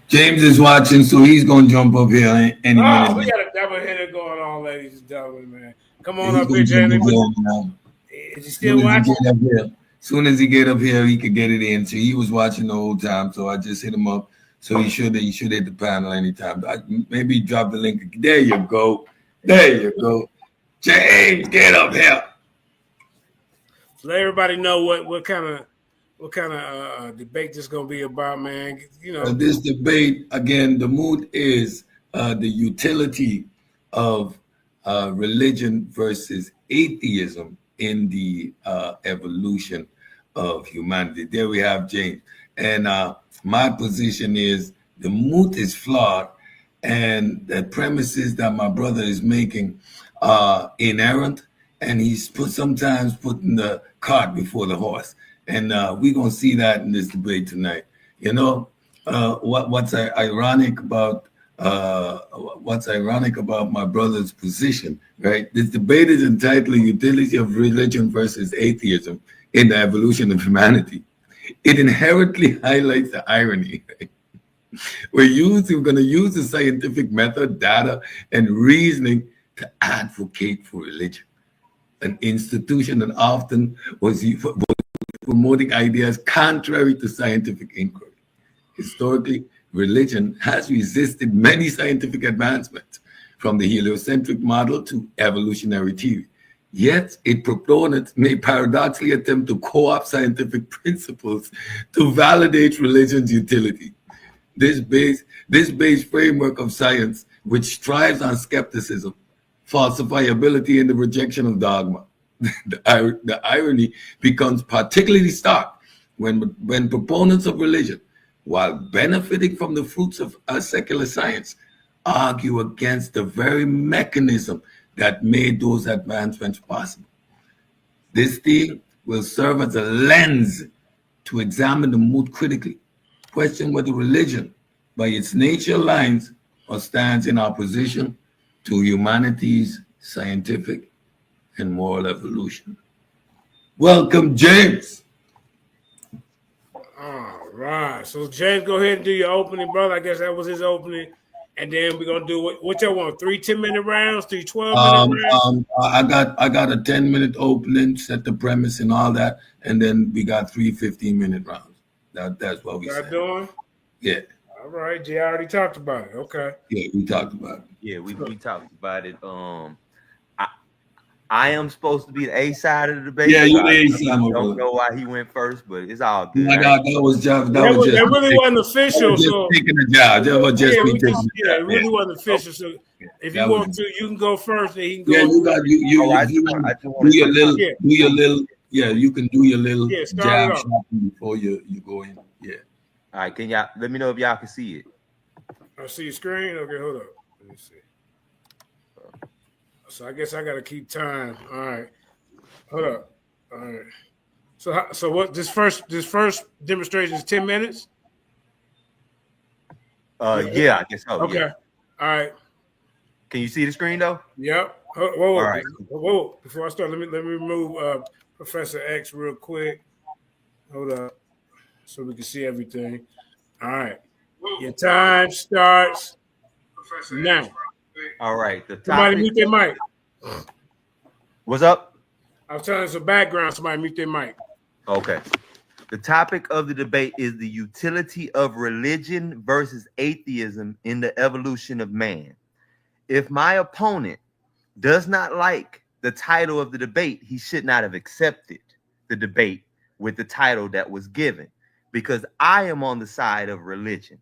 James is watching, so he's gonna jump up here any minute. We got a double hitter going on, ladies and gentlemen, man. Come on He's up here, James. Is he still watching? As soon as he get up here, he could get it in. So he was watching the whole time. So I just hit him up. So he should hit the panel anytime. Maybe drop the link. There you go. There you go. James, get up here. Let everybody know what kind of debate this gonna be about, man. You know, this debate again. The mood is the utility of religion versus atheism in the evolution of humanity. There we have James, and my position is the mood is flawed, and the premises that my brother is making are inerrant, and he's sometimes putting the cart before the horse. And we're gonna see that in this debate tonight. You know, what's ironic about my brother's position, right? This debate is entitled "Utility of Religion versus Atheism in the Evolution of Humanity." It inherently highlights the irony. Right? We're going to use the scientific method, data, and reasoning to advocate for religion, an institution that often was promoting ideas contrary to scientific inquiry. Historically, religion has resisted many scientific advancements, from the heliocentric model to evolutionary theory. Yet, its proponents may paradoxically attempt to co-opt scientific principles to validate religion's utility. This base framework of science, which thrives on skepticism, falsifiability, and the rejection of dogma. The irony becomes particularly stark when proponents of religion, while benefiting from the fruits of secular science, argue against the very mechanism that made those advancements possible. This theme will serve as a lens to examine the mood critically, question whether religion, by its nature, aligns or stands in opposition to humanity's scientific and moral evolution. Welcome, James. All right. So, James, go ahead and do your opening, brother. I guess that was his opening. And then we're going to do what y'all want, 3 10-minute rounds, 3 12-minute rounds? I got a 10-minute opening, set the premise and all that. And then we got 3 15-minute rounds. That's what we said. Doing? Yeah. All right. Jay already talked about it. Okay. Yeah, we talked about it. Yeah, we talked about it. I am supposed to be the A side of the debate. Yeah, you're the A side. I don't know why he went first, but it's all good. That really wasn't official. So taking the job. That was just it really wasn't official. So if you want to, you can go first. And he can go. Yeah, you do your little. Yeah, you can do your little jab shopping before you go in. Yeah. All right, can y'all let me know if y'all can see it? I see your screen. Okay, hold up. Let me see. So I guess I got to keep time. All right, hold up. All right. So what? This first demonstration is 10 minutes. Yeah, I guess so. Okay. Yeah. All right. Can you see the screen though? Yep. Whoa. All right. Whoa. Before I start, let me remove Professor X real quick. Hold up, so we can see everything. All right. Your time starts now. All right. The somebody mute their mic. What's up? I was telling some background. Somebody mute their mic. Okay. The topic of the debate is the utility of religion versus atheism in the evolution of man. If my opponent does not like the title of the debate, he should not have accepted the debate with the title that was given, because I am on the side of religion.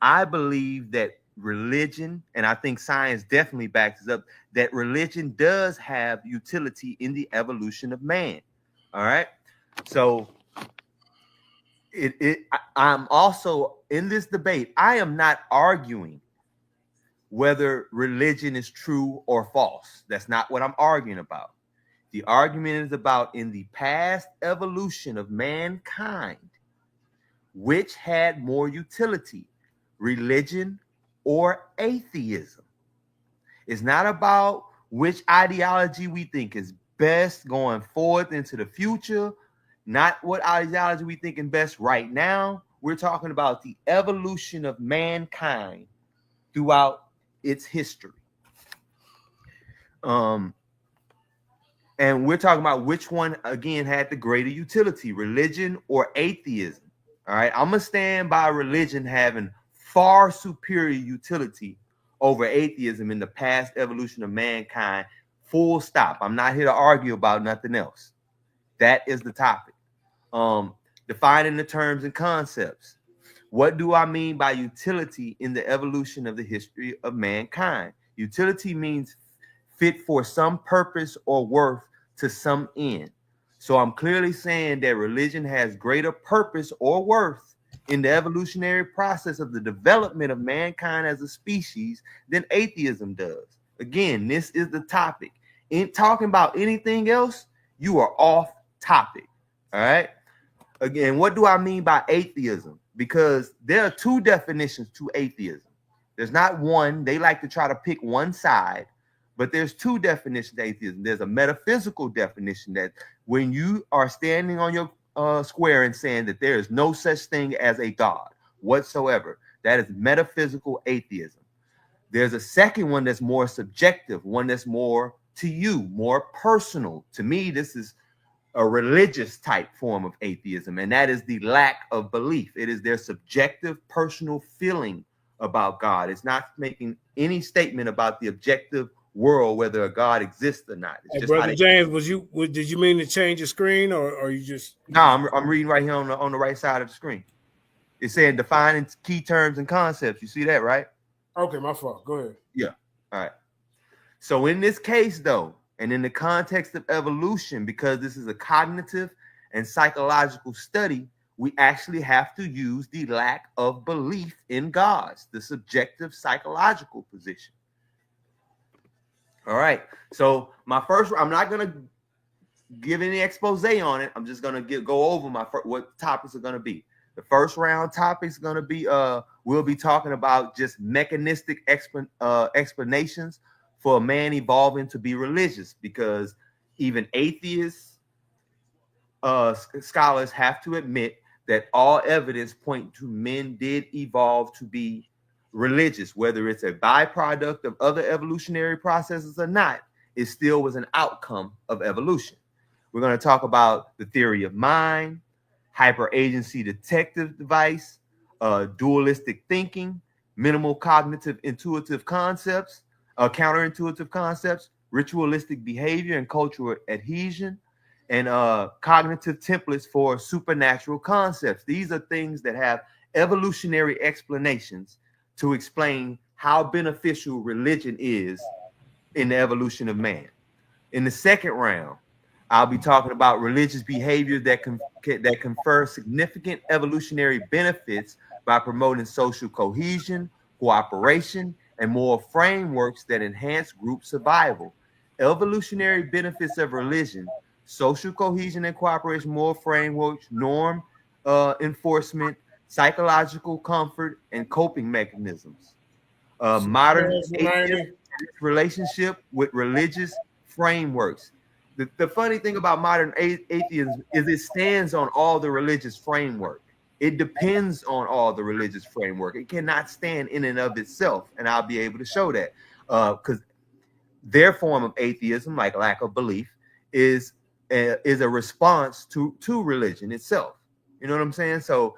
I believe that religion, and I think science definitely backs us up, that religion does have utility in the evolution of man. All right. So I'm also in this debate. I am not arguing whether religion is true or false. That's not what I'm arguing about. The argument is about in the past evolution of mankind, which had more utility, religion or atheism. It's not about which ideology we think is best going forward into the future, not what ideology we think is best right now we're talking about the evolution of mankind throughout its history. And we're talking about which one, again, had the greater utility, religion or atheism. All right, I'm going to stand by religion having far superior utility over atheism in the past evolution of mankind. Full stop. I'm not here to argue about nothing else. That is the topic. Defining the terms and concepts. What do I mean by utility in the evolution of the history of mankind? Utility means fit for some purpose or worth to some end. So I'm clearly saying that religion has greater purpose or worth in the evolutionary process of the development of mankind as a species than atheism does. Again, this is the topic. In talking about anything else, you are off topic. All right. Again, what do I mean by atheism? Because there are two definitions to atheism. There's not one. They like to try to pick one side, but there's two definitions of atheism. There's a metaphysical definition that when you are standing on your square and saying that there is no such thing as a God whatsoever, that is metaphysical atheism. There's a second one that's more subjective, one that's more to you, more personal. To me, this is a religious type form of atheism, and that is the lack of belief. It is their subjective personal feeling about God. It's not making any statement about the objective world, whether a God exists or not. It's hey, just Brother James, did you mean to change the screen, or you just? No, I'm reading right here on the right side of the screen. It's saying defining key terms and concepts. You see that, right? Okay, my fault. Go ahead. Yeah. All right. So in this case, though, and in the context of evolution, because this is a cognitive and psychological study, we actually have to use the lack of belief in gods, the subjective psychological position. All right. So I'm not going to give any expose on it. I'm just going to go over what topics are going to be. The first round topics are going to be, we'll be talking about just mechanistic explanations for a man evolving to be religious, because even atheists, scholars have to admit that all evidence point to men did evolve to be religious, whether it's a byproduct of other evolutionary processes or not. It still was an outcome of evolution. We're going to talk about the theory of mind, hyperagency detective device, dualistic thinking, minimal cognitive intuitive concepts, counterintuitive concepts, ritualistic behavior and cultural adhesion, and cognitive templates for supernatural concepts. These are things that have evolutionary explanations to explain how beneficial religion is in the evolution of man. In the second round, I'll be talking about religious behaviors that confer significant evolutionary benefits by promoting social cohesion, cooperation, and moral frameworks that enhance group survival. Evolutionary benefits of religion: social cohesion and cooperation, moral frameworks, norm enforcement, psychological comfort, and coping mechanisms. Modern atheism relationship with religious frameworks. The funny thing about modern atheism is it stands on all the religious framework. It depends on all the religious framework. It cannot stand in and of itself, and I'll be able to show that because their form of atheism, like lack of belief, is a response to religion itself. You know what I'm saying? So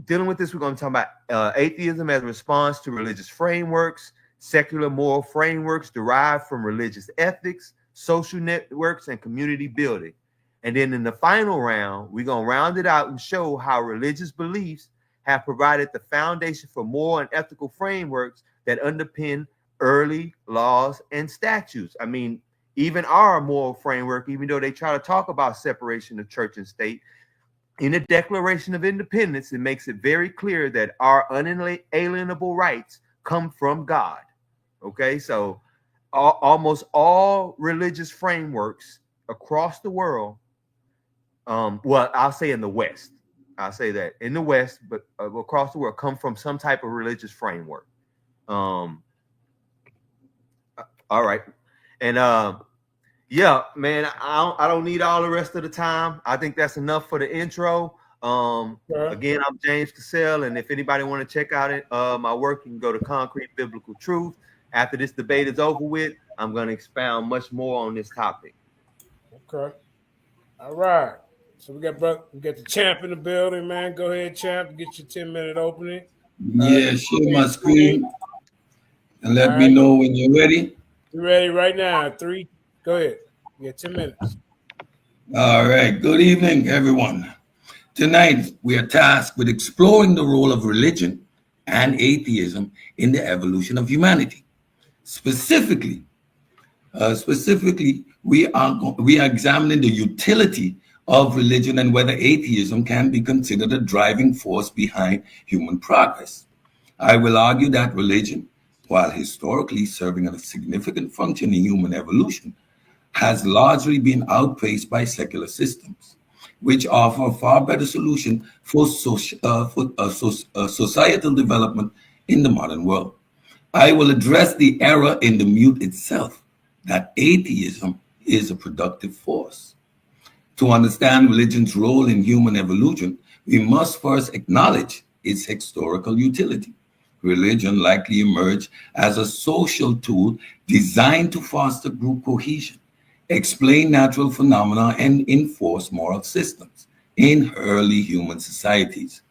dealing with this, we're going to talk about atheism as a response to religious frameworks, secular moral frameworks derived from religious ethics, social networks, and community building. And then in the final round, we're going to round it out and show how religious beliefs have provided the foundation for moral and ethical frameworks that underpin early laws and statutes. I mean, even our moral framework, even though they try to talk about separation of church and state, in the Declaration of Independence, it makes it very clear that our unalienable rights come from God. Okay, so almost all religious frameworks across the world, well, I'll say in the West, I'll say that in the West, but across the world, come from some type of religious framework. All right, and yeah, man, I don't need all the rest of the time. I think that's enough for the intro. Again, I'm James Cassel, and if anybody want to check out my work, you can go to Concrete Biblical Truth. After this debate is over with, I'm going to expound much more on this topic. Okay. All right. So we got the champ in the building, man. Go ahead, champ. Get your 10-minute opening. Yeah, share my screen and let me know when you're ready. You're ready right now. 3. Go ahead. You got 10 minutes. All right. Good evening, everyone. Tonight, we are tasked with exploring the role of religion and atheism in the evolution of humanity. Specifically, we are examining the utility of religion and whether atheism can be considered a driving force behind human progress. I will argue that religion, while historically serving a significant function in human evolution, has largely been outpaced by secular systems, which offer a far better solution for societal development in the modern world. I will address the error in the myth itself, that atheism is a productive force. To understand religion's role in human evolution, we must first acknowledge its historical utility. Religion likely emerged as a social tool designed to foster group cohesion, explain natural phenomena, and enforce moral systems in early human societies,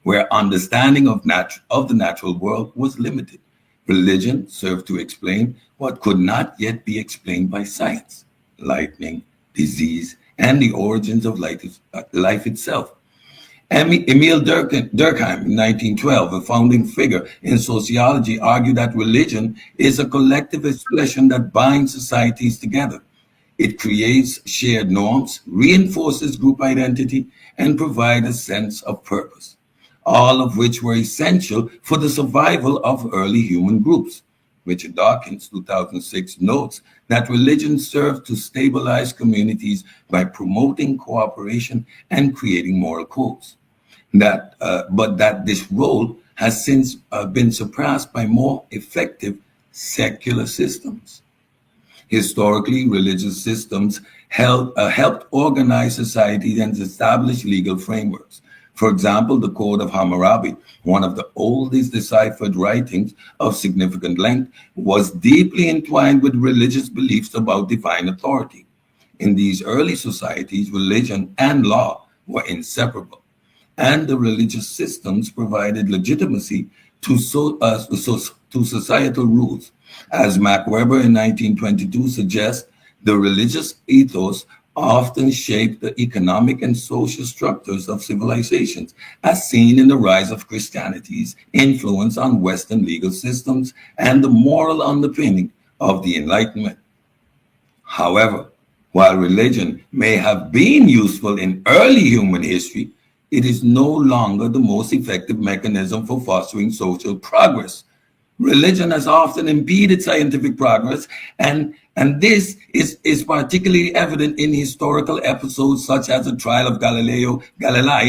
where understanding of the natural world was limited. Religion served to explain what could not yet be explained by science: lightning, disease, and the origins of life itself. Emil Durkheim, in 1912, a founding figure in sociology, argued that religion is a collective expression that binds societies together. It creates shared norms, reinforces group identity, and provides a sense of purpose, all of which were essential for the survival of early human groups. Richard Dawkins, 2006, notes that religion serves to stabilize communities by promoting cooperation and creating moral codes. But that this role has since been surpassed by more effective secular systems. Historically, religious systems helped organize societies and establish legal frameworks. For example, the Code of Hammurabi, one of the oldest deciphered writings of significant length, was deeply entwined with religious beliefs about divine authority. In these early societies, religion and law were inseparable, and the religious systems provided legitimacy to societal rules. As Max Weber in 1922 suggests, the religious ethos often shaped the economic and social structures of civilizations, as seen in the rise of Christianity's influence on Western legal systems and the moral underpinning of the Enlightenment. However, while religion may have been useful in early human history, it is no longer the most effective mechanism for fostering social progress. Religion has often impeded scientific progress, and this is particularly evident in historical episodes such as the trial of Galilei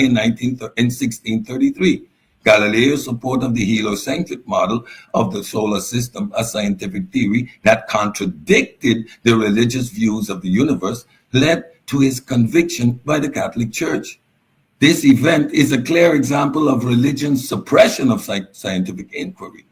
in 1633. Galileo's support of the heliocentric model of the solar system, a scientific theory that contradicted the religious views of the universe, led to his conviction by the Catholic Church. This event is a clear example of religion's suppression of scientific inquiry.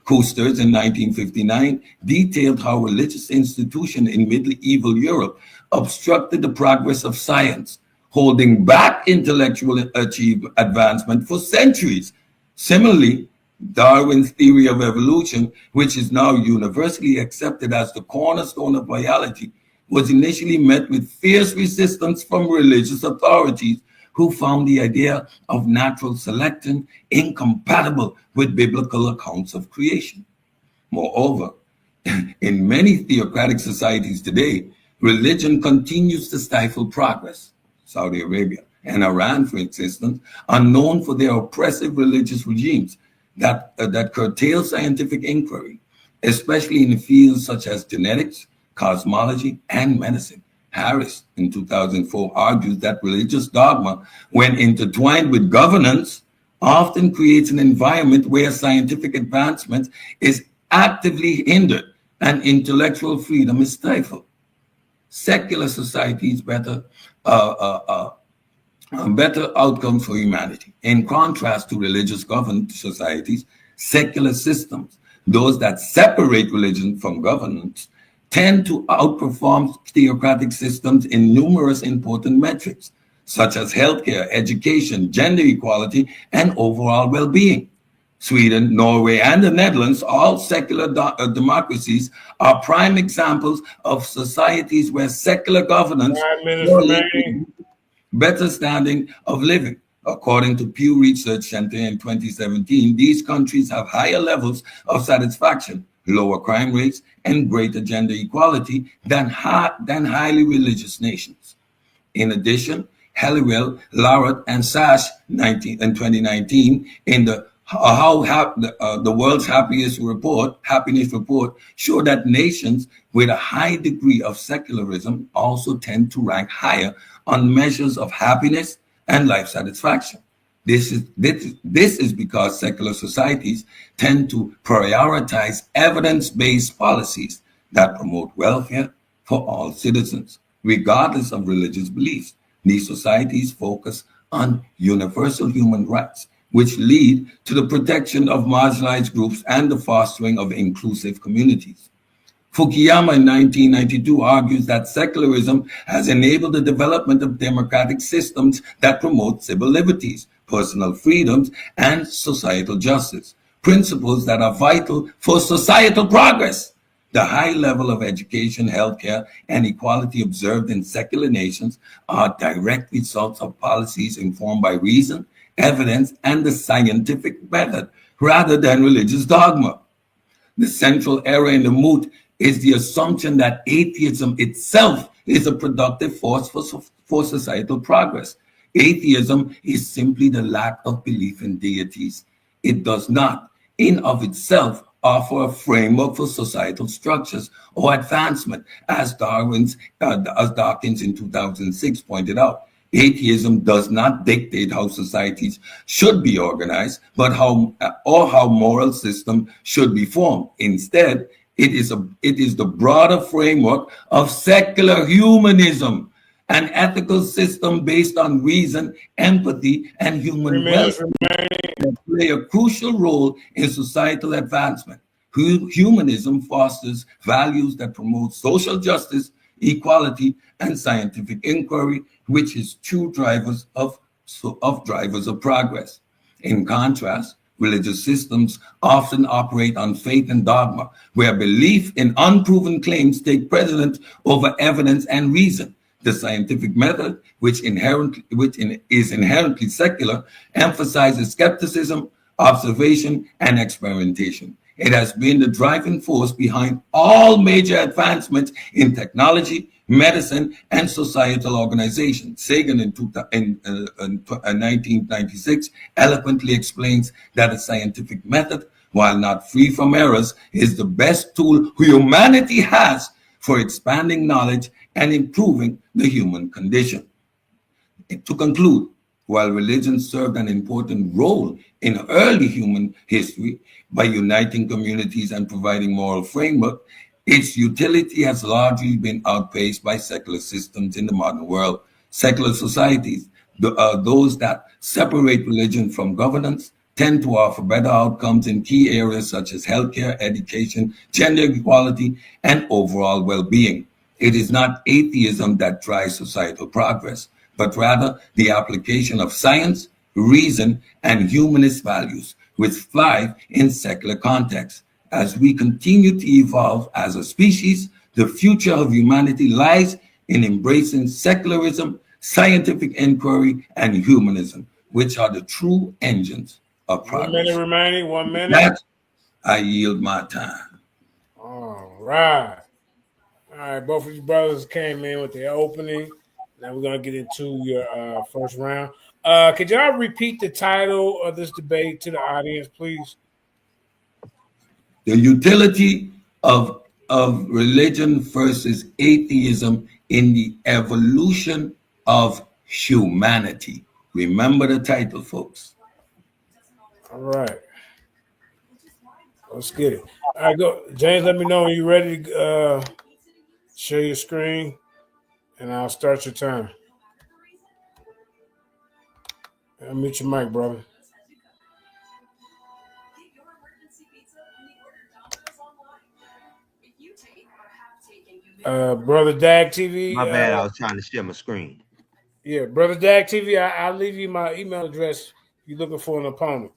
Koesters in 1959 detailed how religious institutions in medieval Europe obstructed the progress of science, holding back intellectual advancement for centuries. Similarly, Darwin's theory of evolution, which is now universally accepted as the cornerstone of biology, was initially met with fierce resistance from religious authorities who found the idea of natural selection incompatible with biblical accounts of creation. Moreover, in many theocratic societies today, religion continues to stifle progress. Saudi Arabia and Iran, for instance, are known for their oppressive religious regimes that curtail scientific inquiry, especially in fields such as genetics, cosmology, and medicine. Harris, in 2004, argues that religious dogma, when intertwined with governance, often creates an environment where scientific advancement is actively hindered and intellectual freedom is stifled. Secular societies, better outcomes for humanity. In contrast to religious governed societies, secular systems, those that separate religion from governance, tend to outperform theocratic systems in numerous important metrics, such as healthcare, education, gender equality, and overall well being. Sweden, Norway, and the Netherlands, all secular democracies, are prime examples of societies where secular governance 5 minutes correlates with remaining. better standing of living. According to Pew Research Center in 2017, these countries have higher levels of satisfaction, lower crime rates, and greater gender equality than highly religious nations. In addition, Halliwell, Larratt, and Sash in 2019 in the the world's happiness report show that nations with a high degree of secularism also tend to rank higher on measures of happiness and life satisfaction. This is because secular societies tend to prioritize evidence-based policies that promote welfare for all citizens, regardless of religious beliefs. These societies focus on universal human rights, which lead to the protection of marginalized groups and the fostering of inclusive communities. Fukuyama in 1992 argues that secularism has enabled the development of democratic systems that promote civil liberties, personal freedoms, and societal justice, principles that are vital for societal progress. The high level of education, healthcare, and equality observed in secular nations are direct results of policies informed by reason, evidence, and the scientific method rather than religious dogma. The central error in the moot is the assumption that atheism itself is a productive force for societal progress. Atheism is simply the lack of belief in deities. It does not, in of itself, offer a framework for societal structures or advancement, as Dawkins in 2006 pointed out. Atheism does not dictate how societies should be organized, but how moral system should be formed. Instead, it is the broader framework of secular humanism, an ethical system based on reason, empathy, and human welfare that play a crucial role in societal advancement. Humanism fosters values that promote social justice, equality, and scientific inquiry, which is true drivers of progress. In contrast, religious systems often operate on faith and dogma, where belief in unproven claims take precedence over evidence and reason. The scientific method, which is inherently secular, emphasizes skepticism, observation, and experimentation. It has been the driving force behind all major advancements in technology, medicine, and societal organization. Sagan in 1996 eloquently explains that a scientific method, while not free from errors, is the best tool humanity has for expanding knowledge and improving the human condition. To conclude, while religion served an important role in early human history by uniting communities and providing moral framework, its utility has largely been outpaced by secular systems in the modern world. Secular societies, those that separate religion from governance, tend to offer better outcomes in key areas such as healthcare, education, gender equality, and overall well-being. It is not atheism that drives societal progress, but rather the application of science, reason, and humanist values, which thrive in secular contexts. As we continue to evolve as a species, the future of humanity lies in embracing secularism, scientific inquiry, and humanism, which are the true engines of progress. 1 minute remaining, 1 minute. That I yield my time. All right. All right, both of you brothers came in with their opening. Now we're going to get into your first round. Could y'all repeat the title of this debate to the audience, please? The utility of religion versus atheism in the evolution of humanity. Remember the title, folks. All right. Let's get it. All right, go. James, let me know when you're ready to share your screen, and I'll start your time. Mute your mic, brother. Brother Dag TV. My bad. I was trying to share my screen. Yeah, Brother Dag TV. I'll leave you my email address if you're looking for an opponent.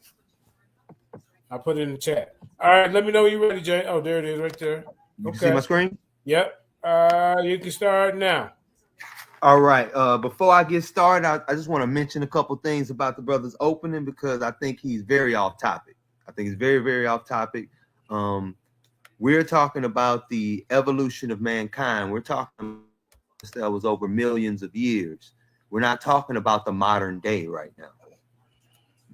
I'll put it in the chat. All right, let me know when you're ready, Jay. Oh, there it is right there. You can see my screen? Yep. You can start now. All right. Before I get started, I just want to mention a couple things about the brother's opening because I think he's very off topic. I think he's very, very off topic. We're talking about the evolution of mankind. We're talking that was over millions of years. We're not talking about the modern day right now.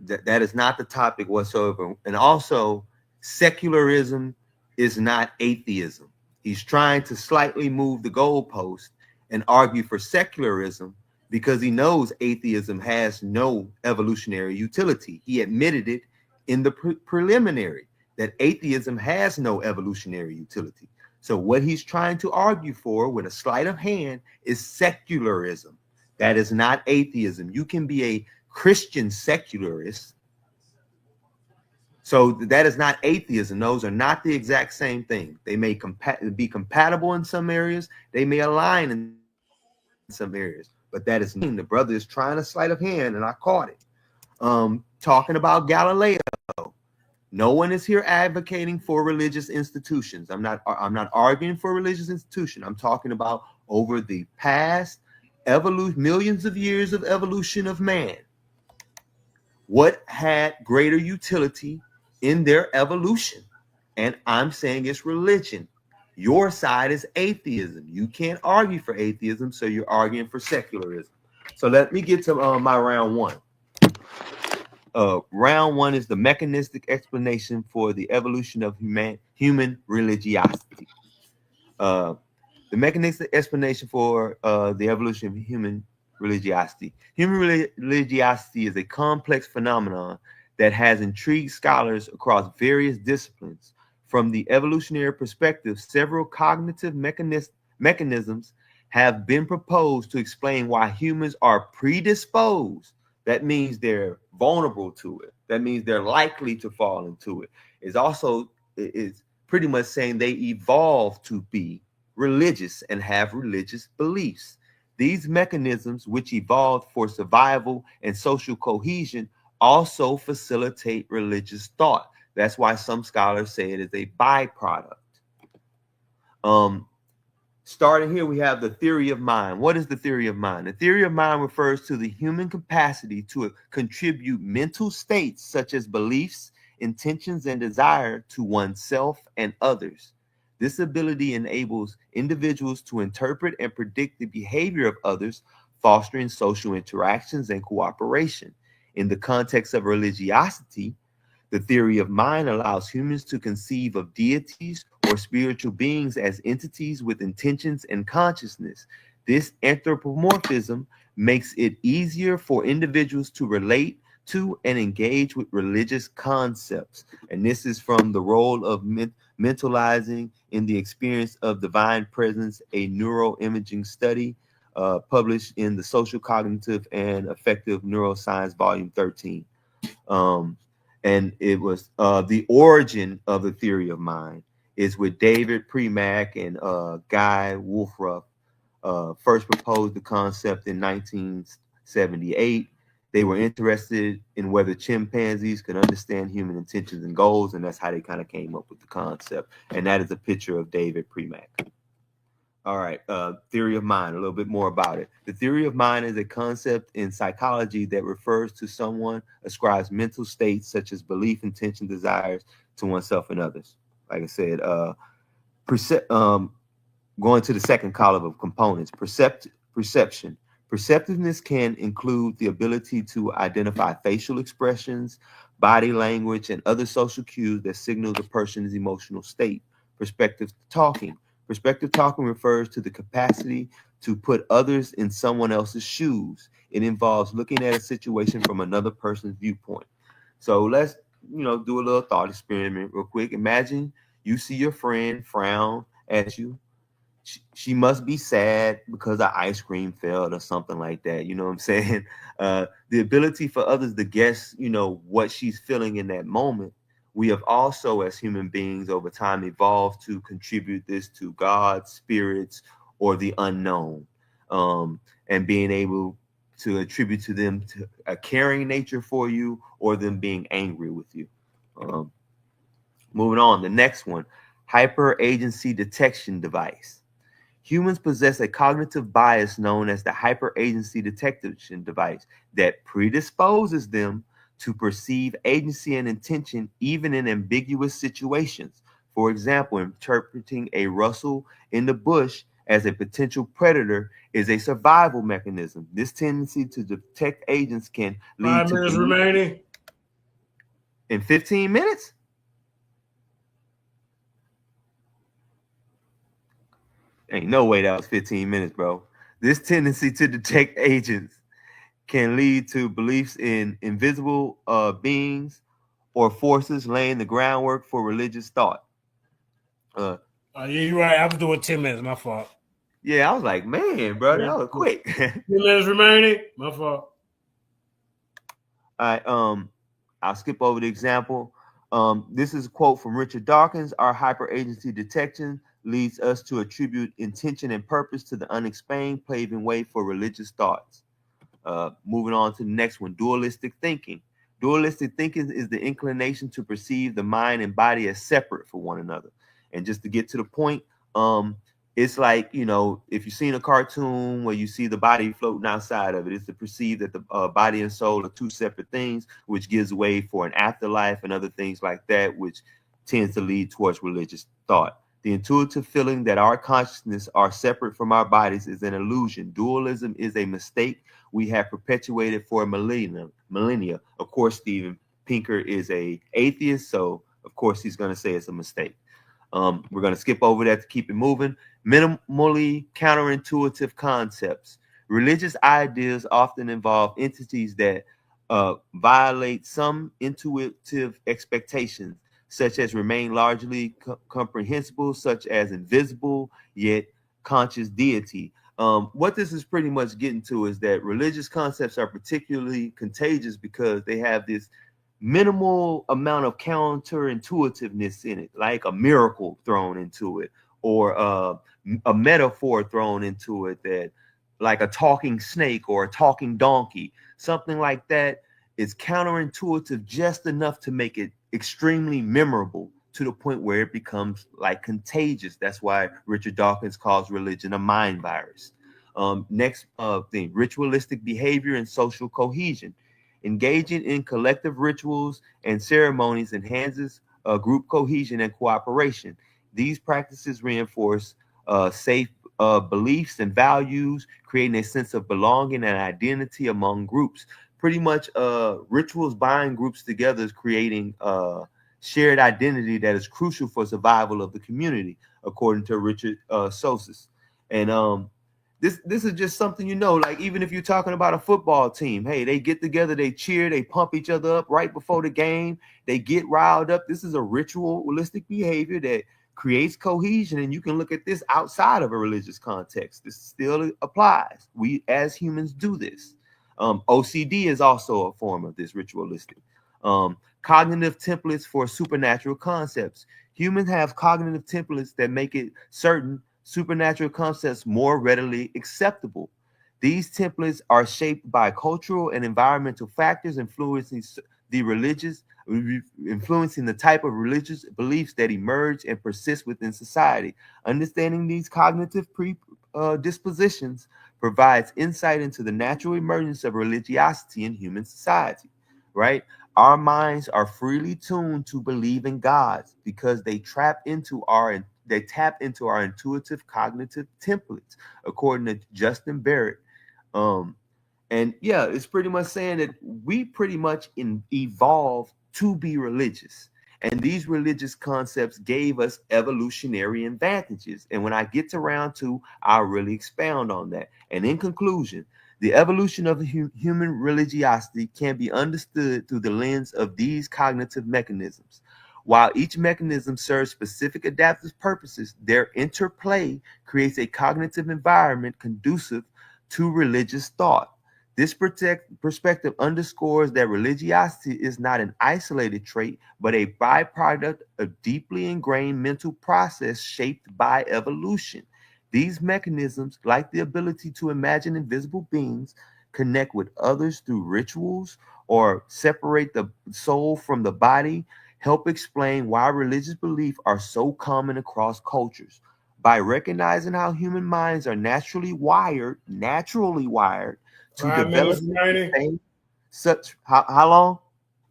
That is not the topic whatsoever. And also, secularism is not atheism. He's trying to slightly move the goalpost and argue for secularism because he knows atheism has no evolutionary utility. He admitted it in the preliminary that atheism has no evolutionary utility. So what he's trying to argue for with a sleight of hand is secularism. That is not atheism. You can be a Christian secularist. So that is not atheism. Those are not the exact same thing. They may be compatible in some areas. They may align in some areas, but that is the brother is trying to sleight of hand, and I caught it. Talking about Galileo. No one is here advocating for religious institutions. I'm not arguing for religious institution. I'm talking about over the past millions of years of evolution of man. What had greater utility in their evolution? And I'm saying it's religion. Your side is atheism. You can't argue for atheism, so you're arguing for secularism. So let me get to my round one. Round one is the mechanistic explanation for the evolution of human religiosity. The mechanistic explanation for the evolution of human religiosity. Human religiosity is a complex phenomenon that has intrigued scholars across various disciplines. From the evolutionary perspective, several cognitive mechanisms have been proposed to explain why humans are predisposed. That means they're vulnerable to it. That means they're likely to fall into it. It's pretty much saying they evolved to be religious and have religious beliefs. These mechanisms, which evolved for survival and social cohesion, also facilitate religious thought. That's why some scholars say it is a byproduct. Starting here, we have the theory of mind. What is the theory of mind? The theory of mind refers to the human capacity to contribute mental states such as beliefs, intentions, and desire to oneself and others. This ability enables individuals to interpret and predict the behavior of others, fostering social interactions and cooperation. In the context of religiosity, the theory of mind allows humans to conceive of deities or spiritual beings as entities with intentions and consciousness. This anthropomorphism makes it easier for individuals to relate to and engage with religious concepts. And this is from The Role of Mentalizing in the Experience of Divine Presence, a neuroimaging study published in the Social Cognitive and Affective Neuroscience, Volume 13. And it was the origin of the theory of mind is with David Premack and Guy Wolfruff first proposed the concept in 1978. They were interested in whether chimpanzees could understand human intentions and goals, and that's how they kind of came up with the concept. And that is a picture of David Premack. All right, theory of mind, a little bit more about it. The theory of mind is a concept in psychology that refers to someone ascribes mental states such as belief, intention, desires to oneself and others. Like I said, going to the second column of components, perception. Perceptiveness can include the ability to identify facial expressions, body language, and other social cues that signal the person's emotional state. Perspective talking. Perspective talking refers to the capacity to put others in someone else's shoes. It involves looking at a situation from another person's viewpoint. So let's, do a little thought experiment real quick. Imagine you see your friend frown at you. she must be sad because the ice cream failed or something like that. You know what I'm saying? The ability for others to guess, what she's feeling in that moment. We have also, as human beings over time, evolved to contribute this to God, spirits, or the unknown, and being able to attribute to them to a caring nature for you or them being angry with you. Moving on, the next one, hyper agency detection device. Humans possess a cognitive bias known as the hyperagency detection device that predisposes them to perceive agency and intention even in ambiguous situations. For example, interpreting a rustle in the bush as a potential predator is a survival mechanism. This tendency to detect agents can lead 5 minutes remaining. In 15 minutes? Ain't no way that was 15 minutes, bro. This tendency to detect agents can lead to beliefs in invisible beings or forces laying the groundwork for religious thought. Yeah, you're right. I was doing 10 minutes. My fault. Yeah, I was like, man, bro, that was quick. 10 minutes remaining. My fault. All right, I'll skip over the example. This is a quote from Richard Dawkins. Our hyperagency detection leads us to attribute intention and purpose to the unexplained, paving way for religious thoughts. Moving on to the next one, dualistic thinking. Dualistic thinking is the inclination to perceive the mind and body as separate from one another. And just to get to the point, it's like, if you've seen a cartoon where you see the body floating outside of it, it's to perceive that the body and soul are two separate things, which gives way for an afterlife and other things like that, which tends to lead towards religious thought. The intuitive feeling that our consciousness are separate from our bodies is an illusion. Dualism is a mistake we have perpetuated for millennia. Of course, Steven Pinker is an atheist, so of course he's going to say it's a mistake. We're going to skip over that to keep it moving. Minimally counterintuitive concepts. Religious ideas often involve entities that violate some intuitive expectations, such as remain largely comprehensible, such as invisible yet conscious deity. What this is pretty much getting to is that religious concepts are particularly contagious because they have this minimal amount of counterintuitiveness in it, like a miracle thrown into it, or a metaphor thrown into it, that like a talking snake or a talking donkey, something like that is counterintuitive just enough to make it extremely memorable to the point where it becomes like contagious. That's why Richard Dawkins calls religion a mind virus. Next thing, ritualistic behavior and social cohesion. Engaging in collective rituals and ceremonies enhances group cohesion and cooperation. These practices reinforce safe beliefs and values, creating a sense of belonging and identity among groups. Pretty much rituals bind groups together, creating shared identity that is crucial for survival of the community, according to Richard Sosis. And this is just something, like even if you're talking about a football team, hey, they get together, they cheer, they pump each other up right before the game, they get riled up. This is a ritualistic behavior that creates cohesion, and you can look at this outside of a religious context. This still applies. We as humans do this. OCD is also a form of this ritualistic. Cognitive templates for supernatural concepts. Humans have cognitive templates that make it certain supernatural concepts more readily acceptable. These templates are shaped by cultural and environmental factors influencing the type of religious beliefs that emerge and persist within society. Understanding these cognitive dispositions provides insight into the natural emergence of religiosity in human society, right? Our minds are freely tuned to believe in gods because they tap into our intuitive cognitive templates, according to Justin Barrett. And yeah, it's pretty much saying that we pretty much evolved to be religious. And these religious concepts gave us evolutionary advantages. And when I get around to, I'll really expound on that. And in conclusion, the evolution of human religiosity can be understood through the lens of these cognitive mechanisms. While each mechanism serves specific adaptive purposes, their interplay creates a cognitive environment conducive to religious thought. This perspective underscores that religiosity is not an isolated trait, but a byproduct of deeply ingrained mental process shaped by evolution. These mechanisms, like the ability to imagine invisible beings, connect with others through rituals, or separate the soul from the body, help explain why religious beliefs are so common across cultures. By recognizing how human minds are naturally wired to 5 minutes develop remaining. such how long?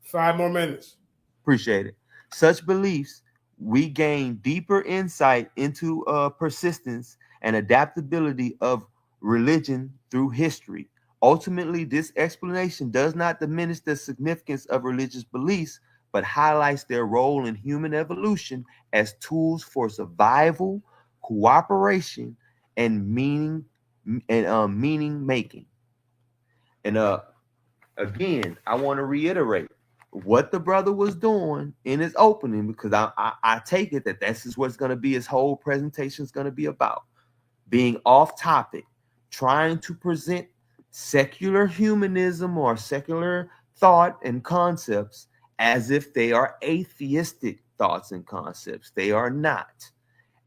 5 more minutes. Appreciate it. Such beliefs, we gain deeper insight into persistence and adaptability of religion through history. Ultimately, this explanation does not diminish the significance of religious beliefs, but highlights their role in human evolution as tools for survival, cooperation, and meaning making. And again, I want to reiterate what the brother was doing in his opening, because I take it that this is what's going to be his whole presentation is going to be about. Being off topic, trying to present secular humanism or secular thought and concepts as if they are atheistic thoughts and concepts. They are not.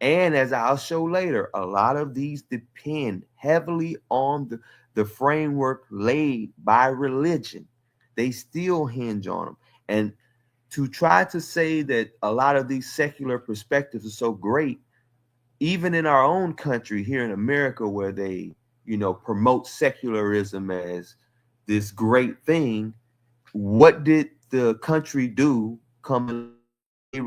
And as I'll show later, a lot of these depend heavily on the framework laid by religion. They still hinge on them. And to try to say that a lot of these secular perspectives are so great, even in our own country here in America, where they, promote secularism as this great thing, what did the country do? They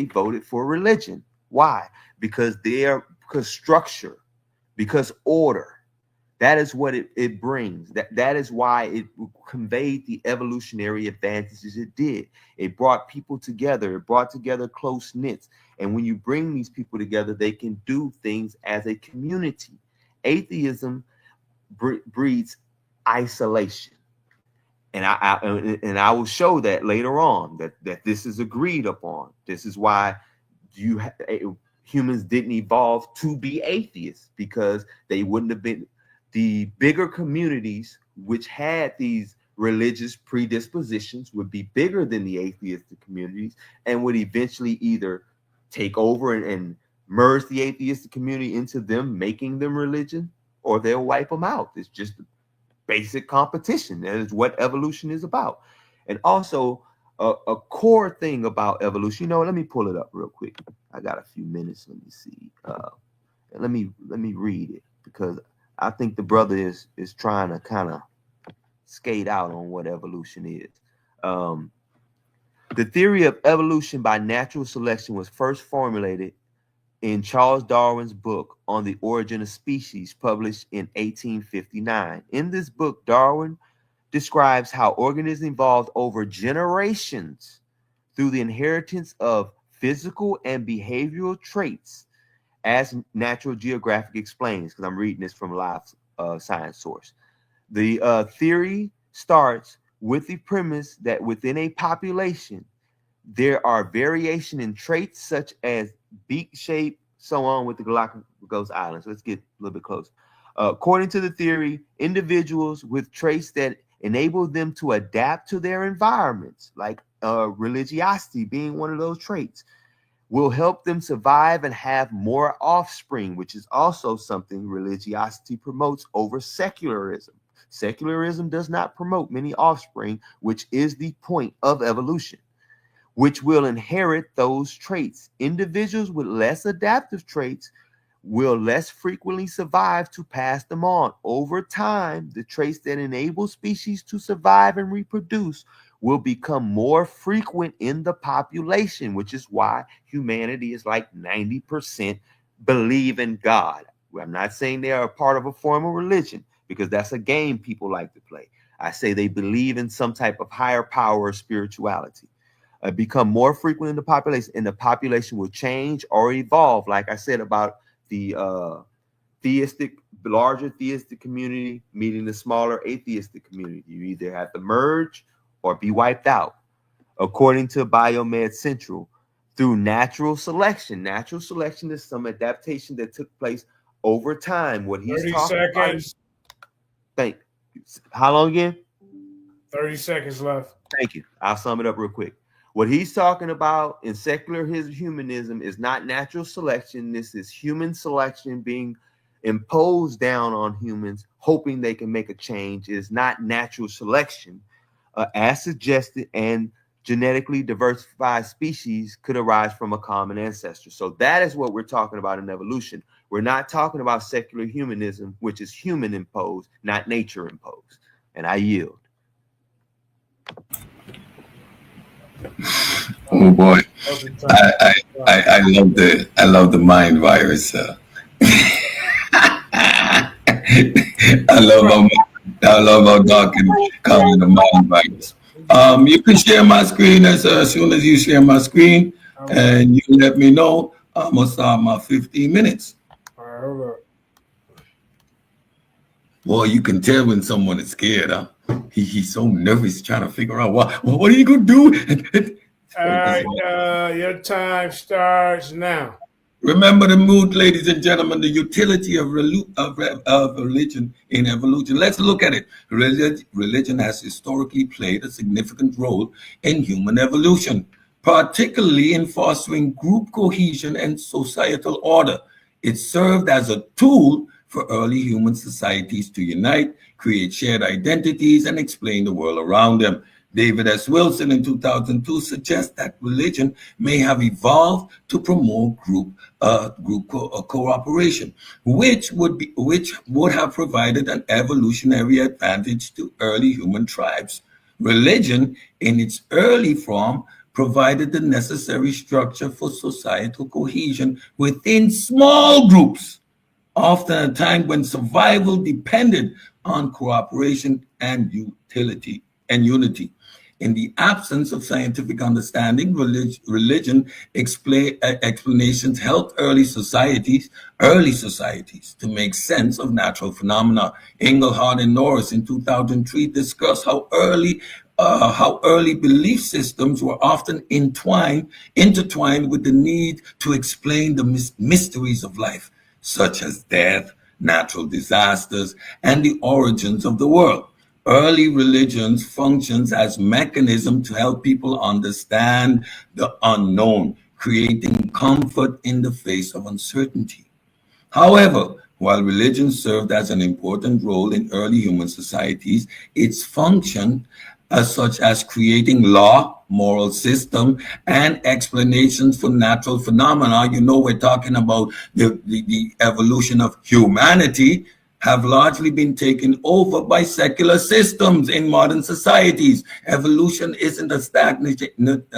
voted for religion. Why? Because structure, because order. That is what it brings. That is why it conveyed the evolutionary advantages it did. It brought people together. It brought together close knits. And when you bring these people together, they can do things as a community. Atheism breeds isolation. And I will show that later on that this is agreed upon. This is why humans didn't evolve to be atheists, because they wouldn't have been. The bigger communities which had these religious predispositions would be bigger than the atheistic communities, and would eventually either take over and merge the atheistic community into them, making them religion, or they'll wipe them out. It's just basic competition. That is what evolution is about. And also a core thing about evolution, let me pull it up real quick. I got a few minutes. Let me see. Let me read it, because I think the brother is trying to kind of skate out on what evolution is. The theory of evolution by natural selection was first formulated in Charles Darwin's book On the Origin of Species, published in 1859. In this book, Darwin describes how organisms evolved over generations through the inheritance of physical and behavioral traits, as Natural Geographic explains, because I'm reading this from a live science source. The theory starts with the premise that within a population, there are variation in traits such as beak shape, so on, with the Galapagos Islands. Let's get a little bit closer. According to the theory, individuals with traits that enable them to adapt to their environments, like religiosity being one of those traits, will help them survive and have more offspring, which is also something religiosity promotes over secularism. Secularism does not promote many offspring, which is the point of evolution, which will inherit those traits. Individuals with less adaptive traits will less frequently survive to pass them on. Over time, the traits that enable species to survive and reproduce will become more frequent in the population, which is why humanity is like 90% believe in God. I'm not saying they are a part of a form of religion, because that's a game people like to play. I say they believe in some type of higher power or spirituality. Become more frequent in the population, and the population will change or evolve, like I said about the larger theistic community meeting the smaller atheistic community. You either have to merge or be wiped out. according to Biomed Central, through natural selection. Natural selection is some adaptation that took place over time. What he's 30 talking seconds. about. How long again? 30 seconds left. Thank you. I'll sum it up real quick. What he's talking about in secular humanism is not natural selection. This is human selection being imposed down on humans, hoping they can make a change. It is not natural selection. As suggested, and genetically diversified species could arise from a common ancestor. So that is what we're talking about in evolution. We're not talking about secular humanism, which is human imposed, not nature imposed. And I yield. Oh boy, I love the mind virus. I love how Doc can cover the mind virus. You can share my screen as soon as you share my screen, and you let me know. I'm gonna start my 15 minutes. All right, hold up. Boy, you can tell when someone is scared, huh? He's so nervous trying to figure out what are you gonna do? All right, your time starts now. Remember the mood, ladies and gentlemen, the utility of religion in evolution. Let's look at it. Religion has historically played a significant role in human evolution, particularly in fostering group cohesion and societal order. It served as a tool for early human societies to unite, create shared identities, and explain the world around them. David S. Wilson in 2002 suggests that religion may have evolved to promote group cooperation, which would have provided an evolutionary advantage to early human tribes. Religion, in its early form, provided the necessary structure for societal cohesion within small groups, often at a time when survival depended on cooperation and unity. In the absence of scientific understanding, religion explanations helped early societies to make sense of natural phenomena. Engelhardt and Norris in 2003 discussed how early belief systems were often intertwined with the need to explain the mysteries of life, such as death, natural disasters, and the origins of the world. Early religions functions as mechanism to help people understand the unknown, creating comfort in the face of uncertainty. However, while religion served as an important role in early human societies, its function such as creating law, moral system, and explanations for natural phenomena, we're talking about the evolution of humanity, have largely been taken over by secular systems in modern societies. Evolution isn't a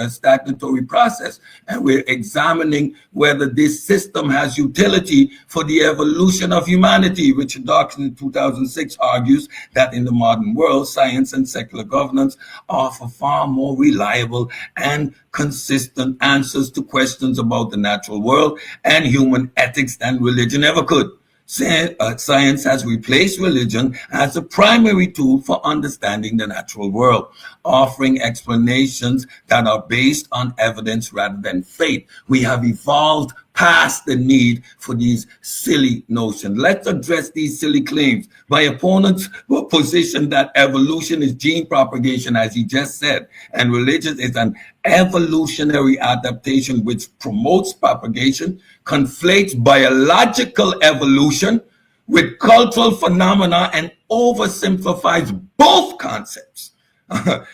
stagnatory process, and we're examining whether this system has utility for the evolution of humanity. Richard Dawkins in 2006 argues that in the modern world, science and secular governance offer far more reliable and consistent answers to questions about the natural world and human ethics than religion ever could. Science has replaced religion as a primary tool for understanding the natural world, offering explanations that are based on evidence rather than faith. We have evolved past the need for these silly notions. Let's address these silly claims. My opponents will position that evolution is gene propagation, as he just said, and religion is an evolutionary adaptation which promotes propagation, conflates biological evolution with cultural phenomena, and oversimplifies both concepts.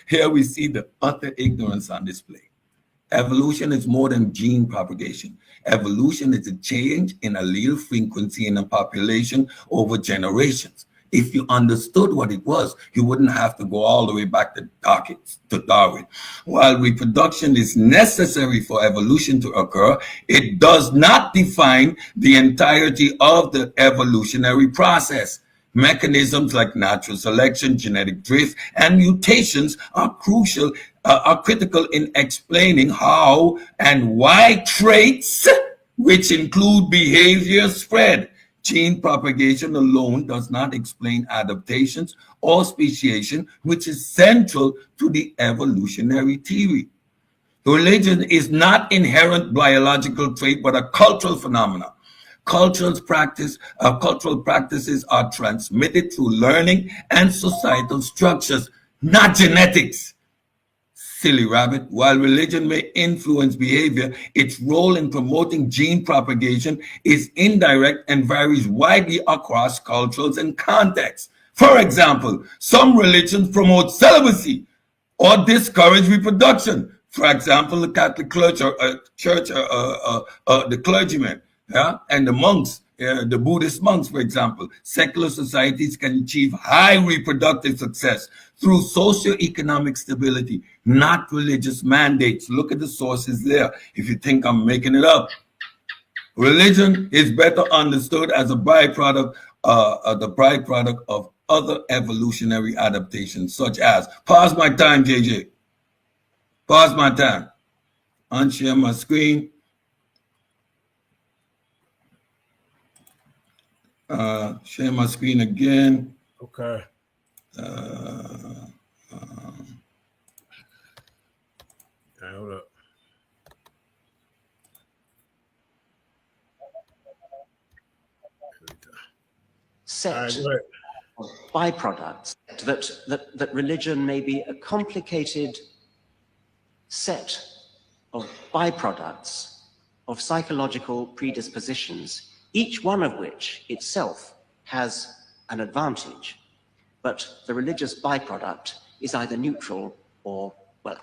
Here we see the utter ignorance on display. Evolution is more than gene propagation. Evolution is a change in allele frequency in a population over generations. If you understood what it was, you wouldn't have to go all the way back to Darwin. While reproduction is necessary for evolution to occur, it does not define the entirety of the evolutionary process. Mechanisms like natural selection, genetic drift, and mutations are critical in explaining how and why traits, which include behavior, spread. Gene propagation alone does not explain adaptations or speciation, which is central to the evolutionary theory. Religion is not inherent biological trait, but a cultural phenomenon. Cultural practices are transmitted through learning and societal structures, not genetics. Silly rabbit. While religion may influence behavior, its role in promoting gene propagation is indirect and varies widely across cultures and contexts. For example, some religions promote celibacy or discourage reproduction. For example, the Catholic Church, the clergymen, yeah, and the monks, the Buddhist monks, for example. Secular societies can achieve high reproductive success through socio-economic stability, not religious mandates. Look at the sources there. If you think I'm making it up, religion is better understood as a byproduct, of other evolutionary adaptations, such as, pause my time, JJ. Pause my time. Unshare my screen. Share my screen again. Okay. Hold up. Set of byproducts that religion may be a complicated set of byproducts of psychological predispositions, each one of which itself has an advantage, but the religious byproduct is either neutral or, well,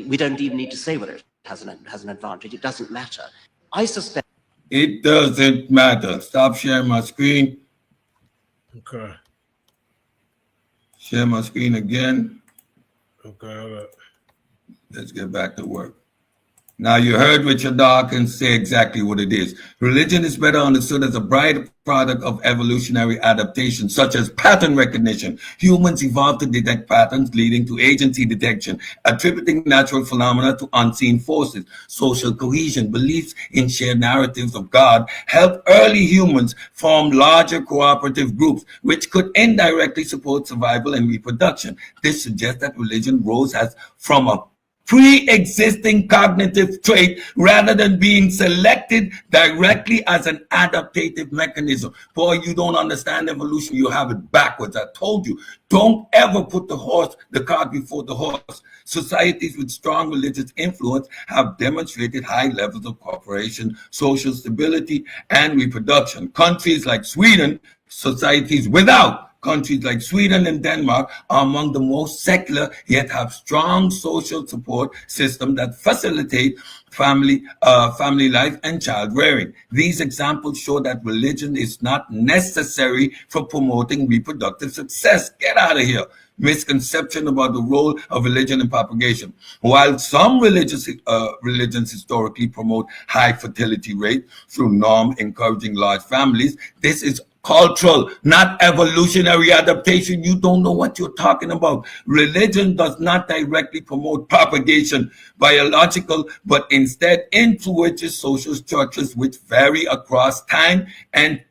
we don't even need to say whether it has an advantage. It doesn't matter. I suspect it doesn't matter. Stop sharing my screen. Okay. Share my screen again. Okay, hold up. Let's get back to work. Now, you heard Richard Dawkins say exactly what it is. Religion is better understood as a byproduct of evolutionary adaptation, such as pattern recognition. Humans evolved to detect patterns, leading to agency detection, attributing natural phenomena to unseen forces. Social cohesion, beliefs in shared narratives of God, helped early humans form larger cooperative groups, which could indirectly support survival and reproduction. This suggests that religion rose as from a pre-existing cognitive trait rather than being selected directly as an adaptative mechanism. Boy, you don't understand evolution. You have it backwards. I told you, don't ever put the cart before the horse. Societies with strong religious influence have demonstrated high levels of cooperation, social stability, and reproduction. Countries like Sweden, societies without countries like Sweden and Denmark are among the most secular, yet have strong social support systems that facilitate family life and child rearing. These examples show that religion is not necessary for promoting reproductive success. Get out of here. Misconception about the role of religion in propagation. While some religions historically promote high fertility rate through norm encouraging large families, this is cultural, not evolutionary adaptation. You don't know what you're talking about. Religion does not directly promote propagation, biological, but instead influences social structures which vary across time and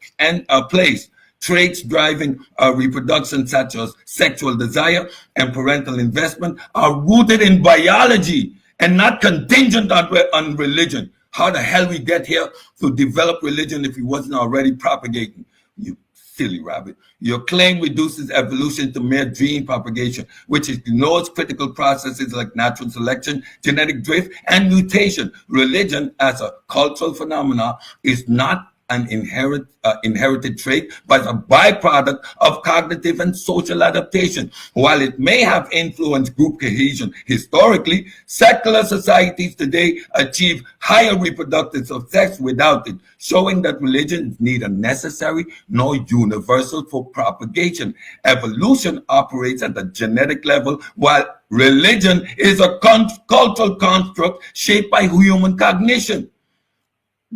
place. Traits driving reproduction, such as sexual desire and parental investment, are rooted in biology and not contingent on religion. How the hell we get here to develop religion if we wasn't already propagating? You silly rabbit. Your claim reduces evolution to mere gene propagation, which ignores critical processes like natural selection, genetic drift, and mutation. Religion, as a cultural phenomenon, is not an inherited trait, but a byproduct of cognitive and social adaptation. While it may have influenced group cohesion historically, secular societies today achieve higher reproductive success without it, showing that religion is neither necessary nor universal for propagation. Evolution operates at the genetic level, while religion is a cultural construct shaped by human cognition.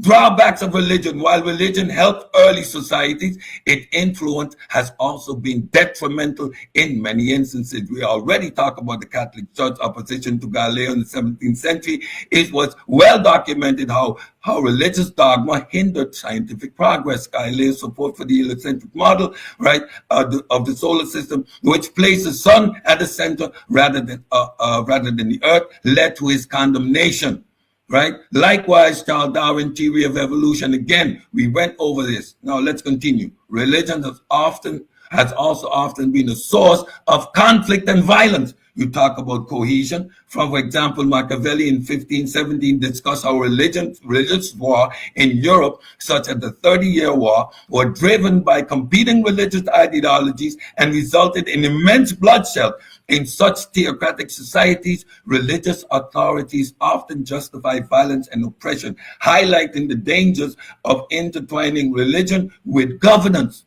Drawbacks of religion. While religion helped early societies, its influence has also been detrimental in many instances. We already talked about the Catholic Church opposition to Galileo in the 17th century. It was well documented how religious dogma hindered scientific progress. Galileo's support for the heliocentric model, right, of the solar system, which placed the sun at the center rather than the earth, led to his condemnation. Right? Likewise, Charles Darwin's theory of evolution. Again, we went over this. Now let's continue. Religion has also often been a source of conflict and violence. You talk about cohesion. For example, Machiavelli in 1517 discussed how religious war in Europe, such as the 30-Year War, were driven by competing religious ideologies and resulted in immense bloodshed. In such theocratic societies, religious authorities often justify violence and oppression, highlighting the dangers of intertwining religion with governance.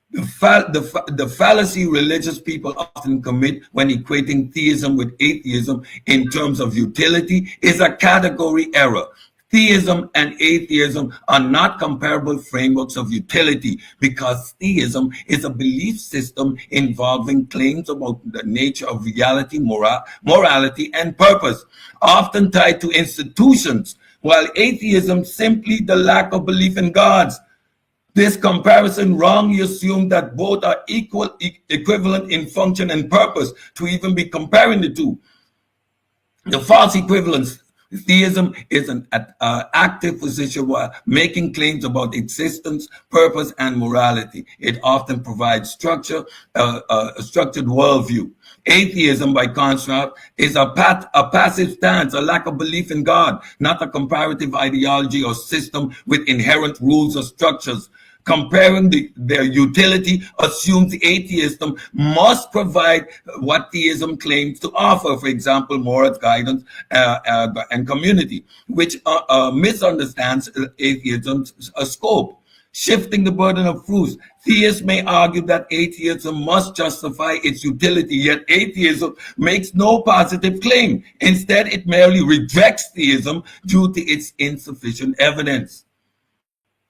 The fallacy religious people often commit when equating theism with atheism in terms of utility is a category error. Theism and atheism are not comparable frameworks of utility because theism is a belief system involving claims about the nature of reality, morality, and purpose, often tied to institutions, while atheism simply the lack of belief in gods. This comparison wrongly assumes that both are equivalent in function and purpose, to even be comparing the two. The false equivalence. Theism is an active position while making claims about existence, purpose, and morality. It often provides structure, a structured worldview. Atheism, by contrast, is a passive stance, a lack of belief in God, not a comparative ideology or system with inherent rules or structures. Comparing their utility assumes atheism must provide what theism claims to offer, for example, morals, guidance, and community, which misunderstands atheism's scope. Shifting the burden of proofs, theists may argue that atheism must justify its utility, yet atheism makes no positive claim. Instead, it merely rejects theism due to its insufficient evidence.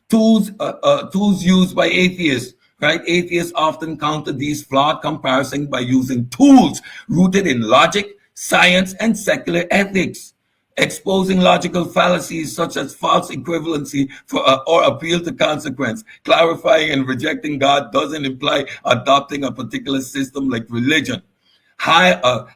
Tools used by atheists, right? Atheists often counter these flawed comparisons by using tools rooted in logic, science, and secular ethics, exposing logical fallacies such as false equivalency or appeal to consequence. Clarifying and rejecting God doesn't imply adopting a particular system like religion.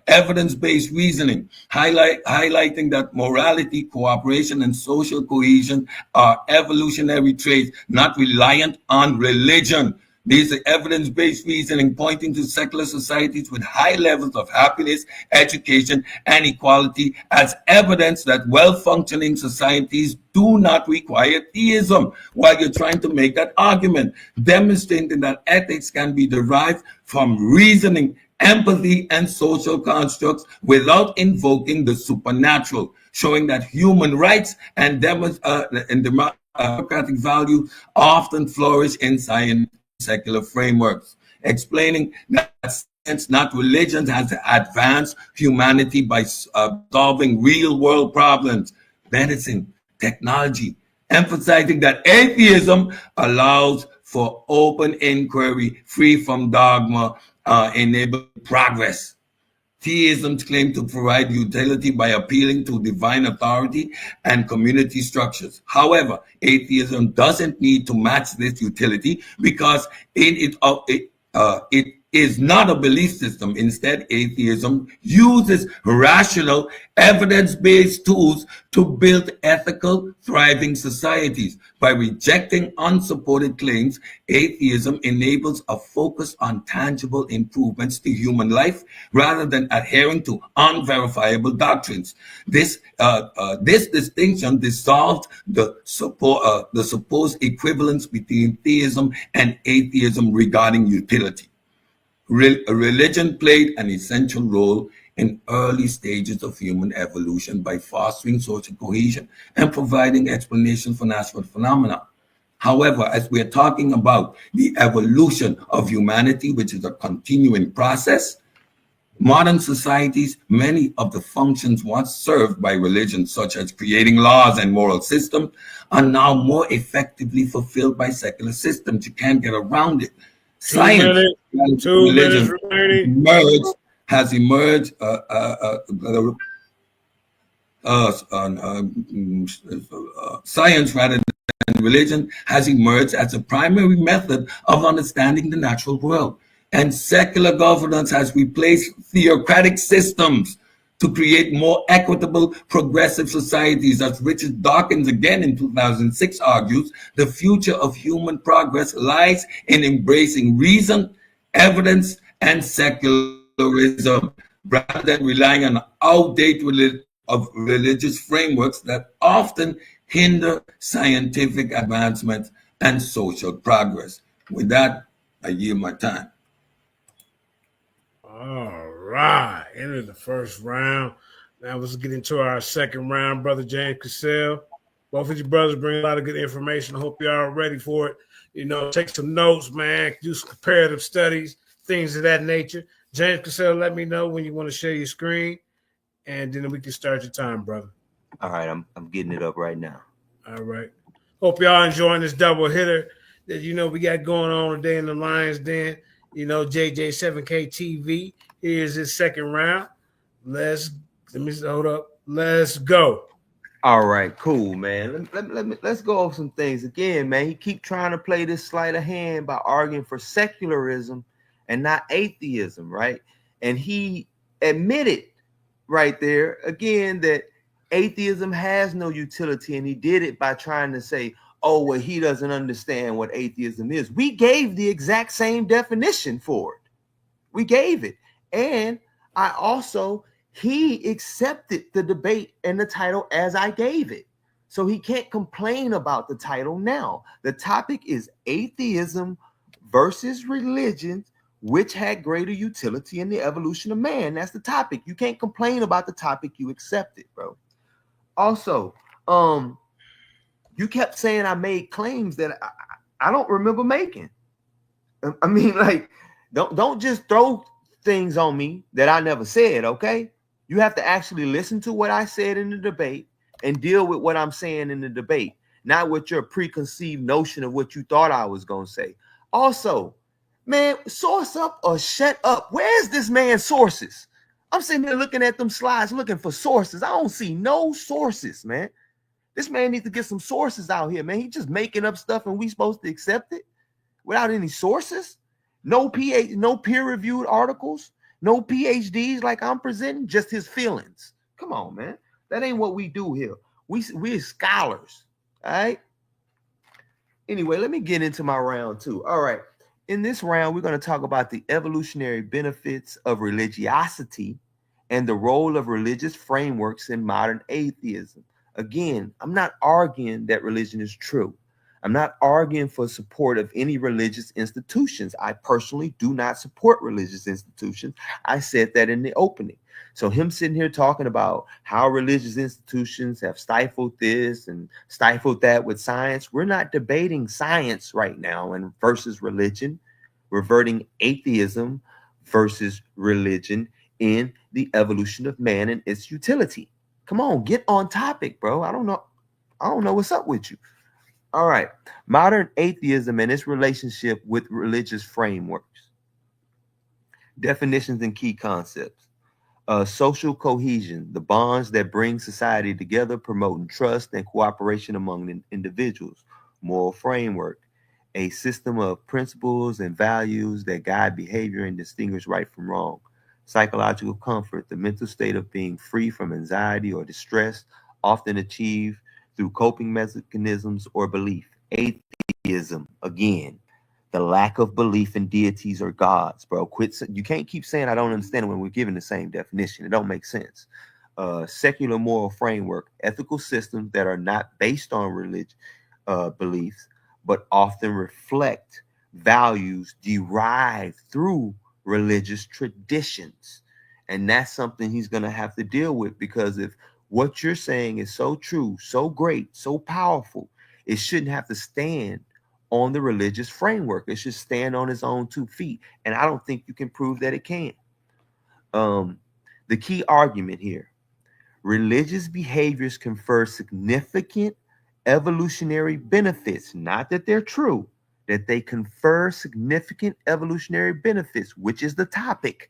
Evidence-based reasoning, highlighting that morality, cooperation, and social cohesion are evolutionary traits not reliant on religion. These are evidence-based reasoning pointing to secular societies with high levels of happiness, education, and equality as evidence that well-functioning societies do not require theism, while you're trying to make that argument, demonstrating that ethics can be derived from reasoning, empathy, and social constructs without invoking the supernatural, showing that human rights and democratic values often flourish in science secular frameworks, explaining that science, not religion, has advanced humanity by solving real-world problems, medicine, technology, emphasizing that atheism allows for open inquiry free from dogma, enable progress. Theism's claim to provide utility by appealing to divine authority and community structures. However, atheism doesn't need to match this utility because it is not a belief system. Instead, atheism uses rational, evidence-based tools to build ethical, thriving societies. By rejecting unsupported claims, atheism enables a focus on tangible improvements to human life rather than adhering to unverifiable doctrines. This distinction dissolved the supposed equivalence between theism and atheism regarding utility. Religion played an essential role in early stages of human evolution by fostering social cohesion and providing explanations for natural phenomena. However, as we are talking about the evolution of humanity, which is a continuing process, Modern societies, many of the functions once served by religion, such as creating laws and moral systems, are now more effectively fulfilled by secular systems. You can't get around it. 2 Science, minutes. 2 minutes religion remaining. has emerged. Science, rather than religion, has emerged as a primary method of understanding the natural world. And secular governance has replaced theocratic systems to create more equitable, progressive societies. As Richard Dawkins again in 2006 argues, the future of human progress lies in embracing reason, evidence, and secularism rather than relying on outdated of religious frameworks that often hinder scientific advancement and social progress. With that, I yield my time. All right. Enter the first round. Now let's get into our second round, Brother James Cassel. Both of you brothers bring a lot of good information. I hope y'all are ready for it. You know, take some notes, man. Do some comparative studies, things of that nature. James Cassel, let me know when you want to share your screen, and then we can start your time, brother. All right, I'm getting it up right now. All right. Hope y'all enjoying this double hitter that we got going on today in the Lions Den. JJ7K TV. Here's his second round. Let's go. All right, cool, man. Let's go over some things again, man. He keep trying to play this sleight of hand by arguing for secularism and not atheism, right? And he admitted right there again that atheism has no utility, and he did it by trying to say, oh, well, he doesn't understand what atheism is. We gave the exact same definition for it. We gave it. And he accepted the debate and the title as I gave it. So he can't complain about the title now. The topic is atheism versus religion, which had greater utility in the evolution of man. That's the topic. You can't complain about the topic. You accept it, bro. Also, you kept saying I made claims that I don't remember making. I mean, like, don't just throw things on me that I never said, okay? You have to actually listen to what I said in the debate and deal with what I'm saying in the debate, not with your preconceived notion of what you thought I was going to say. Also, man, source up or shut up. Where's this man's sources? I'm sitting here looking at them slides, looking for sources. I don't see no sources, man. This man needs to get some sources out here, man. He's just making up stuff and we supposed to accept it without any sources. No peer-reviewed articles, no PhDs like I'm presenting, just his feelings. Come on, man. That ain't what we do here. We're scholars, all right? Anyway, let me get into my round two. All right. In this round, we're going to talk about the evolutionary benefits of religiosity and the role of religious frameworks in modern atheism. Again, I'm not arguing that religion is true. I'm not arguing for support of any religious institutions. I personally do not support religious institutions. I said that in the opening. So him sitting here talking about how religious institutions have stifled this and stifled that with science. We're not debating science right now and versus religion, reverting atheism versus religion in the evolution of man and its utility. Come on, get on topic, bro. I don't know what's up with you. All right. Modern atheism and its relationship with religious frameworks. Definitions and key concepts. Social cohesion, the bonds that bring society together, promoting trust and cooperation among individuals. Moral framework, a system of principles and values that guide behavior and distinguish right from wrong. Psychological comfort, the mental state of being free from anxiety or distress, often achieved through coping mechanisms or belief. Atheism, again, the lack of belief in deities or gods, bro. You can't keep saying I don't understand when we're given the same definition. It don't make sense. Secular moral framework, ethical systems that are not based on religion beliefs, but often reflect values derived through religious traditions. And that's something he's going to have to deal with, because if what you're saying is so true, so great, so powerful, it shouldn't have to stand on the religious framework. It should stand on its own 2 feet. And I don't think you can prove that it can. The key argument here: religious behaviors confer significant evolutionary benefits, not that they're true, that they confer significant evolutionary benefits, which is the topic,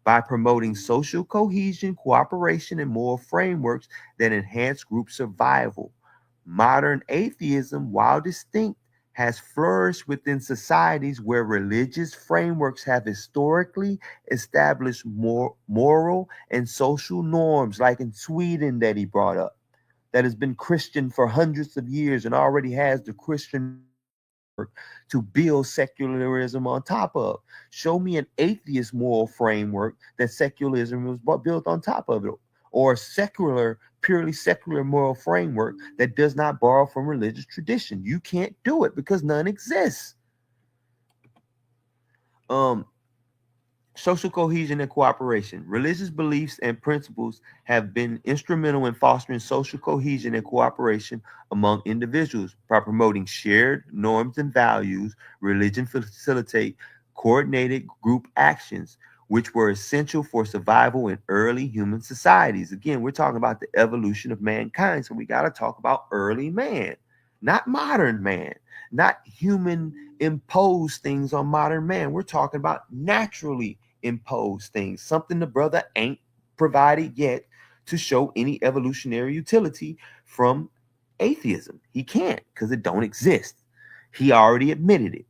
by promoting social cohesion, cooperation, and moral frameworks that enhance group survival. Modern atheism, while distinct, has flourished within societies where religious frameworks have historically established more moral and social norms, like in Sweden that he brought up, that has been Christian for hundreds of years and already has the Christian to build secularism on top of. Show me an atheist moral framework that secularism was built on top of it, or a secular, purely secular moral framework that does not borrow from religious tradition. You can't do it because none exists. Social cohesion and cooperation. Religious beliefs and principles have been instrumental in fostering social cohesion and cooperation among individuals. By promoting shared norms and values, religion facilitates coordinated group actions, which were essential for survival in early human societies. Again, we're talking about the evolution of mankind, so we got to talk about early man, not modern man, not human imposed things on modern man. We're talking about naturally imposed things, something the brother ain't provided yet to show any evolutionary utility from atheism. He can't, because it don't exist. He already admitted it.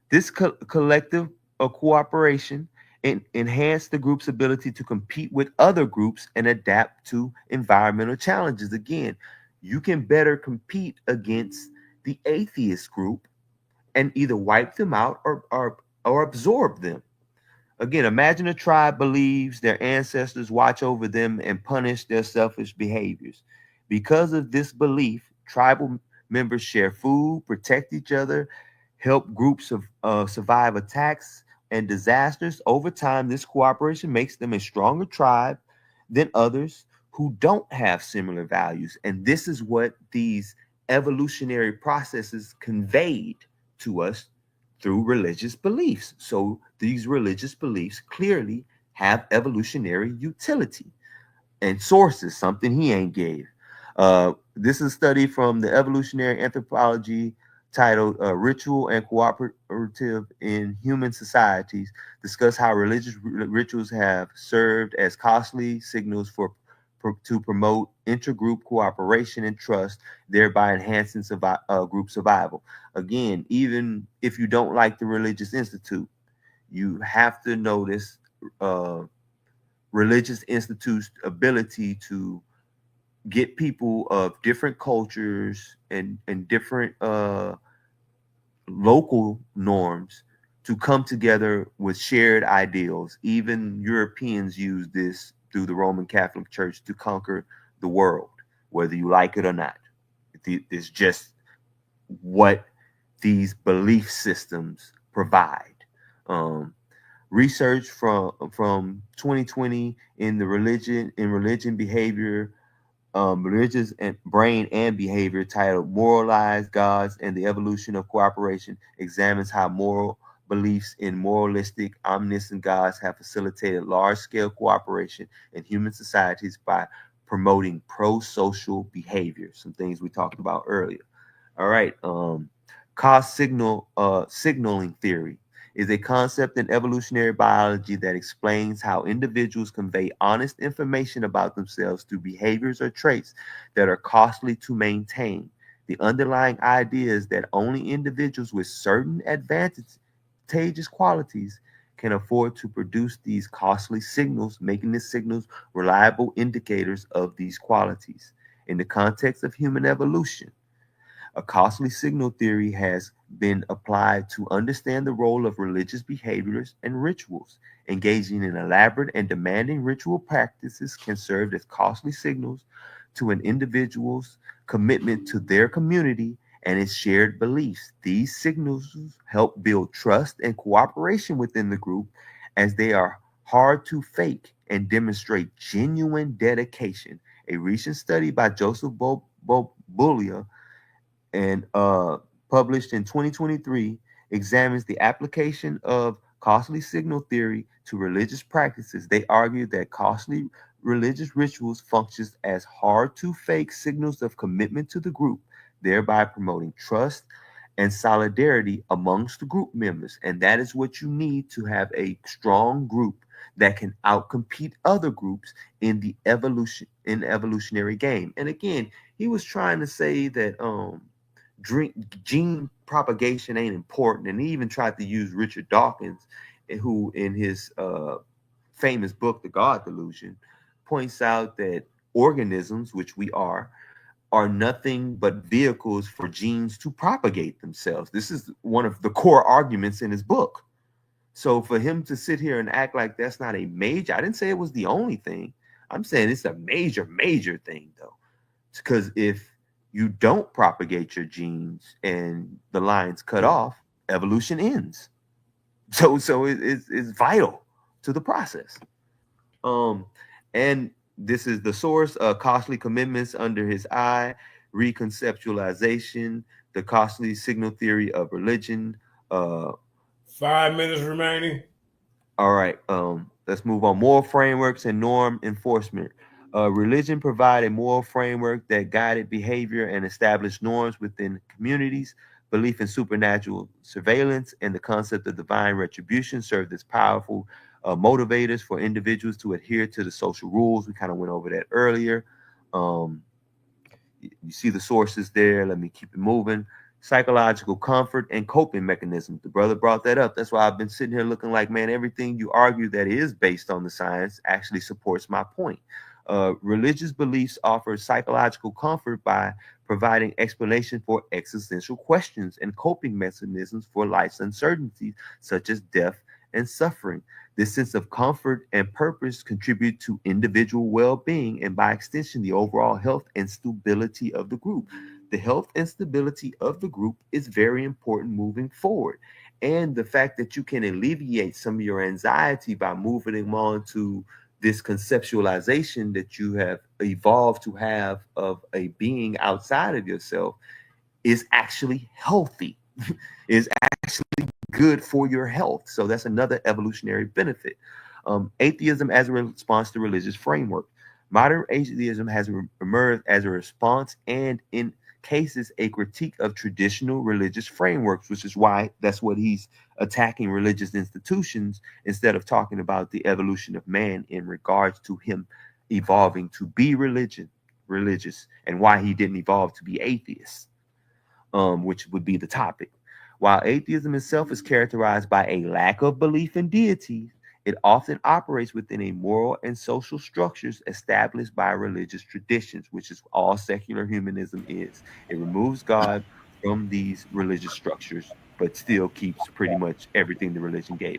This collective cooperation enhance the group's ability to compete with other groups and adapt to environmental challenges. Again, you can better compete against the atheist group and either wipe them out or absorb them. Again, imagine a tribe believes their ancestors watch over them and punish their selfish behaviors. Because of this belief, tribal members share food, protect each other, help groups survive attacks and disasters. Over time, this cooperation makes them a stronger tribe than others who don't have similar values. And this is what these evolutionary processes conveyed to us through religious beliefs. So these religious beliefs clearly have evolutionary utility and sources, something he ain't gave. This is a study from the evolutionary anthropology titled Ritual and Cooperative in Human Societies, discuss how religious rituals have served as costly signals to promote intergroup cooperation and trust, thereby enhancing group survival. Again, even if you don't like the religious institute, you have to notice religious institutes' ability to get people of different cultures and different local norms to come together with shared ideals. Even Europeans use this through the Roman Catholic Church to conquer the world, whether you like it or not. It's just what these belief systems provide. Research from 2020 in the religion behavior, religious and brain and behavior, titled Moralized Gods and the Evolution of Cooperation, examines how moral beliefs in moralistic, omniscient gods have facilitated large-scale cooperation in human societies by promoting pro-social behavior, some things we talked about earlier. All right. Signaling theory is a concept in evolutionary biology that explains how individuals convey honest information about themselves through behaviors or traits that are costly to maintain. The underlying idea is that only individuals with certain advantageous qualities can afford to produce these costly signals, making the signals reliable indicators of these qualities. In the context of human evolution, a costly signal theory has been applied to understand the role of religious behaviors and rituals. Engaging in elaborate and demanding ritual practices can serve as costly signals to an individual's commitment to their community and its shared beliefs. These signals help build trust and cooperation within the group, as they are hard to fake and demonstrate genuine dedication. A recent study by Joseph Boulia and published in 2023 examines the application of costly signal theory to religious practices, they argue that costly religious rituals functions as hard-to-fake signals of commitment to the group, thereby promoting trust and solidarity amongst the group members. And that is what you need to have a strong group that can outcompete other groups in the evolutionary game. And again, he was trying to say that gene propagation ain't important, and he even tried to use Richard Dawkins, who in his famous book The God Delusion points out that organisms, which we are nothing but vehicles for genes to propagate themselves. This is one of the core arguments in his book. So for him to sit here and act like that's not a major, I didn't say it was the only thing. I'm saying it's a major, major thing though. Because if you don't propagate your genes and the line's cut off, evolution ends. So it's vital to the process. And this is the source, costly commitments under his eye, reconceptualization, the costly signal theory of religion. 5 minutes remaining. All right. Let's move on. Moral frameworks and norm enforcement. Religion provided moral framework that guided behavior and established norms within communities. Belief in supernatural surveillance and the concept of divine retribution served as powerful motivators for individuals to adhere to the social rules. We kind of went over that earlier. You see the sources there. Let me keep it moving. Psychological comfort and coping mechanisms. The brother brought that up. That's why I've been sitting here looking like, man, everything you argue that is based on the science actually supports my point. Religious beliefs offer psychological comfort by providing explanation for existential questions and coping mechanisms for life's uncertainties, such as death and suffering. This sense of comfort and purpose contribute to individual well-being and, by extension, the overall health and stability of the group. The health and stability of the group is very important moving forward. And the fact that you can alleviate some of your anxiety by moving them on to this conceptualization that you have evolved to have of a being outside of yourself is actually healthy, is actually good for your health. So that's another evolutionary benefit. Atheism as a response to religious framework. Modern atheism has emerged as a response and, in cases, a critique of traditional religious frameworks, which is why that's what he's attacking religious institutions instead of talking about the evolution of man in regards to him evolving to be religious, and why he didn't evolve to be atheist, which would be the topic. While atheism itself is characterized by a lack of belief in deities, it often operates within a moral and social structures established by religious traditions, which is all secular humanism is. It removes God from these religious structures, but still keeps pretty much everything the religion gave.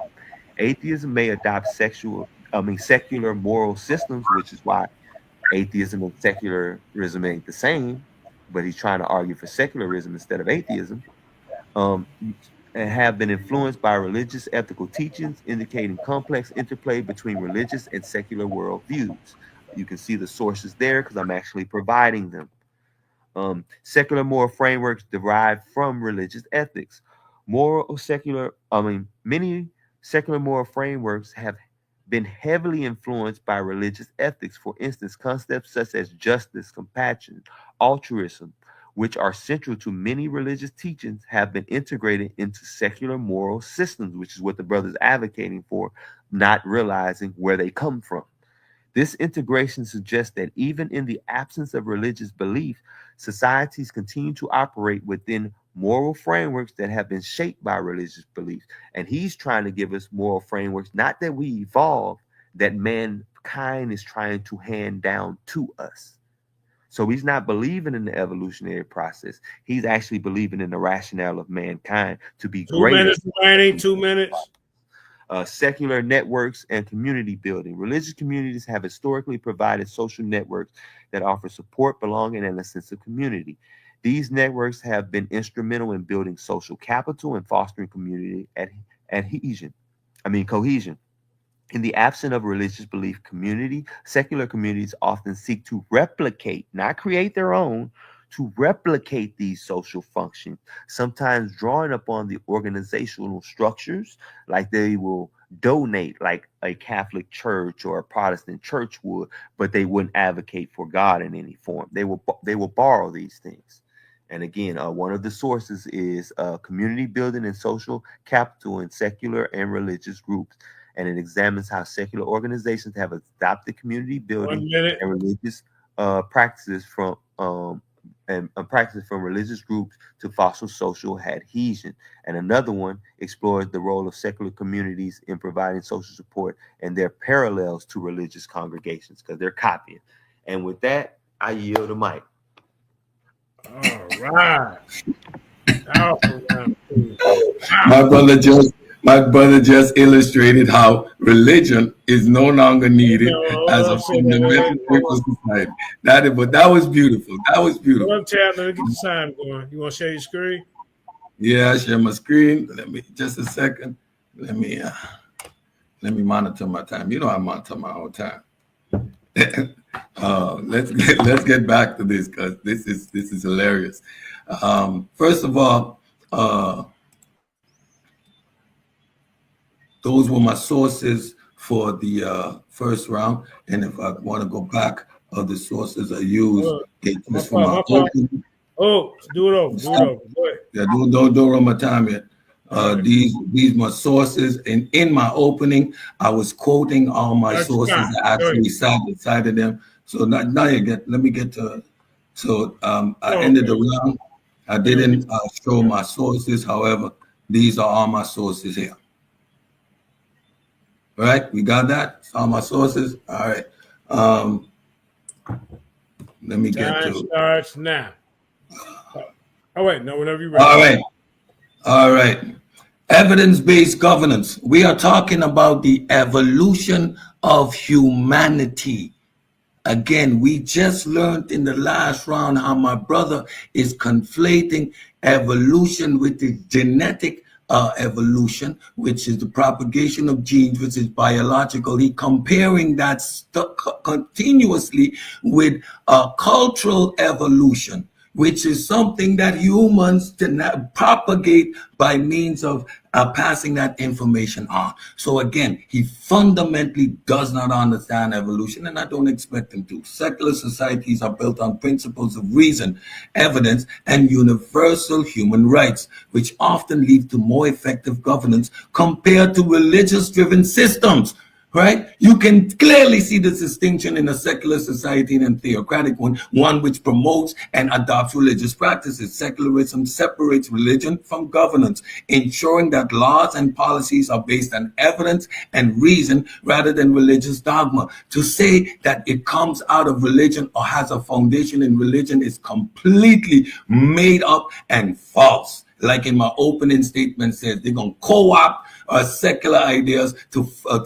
Atheism may adopt secular moral systems, which is why atheism and secularism ain't the same, but he's trying to argue for secularism instead of atheism. And have been influenced by religious ethical teachings, indicating complex interplay between religious and secular worldviews. You can see the sources there because I'm actually providing them. Secular moral frameworks derive from religious ethics. Many secular moral frameworks have been heavily influenced by religious ethics. For instance, concepts such as justice, compassion, altruism, which are central to many religious teachings, have been integrated into secular moral systems, which is what the brother's advocating for, not realizing where they come from. This integration suggests that even in the absence of religious belief, societies continue to operate within moral frameworks that have been shaped by religious beliefs. And he's trying to give us moral frameworks, not that we evolve, that mankind is trying to hand down to us. So he's not believing in the evolutionary process. He's actually believing in the rationale of mankind to be greater. 2 minutes remaining, 2 minutes. Secular networks and community building. Religious communities have historically provided social networks that offer support, belonging, and a sense of community. These networks have been instrumental in building social capital and fostering community cohesion. In the absence of religious belief secular communities often seek to replicate, not create their own, to replicate these social functions, sometimes drawing upon the organizational structures, like they will donate like a Catholic church or a Protestant church would, but they wouldn't advocate for God in any form. They will borrow these things. And again, one of the sources is community building and social capital in secular and religious groups. And it examines how secular organizations have adopted community building and religious practices from practices from religious groups to foster social adhesion. And another one explores the role of secular communities in providing social support and their parallels to religious congregations, because they're copying. And with that, I yield the mic. All right. My brother just illustrated how religion is no longer needed as a fundamental of society. That was beautiful. That was beautiful. Let me get the time going. You want to share your screen? Yeah, I share my screen. Let me just a second. Let me monitor my time. You know I monitor my own time. Let's get back to this, because this is hilarious. First of all, those were my sources for the first round, and if I want to go back, the sources I used, just for my opening. Oh, do it over. Go ahead. Yeah, don't run my time yet. These my sources, and in my opening, I was quoting all my sources. I actually cited them. So now you get. Let me get to. So I ended the round. I didn't show my sources. However, these are all my sources here. All right, we got that. All my sources. All right. Let me get to. Time starts now. Oh wait, no, whenever you're ready. All right. Evidence-based governance. We are talking about the evolution of humanity. Again, we just learned in the last round how my brother is conflating evolution with the genetic evolution, which is the propagation of genes, which is biological. He comparing that continuously with cultural evolution, which is something that humans propagate by means of passing that information on. So again, he fundamentally does not understand evolution, and I don't expect him to. Secular societies are built on principles of reason, evidence, and universal human rights, which often lead to more effective governance compared to religious-driven systems. Right? You can clearly see the distinction in a secular society and a theocratic one which promotes and adopts religious practices. Secularism separates religion from governance, ensuring that laws and policies are based on evidence and reason rather than religious dogma. To say that it comes out of religion or has a foundation in religion is completely made up and false. Like in my opening statement says, they're going to co-opt secular ideas to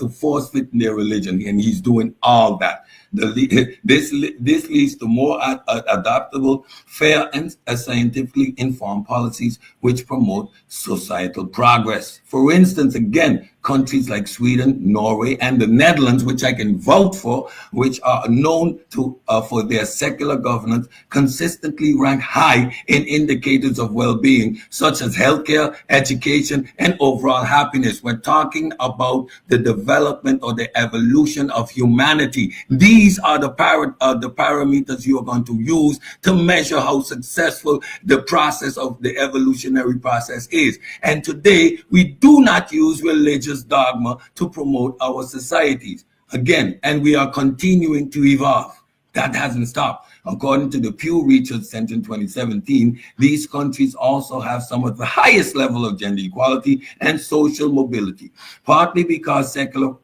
force fit in their religion, and he's doing all that. This leads to more adaptable, fair, and scientifically informed policies which promote societal progress. For instance, again, countries like Sweden, Norway, and the Netherlands, which I can vote for, which are known to for their secular governance, consistently rank high in indicators of well-being, such as healthcare, education, and overall happiness. We're talking about the development or the evolution of humanity. These are the parameters you are going to use to measure how successful the process of the evolutionary process is. And today, we do not use religious dogma to promote our societies. Again, and we are continuing to evolve. That hasn't stopped. According to the Pew Research Center in 2017, these countries also have some of the highest level of gender equality and social mobility, partly because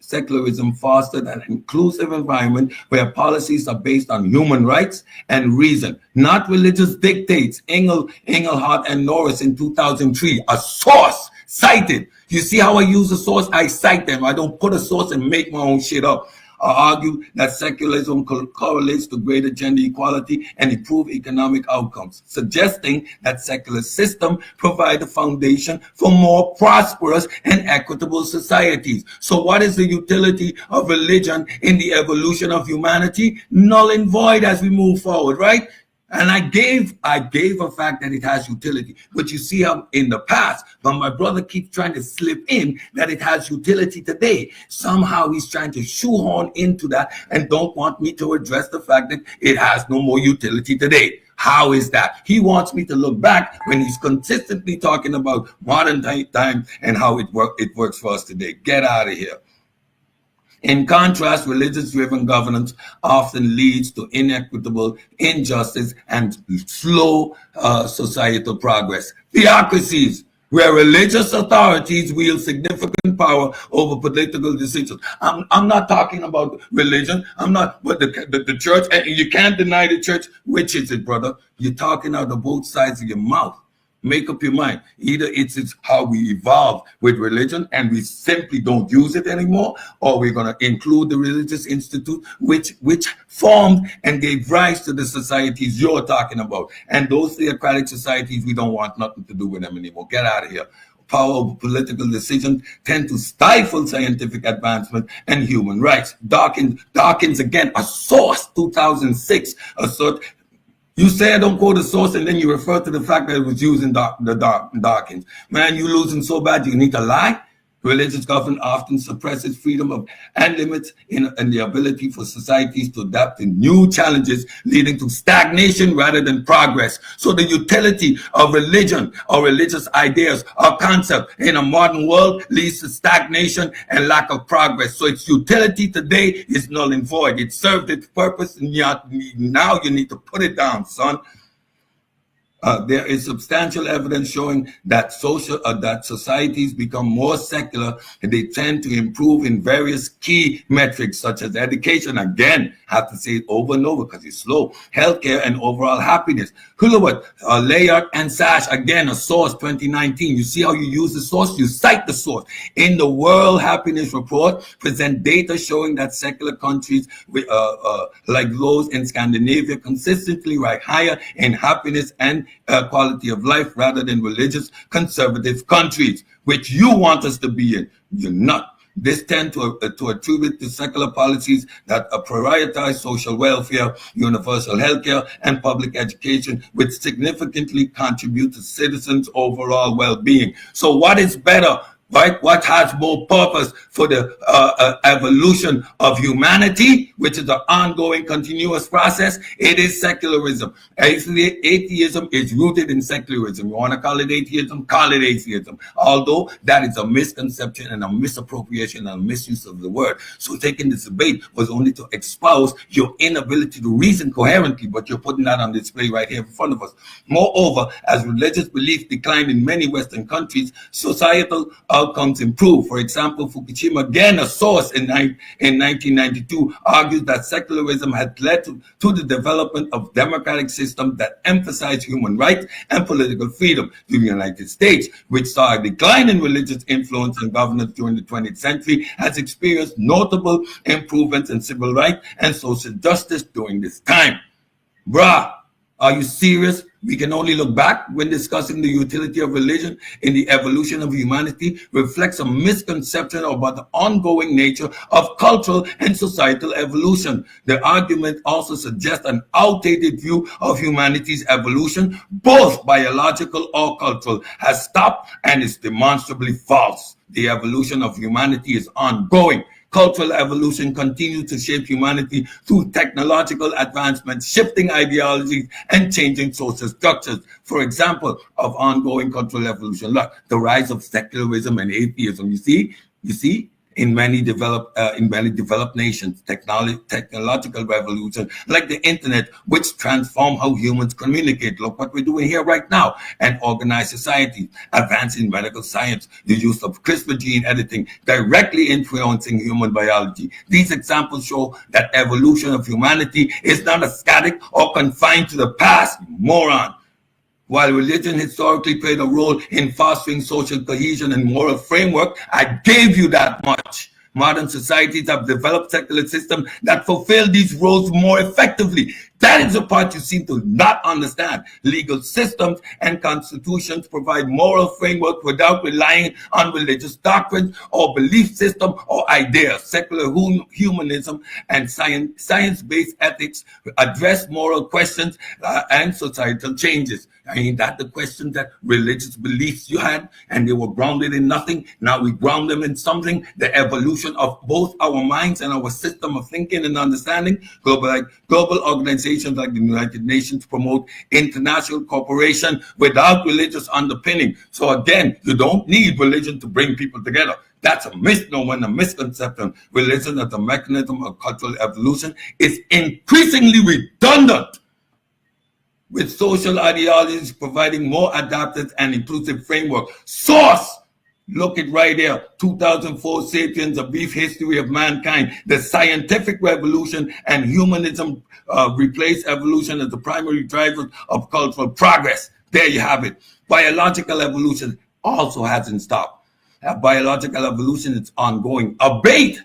secularism fostered an inclusive environment where policies are based on human rights and reason, not religious dictates. Engelhardt and Norris in 2003, a source cited. You see how I use a source? I cite them. I don't put a source and make my own shit up. I argue that secularism correlates to greater gender equality and improved economic outcomes, suggesting that secular systems provide the foundation for more prosperous and equitable societies. So what is the utility of religion in the evolution of humanity? Null and void as we move forward, right? And I gave a fact that it has utility. But you see how in the past, but my brother keeps trying to slip in that it has utility today. Somehow he's trying to shoehorn into that and don't want me to address the fact that it has no more utility today. How is that? He wants me to look back when he's consistently talking about modern time and how it works for us today. Get out of here. In contrast, religious-driven governance often leads to inequitable injustice and slow societal progress. Theocracies, where religious authorities wield significant power over political decisions. I'm not talking about religion. I'm not, but the church, and you can't deny the church. Which is it, brother? You're talking out of both sides of your mouth. Make up your mind. Either it's how we evolve with religion and we simply don't use it anymore, or we're going to include the religious institute which formed and gave rise to the societies you're talking about. And those theocratic societies, we don't want nothing to do with them anymore. Get out of here. Power over political decisions tend to stifle scientific advancement and human rights. Dawkins again, a source, 2006, assert. You say I don't quote the source, and then you refer to the fact that it was used in Dawkins. Man, you losing so bad you need to lie? Religious government often suppresses freedom and limits in the ability for societies to adapt to new challenges, leading to stagnation rather than progress. So the utility of religion or religious ideas or concept in a modern world leads to stagnation and lack of progress. So its utility today is null and void. It served its purpose, and now you need to put it down, son. There is substantial evidence showing that societies become more secular and they tend to improve in various key metrics such as education. Again, have to say it over and over because it's slow. Healthcare and overall happiness. Hulawat, Layard and Sash, again, a source, 2019. You see how you use the source? You cite the source. In the World Happiness Report, present data showing that secular countries like those in Scandinavia consistently rank higher in happiness and quality of life rather than religious conservative countries, which you want us to be in. You're not. This tend to attribute to secular policies that prioritize social welfare, universal healthcare, and public education, which significantly contribute to citizens' overall well-being. So what is better? Right? What has more purpose for the evolution of humanity, which is an ongoing, continuous process? It is secularism. Atheism is rooted in secularism. You want to call it atheism? Call it atheism. Although that is a misconception and a misappropriation and a misuse of the word. So taking this debate was only to expose your inability to reason coherently, but you're putting that on display right here in front of us. Moreover, as religious belief declined in many Western countries, societal outcomes improve. For example, Fukushima, again a source in 1992, argues that secularism had led to the development of democratic systems that emphasize human rights and political freedom. The United States, which saw a decline in religious influence and governance during the 20th century, has experienced notable improvements in civil rights and social justice during this time. Bruh, are you serious? We can only look back when discussing the utility of religion in the evolution of humanity reflects a misconception about the ongoing nature of cultural and societal evolution. The argument also suggests an outdated view of humanity's evolution, both biological or cultural, has stopped and is demonstrably false. The evolution of humanity is ongoing. Cultural evolution continues to shape humanity through technological advancements, shifting ideologies, and changing social structures. For example, of ongoing cultural evolution, look, the rise of secularism and atheism. You see, in many developed nations, technological revolution like the internet, which transform how humans communicate. Look what we're doing here right now. And organized society, advancing medical science, the use of CRISPR gene editing, directly influencing human biology. These examples show that evolution of humanity is not a static or confined to the past, moron. While religion historically played a role in fostering social cohesion and moral framework, I gave you that much. Modern societies have developed secular systems that fulfill these roles more effectively. That is the part you seem to not understand. Legal systems and constitutions provide moral framework without relying on religious doctrines or belief system or ideas. Secular humanism and science-based ethics address moral questions and societal changes. Ain't that the question that religious beliefs you had and they were grounded in nothing? Now we ground them in something. The evolution of both our minds and our system of thinking and understanding. Global organizations like the United Nations promote international cooperation without religious underpinning. So again, you don't need religion to bring people together. That's a misnomer and a misconception. Religion as a mechanism of cultural evolution is increasingly redundant, with social ideologies providing more adaptive and inclusive framework. Source, look it right here, 2004 Sapiens, A Brief History of Mankind. The scientific revolution and humanism replace evolution as the primary drivers of cultural progress. There you have it. Biological evolution also hasn't stopped. Biological evolution is ongoing, albeit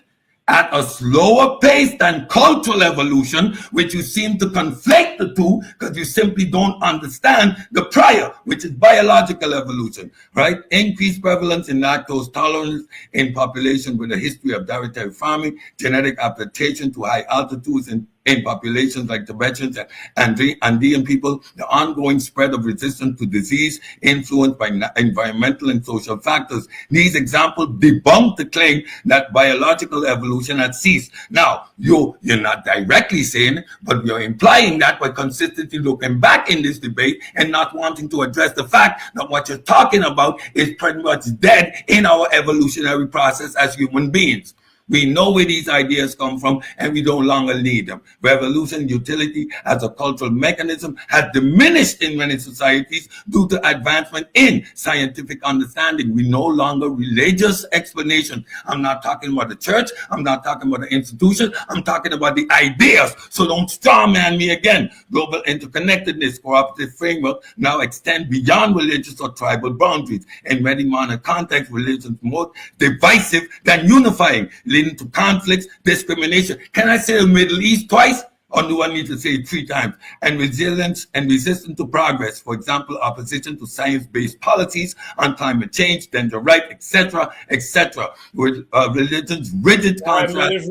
at a slower pace than cultural evolution, which you seem to conflate the two because you simply don't understand the prior, which is biological evolution, right? Increased prevalence in lactose tolerance in population with a history of dietary farming, genetic adaptation to high altitudes in populations like Tibetans and Andean people, the ongoing spread of resistance to disease influenced by environmental and social factors. These examples debunk the claim that biological evolution has ceased. Now, you're not directly saying it, but you're implying that by consistently looking back in this debate and not wanting to address the fact that what you're talking about is pretty much dead in our evolutionary process as human beings. We know where these ideas come from, and we no longer need them. Revolution utility as a cultural mechanism has diminished in many societies due to advancement in scientific understanding. We no longer religious explanation. I'm not talking about the church. I'm not talking about the institution. I'm talking about the ideas. So don't strawman me again. Global interconnectedness, cooperative framework now extend beyond religious or tribal boundaries. In many modern contexts, religion is more divisive than unifying, leading to conflicts, discrimination. Can I say the Middle East twice? Or do I need to say it 3 times? And resilience and resistance to progress. For example, opposition to science-based policies on climate change, gender rights, etc., etc. With religion's rigid contrast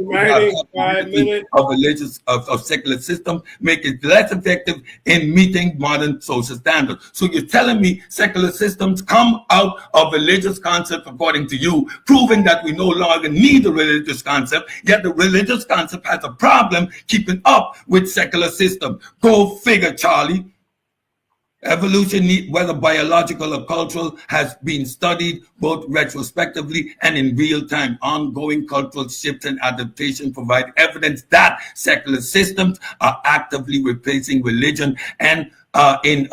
of secular systems make it less effective in meeting modern social standards. So you're telling me secular systems come out of religious concept, according to you, proving that we no longer need a religious concept, yet the religious concept has a problem keeping up with secular system. Go figure, Charlie. Evolution, whether biological or cultural, has been studied both retrospectively and in real time. Ongoing cultural shifts and adaptation provide evidence that secular systems are actively replacing religion and in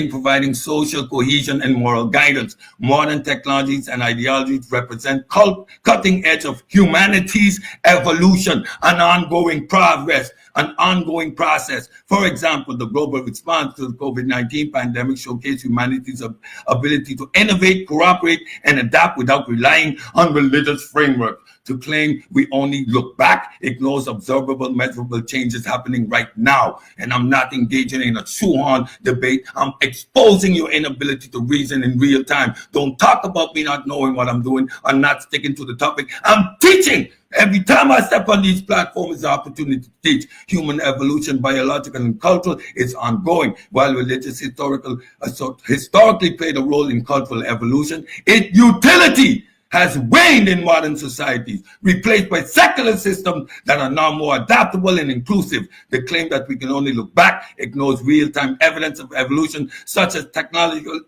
providing social cohesion and moral guidance. Modern technologies and ideologies represent cutting edge of humanity's evolution, an ongoing progress, an ongoing process. For example, the global response to the COVID-19 pandemic showcased humanity's ability to innovate, cooperate, and adapt without relying on religious framework. To claim we only look back ignores observable, measurable changes happening right now. And I'm not engaging in a shoehorn debate. I'm exposing your inability to reason in real time. Don't talk about me not knowing what I'm doing or not sticking to the topic. I'm teaching. Every time I step on these platforms, the opportunity to teach. Human evolution, biological and cultural, is ongoing. While religious historically played a role in cultural evolution, its utility has waned in modern societies, replaced by secular systems that are now more adaptable and inclusive. The claim that we can only look back ignores real-time evidence of evolution, such as technological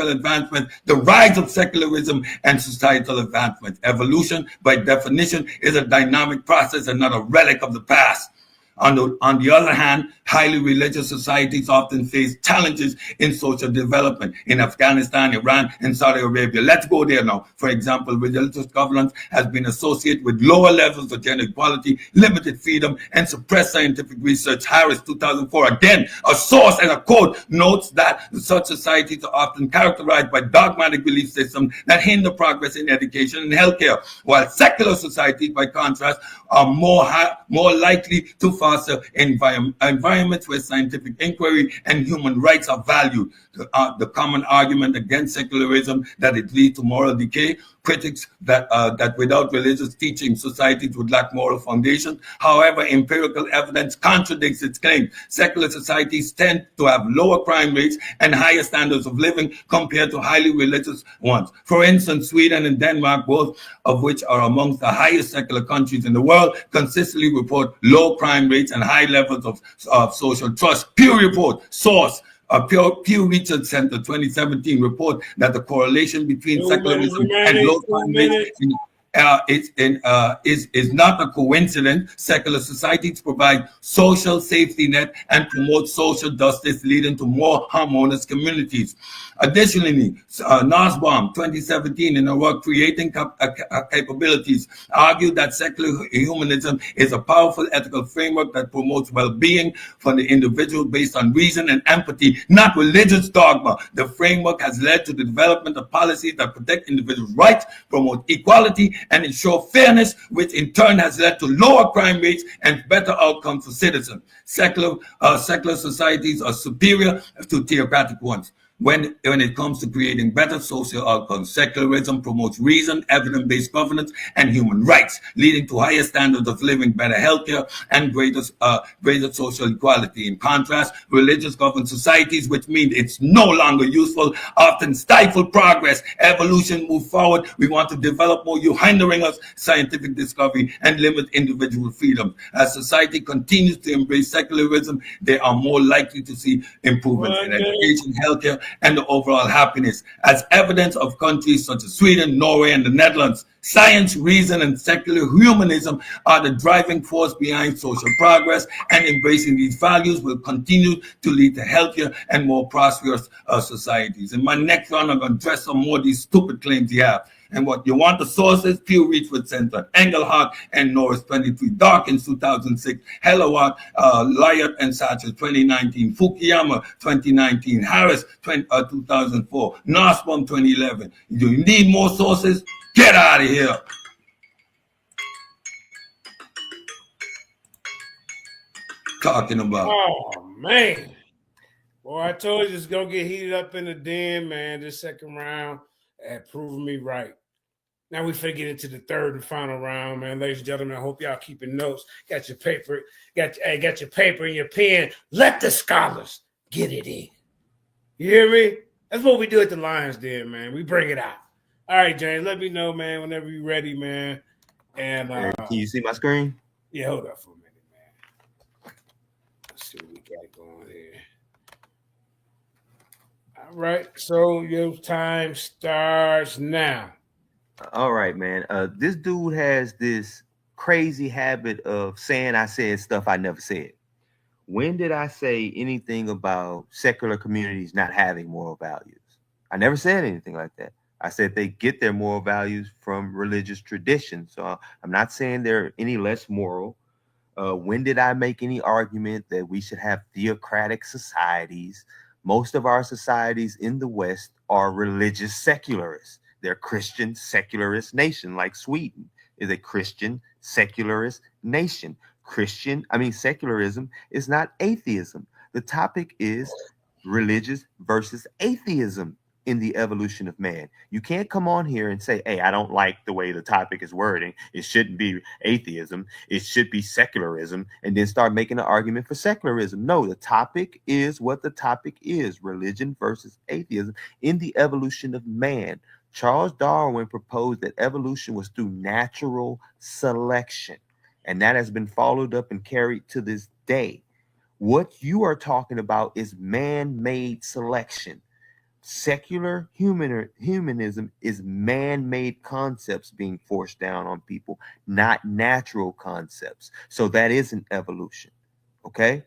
advancement, the rise of secularism, and societal advancement. Evolution, by definition, is a dynamic process and not a relic of the past. On the other hand, highly religious societies often face challenges in social development. In Afghanistan, Iran, and Saudi Arabia, let's go there now. For example, religious governance has been associated with lower levels of gender equality, limited freedom, and suppressed scientific research. Harris, 2004. Again, a source and a quote notes that such societies are often characterized by dogmatic belief systems that hinder progress in education and healthcare, while secular societies, by contrast, are more likely to foster environments where scientific inquiry and human rights are valued. The common argument against secularism that it leads to moral decay. Critics that without religious teaching, societies would lack moral foundation. However, empirical evidence contradicts its claim. Secular societies tend to have lower crime rates and higher standards of living compared to highly religious ones. For instance, Sweden and Denmark, both of which are amongst the highest secular countries in the world, consistently report low crime rates and high levels of social trust. Pew report, source, Pew Research Center 2017 report that the correlation between secularism and low crime rates is not a coincidence. Secular societies provide social safety net and promote social justice, leading to more harmonious communities. Additionally, Nussbaum, 2017, in her work Creating Capabilities, argued that secular humanism is a powerful ethical framework that promotes well-being for the individual based on reason and empathy, not religious dogma. The framework has led to the development of policies that protect individuals' rights, promote equality, and ensure fairness, which in turn has led to lower crime rates and better outcomes for citizens. Secular societies are superior to theocratic ones. When it comes to creating better social outcomes, secularism promotes reason, evidence-based governance, and human rights, leading to higher standards of living, better healthcare, and greater social equality. In contrast, religious governed societies, which mean it's no longer useful, often stifle progress. Evolution move forward. We want to develop more, you hindering us scientific discovery and limit individual freedom. As society continues to embrace secularism, they are more likely to see improvements in education, healthcare, and the overall happiness. As evidence of countries such as Sweden, Norway, and the Netherlands, science, reason, and secular humanism are the driving force behind social progress, and embracing these values will continue to lead to healthier and more prosperous societies. In my next round, I'm going to address some more of these stupid claims you have. And what you want the sources: Pew Research Center, Engelhardt and Norris 23, Dawkins 2006, Hellerwatt, Lyot and Satcher 2019, Fukuyama 2019, Harris 2004, Nussbaum 2011. Do you need more sources? Get out of here. Talking about. Oh man. Boy, I told you it's gonna get heated up in the den, man. This second round had proven me right. Now we finna get into the third and final round, man. Ladies and gentlemen, I hope y'all keeping notes. Got your paper, got your paper and your pen. Let the scholars get it in. You hear me? That's what we do at the Lions Den, man. We bring it out. All right, James, let me know, man, whenever you're ready, man. And can you see my screen? Yeah, hold up for a minute, man. Let's see what we got going here. All right, so your time starts now. All right, man. This dude has this crazy habit of saying I said stuff I never said. When did I say anything about secular communities not having moral values? I never said anything like that. I said they get their moral values from religious tradition. So I'm not saying they're any less moral. When did I make any argument that we should have theocratic societies? Most of our societies in the West are religious secularists. They're Christian secularist nation, like Sweden is a Christian secularist nation. Secularism is not atheism. The topic is religious versus atheism in the evolution of man. You can't come on here and say, hey, I don't like the way the topic is wording. It shouldn't be atheism. It should be secularism, and then start making an argument for secularism. No, the topic is what the topic is: religion versus atheism in the evolution of man. Charles Darwin proposed that evolution was through natural selection, and that has been followed up and carried to this day. What you are talking about is man-made selection. Secular humanism is man-made concepts being forced down on people, not natural concepts. So that isn't evolution. Okay?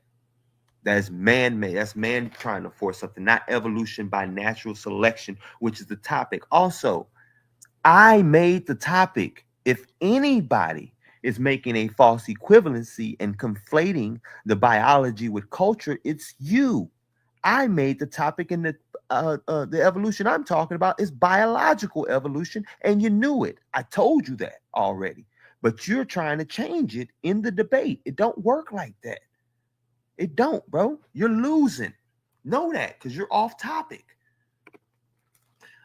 That's man-made. That's man trying to force something, not evolution by natural selection, which is the topic. Also, I made the topic. If anybody is making a false equivalency and conflating the biology with culture, it's you. I made the topic, and the evolution I'm talking about is biological evolution, and you knew it. I told you that already, but you're trying to change it in the debate. It don't work like that. It don't, bro. You're losing. Know that, because you're off topic.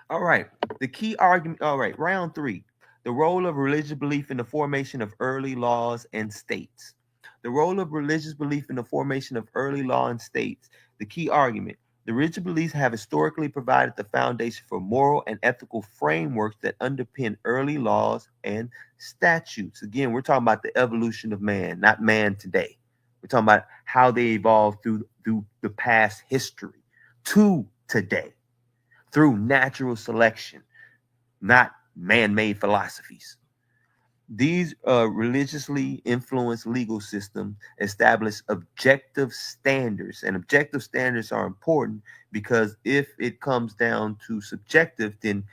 All right. The key argument. All right. Round 3. The role of religious belief in the formation of early laws and states. The role of religious belief in the formation of early law and states. The key argument. The religious beliefs have historically provided the foundation for moral and ethical frameworks that underpin early laws and statutes. Again, we're talking about the evolution of man, not man today. We're talking about how they evolved through the past history to today, through natural selection, not man-made philosophies. These religiously influenced legal systems establish objective standards, and objective standards are important because if it comes down to subjective, then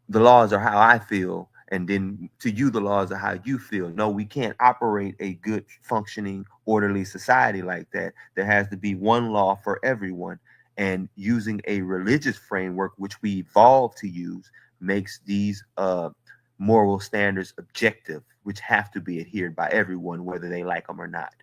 the laws are how I feel, and then to you, the laws are how you feel. No, we can't operate a good, functioning, orderly society like that. There has to be one law for everyone, and using a religious framework, which we evolved to use, makes these moral standards objective, which have to be adhered by everyone, whether they like them or not,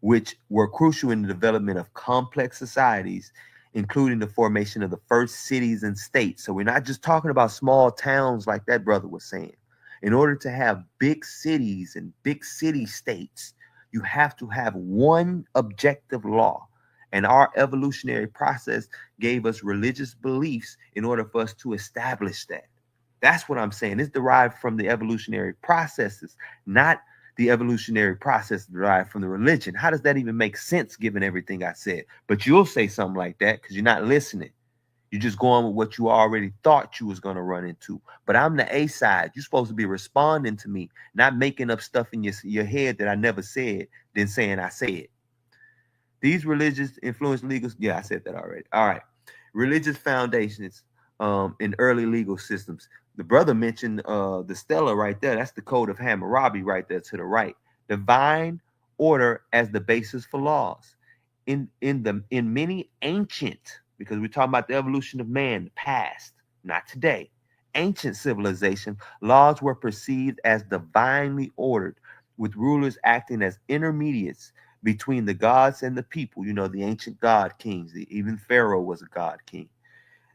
which were crucial in the development of complex societies, including the formation of the first cities and states. So we're not just talking about small towns like that brother was saying. In order to have big cities and big city states, you have to have one objective law. And our evolutionary process gave us religious beliefs in order for us to establish that. That's what I'm saying. It's derived from the evolutionary processes, not the evolutionary process derived from the religion. How does that even make sense given everything I said? But you'll say something like that because you're not listening. You're just going with what you already thought you was going to run into. But I'm the A side. You're supposed to be responding to me, not making up stuff in your head that I never said, then saying I said. These religious influenced legal, yeah, I said that already. All right. Religious foundations in early legal systems. The brother mentioned the Stella right there. That's the Code of Hammurabi right there to the right. Divine order as the basis for laws. In many ancient, because we're talking about the evolution of man, the past, not today. Ancient civilization, laws were perceived as divinely ordered, with rulers acting as intermediates between the gods and the people. You know, the ancient god kings. Even Pharaoh was a god king.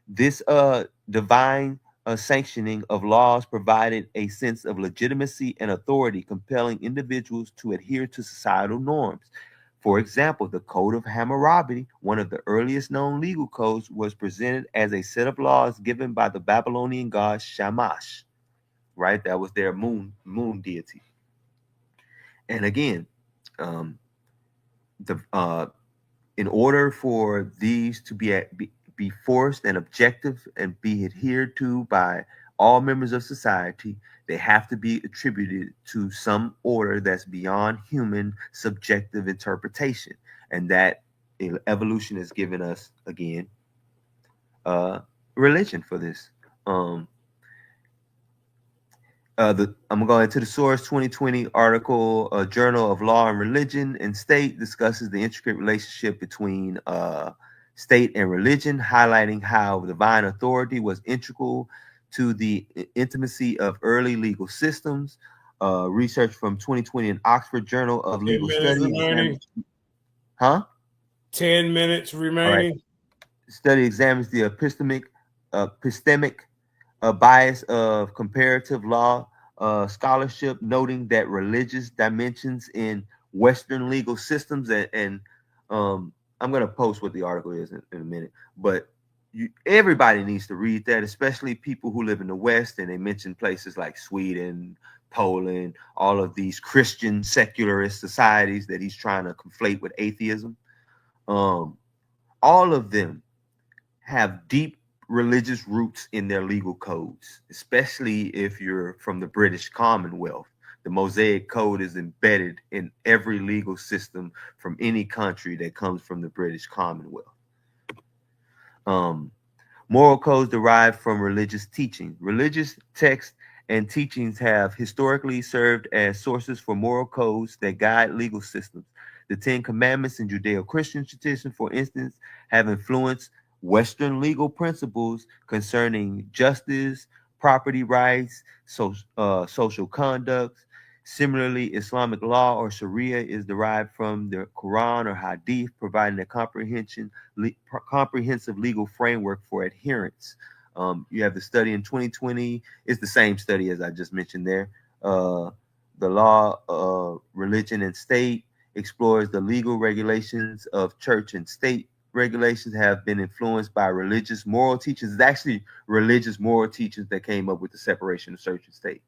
This divine sanctioning of laws provided a sense of legitimacy and authority, compelling individuals to adhere to societal norms. For example, the Code of Hammurabi, one of the earliest known legal codes, was presented as a set of laws given by the Babylonian god Shamash. Right, that was their moon deity. And again, in order for these to be forced and objective and be adhered to by all members of society, they have to be attributed to some order that's beyond human subjective interpretation. And that evolution has given us, again, religion for this. I'm going to the source 2020 article, Journal of Law and Religion and State discusses the intricate relationship between state and religion, highlighting how divine authority was integral to the intimacy of early legal systems. Research from 2020 in Oxford Journal of Legal Studies. 10 minutes remaining. Right. Study examines the epistemic bias of comparative law scholarship, noting that religious dimensions in Western legal systems, and I'm going to post what the article is in a minute, but everybody needs to read that, especially people who live in the West, and they mention places like Sweden, Poland, all of these Christian secularist societies that he's trying to conflate with atheism. All of them have deep religious roots in their legal codes, especially if you're from the British Commonwealth. The Mosaic Code is embedded in every legal system from any country that comes from the British Commonwealth. Moral codes derive from religious teaching. Religious texts and teachings have historically served as sources for moral codes that guide legal systems. The Ten Commandments in Judeo-Christian tradition, for instance, have influenced Western legal principles concerning justice, property rights, social conduct. Similarly, Islamic law or Sharia is derived from the Quran or Hadith, providing a comprehensive legal framework for adherence. You have the study in 2020. It's the same study as I just mentioned there. The law of religion and state explores the legal regulations of church and state. Regulations have been influenced by religious moral teachings. It's actually religious moral teachings that came up with the separation of church and state,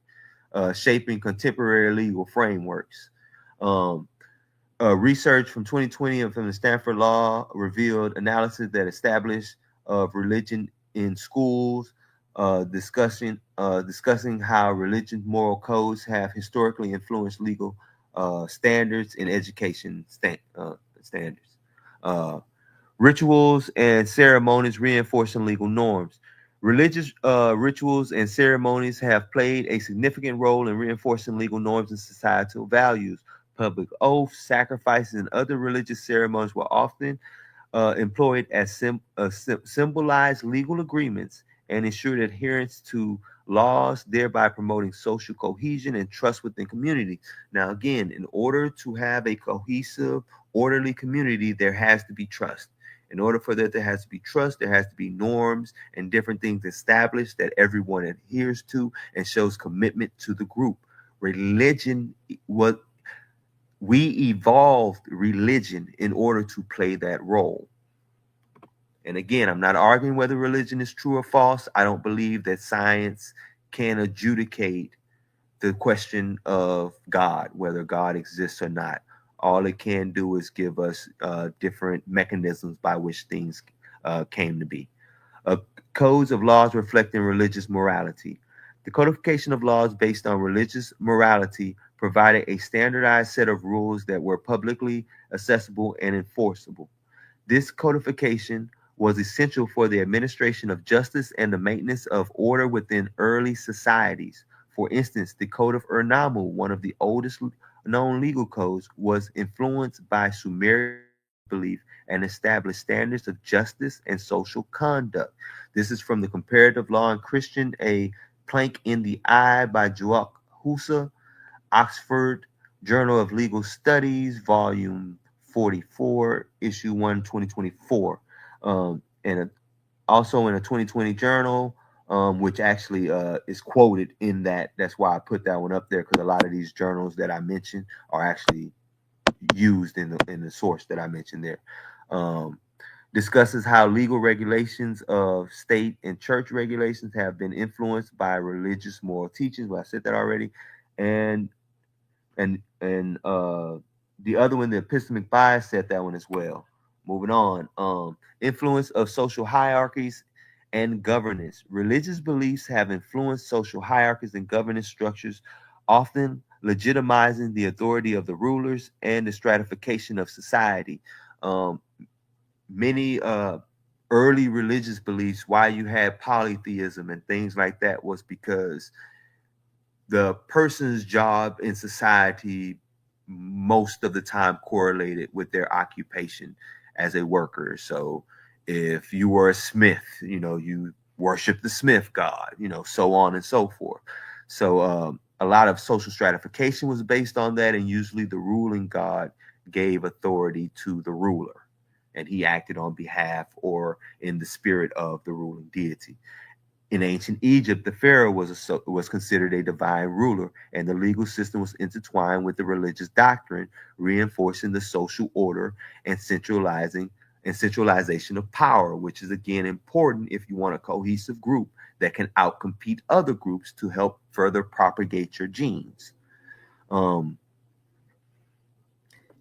shaping contemporary legal frameworks. Research from 2020 and from the Stanford Law revealed analysis that established of religion in schools, discussing how religion moral codes have historically influenced legal standards in education standards. Rituals and ceremonies reinforcing legal norms. Religious rituals and ceremonies have played a significant role in reinforcing legal norms and societal values. Public oaths, sacrifices, and other religious ceremonies were often employed as symbolize legal agreements and ensured adherence to laws, thereby promoting social cohesion and trust within community. Now, again, in order to have a cohesive, orderly community, there has to be trust. In order for there to has to be trust, there has to be norms and different things established that everyone adheres to and shows commitment to the group. Religion, we evolved religion in order to play that role. And again, I'm not arguing whether religion is true or false. I don't believe that science can adjudicate the question of God, whether God exists or not. All it can do is give us different mechanisms by which things came to be. Codes of laws reflecting religious morality. The codification of laws based on religious morality provided a standardized set of rules that were publicly accessible and enforceable. This codification was essential for the administration of justice and the maintenance of order within early societies. For instance, the Code of Ur-Nammu, one of the oldest known legal codes, was influenced by Sumerian belief and established standards of justice and social conduct. This is from the Comparative Law and Christian, a plank in the eye by Joach Husa, Oxford Journal of Legal Studies, Volume 44, Issue 1, 2024. And also in a 2020 journal, which actually is quoted in that. That's why I put that one up there, because a lot of these journals that I mentioned are actually used in the source that I mentioned there. Discusses how legal regulations of state and church regulations have been influenced by religious moral teachings. Well, I said that already. And the other one, the epistemic bias, said that one as well. Moving on. Influence of social hierarchies and governance. Religious beliefs have influenced social hierarchies and governance structures, often legitimizing the authority of the rulers and the stratification of society. Many early religious beliefs, why you had polytheism and things like that, was because the person's job in society most of the time correlated with their occupation as a worker. So if you were a smith, you worship the smith god, so on and so forth. So a lot of social stratification was based on that, and usually the ruling god gave authority to the ruler, and he acted on behalf or in the spirit of the ruling deity. In ancient Egypt, the pharaoh was considered a divine ruler, and the legal system was intertwined with the religious doctrine, reinforcing the social order and centralization of power, which is again important if you want a cohesive group that can outcompete other groups to help further propagate your genes. And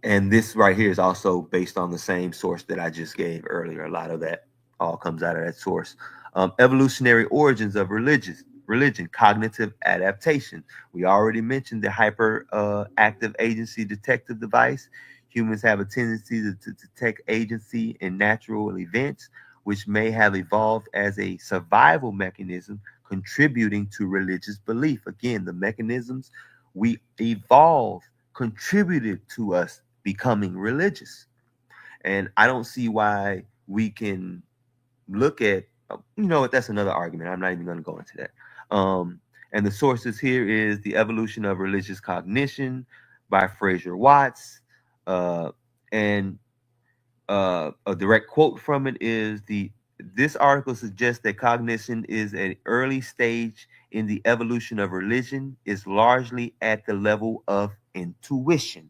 this right here is also based on the same source that I just gave earlier. A lot of that all comes out of that source. Evolutionary origins of religion. religion. Cognitive adaptation. We already mentioned the hyperactive agency detective device. Humans have a tendency to detect agency in natural events, which may have evolved as a survival mechanism contributing to religious belief. Again, the mechanisms we evolved contributed to us becoming religious. And I don't see why we can look at, that's another argument. I'm not even going to go into that. And the sources here is The Evolution of Religious Cognition by Fraser Watts. And a direct quote from it is this article suggests that cognition is an early stage in the evolution of religion, is largely at the level of intuition.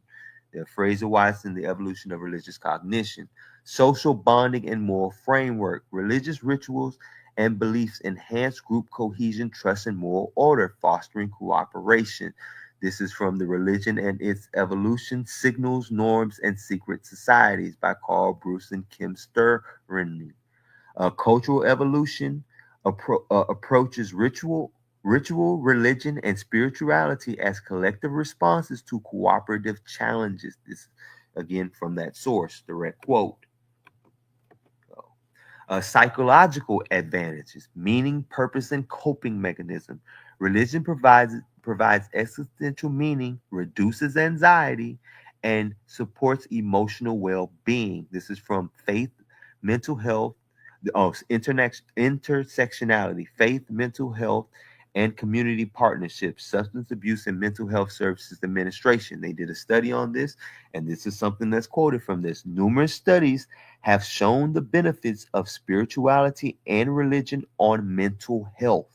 The Fraser Watts in The Evolution of Religious Cognition. Social bonding and moral framework. Religious rituals and beliefs enhance group cohesion, trust, and moral order, fostering cooperation. This is from The Religion and Its Evolution, Signals, Norms, and Secret Societies by Carl Bruce and Kim Sturren. Cultural evolution approaches ritual, religion, and spirituality as collective responses to cooperative challenges. This, again, from that source, direct quote. Psychological advantages, meaning, purpose, and coping mechanism. Religion provides existential meaning, reduces anxiety, and supports emotional well-being. This is from Faith, Mental Health, Intersectionality, Faith, Mental Health, and Community Partnerships, Substance Abuse and Mental Health Services Administration. They did a study on this, and this is something that's quoted from this. Numerous studies have shown the benefits of spirituality and religion on mental health,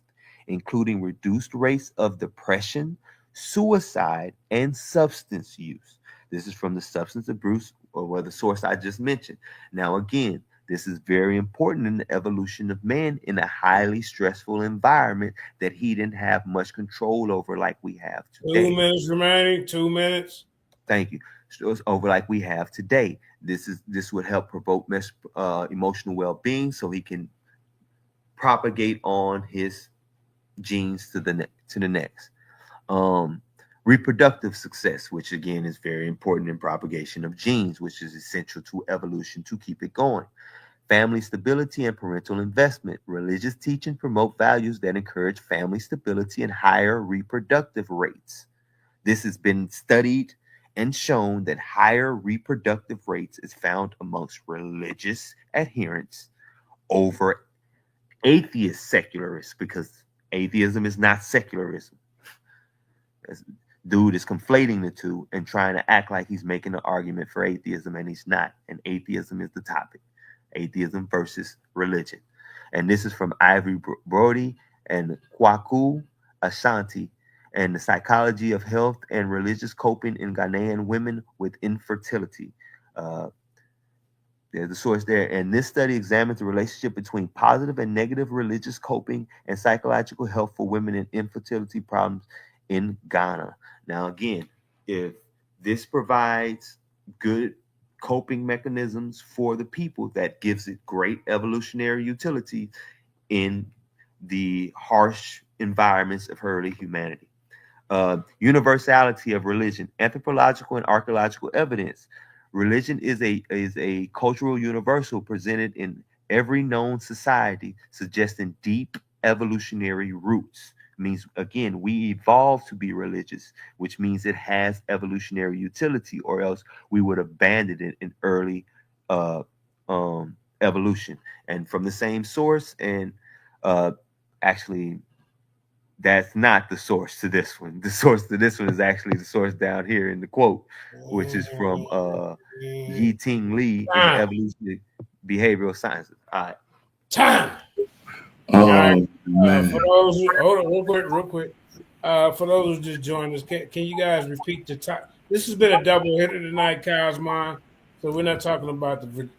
including reduced rates of depression, suicide, and substance use. This is from the Substance Abuse, or the source I just mentioned. Now, again, this is very important in the evolution of man in a highly stressful environment that he didn't have much control over like we have today. 2 minutes remaining, 2 minutes. Thank you. Over like we have today. This would help promote emotional well-being so he can propagate on his genes to the next. Reproductive success, which again is very important in propagation of genes, which is essential to evolution to keep it going. Family stability and parental investment. Religious teaching promote values that encourage family stability and higher reproductive rates. This has been studied and shown that higher reproductive rates is found amongst religious adherents over atheist secularists, because atheism is not secularism. Dude is conflating the two and trying to act like he's making an argument for atheism, and he's not. And atheism is the topic. Atheism versus religion. And this is from Ivory Brody and Kwaku Ashanti, and the psychology of health and religious coping in Ghanaian women with infertility. There's the source there. And this study examines the relationship between positive and negative religious coping and psychological health for women in infertility problems in Ghana. Now, again, if this provides good coping mechanisms for the people, that gives it great evolutionary utility in the harsh environments of early humanity. Universality of religion, anthropological and archaeological evidence. Religion is a cultural universal presented in every known society, suggesting deep evolutionary roots. Means, again, we evolved to be religious, which means it has evolutionary utility, or else we would abandon it in early evolution. And from the same source, and actually, that's not the source to this one. The source to this one is actually the source down here in the quote, which is from Yi Ting Lee in Evolutionary Behavioral Sciences. All right. Time. Oh, right. man. For those who, hold on, real quick. For those who just joined us, can you guys repeat the top? This has been a double hitter tonight, Kyle's Mind. So we're not talking about the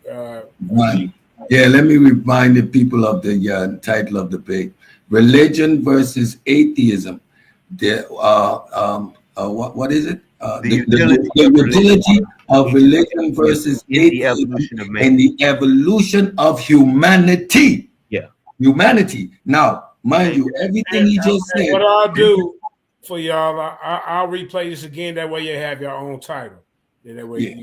right. Yeah, let me remind the people of the title of the debate: Religion versus Atheism. What is it? The utility of religion versus atheism and the evolution of humanity. Yeah. Humanity. Now, Mind you, everything he just said. What I'll do for y'all, I'll replay this again. That way you have your own title. Yeah, that way, Yeah.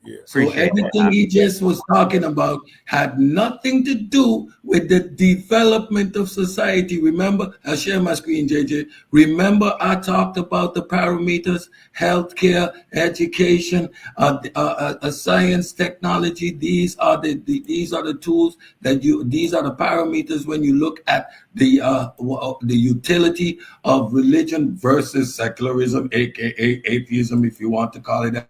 Yeah. So everything he just was talking about had nothing to do with the development of society. Remember, I'll share my screen, JJ. Remember, I talked about the parameters: healthcare, education, science, technology. These are the tools that these are the parameters when you look at the utility of religion versus secularism, aka atheism, if you want to call it that.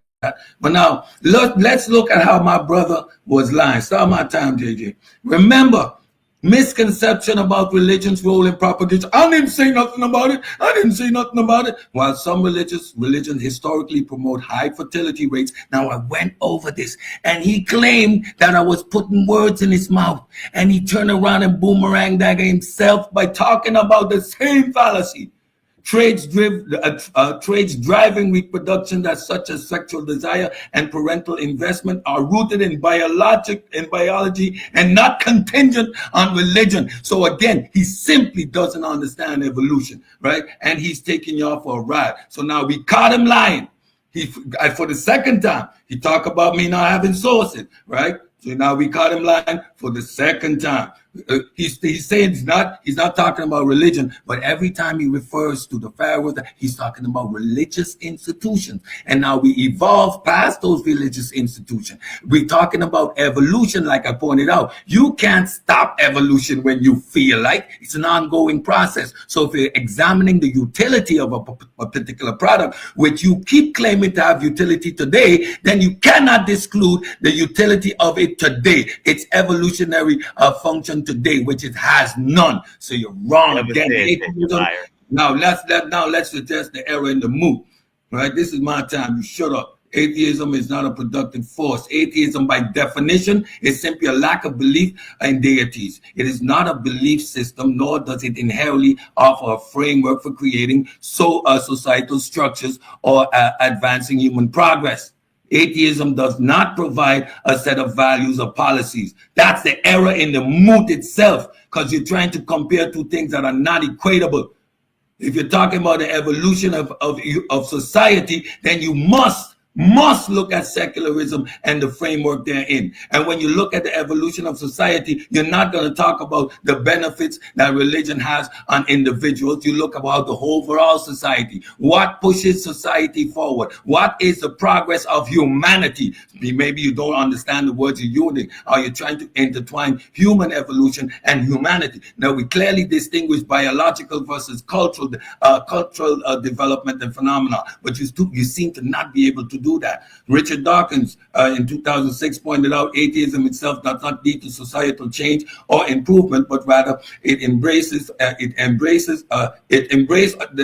But now let's look at how my brother was lying. Start my time, JJ. Remember, misconception about religion's role in propagation. I didn't say nothing about it. While some religions historically promote high fertility rates. Now I went over this, and he claimed that I was putting words in his mouth, and he turned around and boomerang dagger himself by talking about the same fallacy. Traits driving reproduction, that such as sexual desire and parental investment, are rooted in biology and not contingent on religion. So again, he simply doesn't understand evolution, right? And he's taking y'all for a ride. So now we caught him lying. For the second time, he talked about me not having sources, right? So now we caught him lying for the second time. He's saying he's not talking about religion, but every time he refers to the pharaohs, he's talking about religious institutions. And now we evolve past those religious institutions. We're talking about evolution, like I pointed out. You can't stop evolution when you feel like. It's an ongoing process. So if you're examining the utility of a particular product, which you keep claiming to have utility today, then you cannot exclude the utility of it today. Its evolutionary function today, which it has none. So you're wrong again. Now let's address the error in the mood. Right? This is my time. You shut up. Atheism is not a productive force. Atheism, by definition, is simply a lack of belief in deities. It is not a belief system, nor does it inherently offer a framework for creating societal structures or advancing human progress. Atheism does not provide a set of values or policies. That's the error in the mood itself, because you're trying to compare two things that are not equatable. If you're talking about the evolution of society, then you must look at secularism and the framework therein. And when you look at the evolution of society, you're not going to talk about the benefits that religion has on individuals. You look about the whole overall society. What pushes society forward? What is the progress of humanity? Maybe you don't understand the words you're using, or you're trying to intertwine human evolution and humanity. Now, we clearly distinguish biological versus cultural development and phenomena, but you seem to not be able to do that. Richard Dawkins in 2006 pointed out atheism itself does not lead to societal change or improvement, but rather it embraces the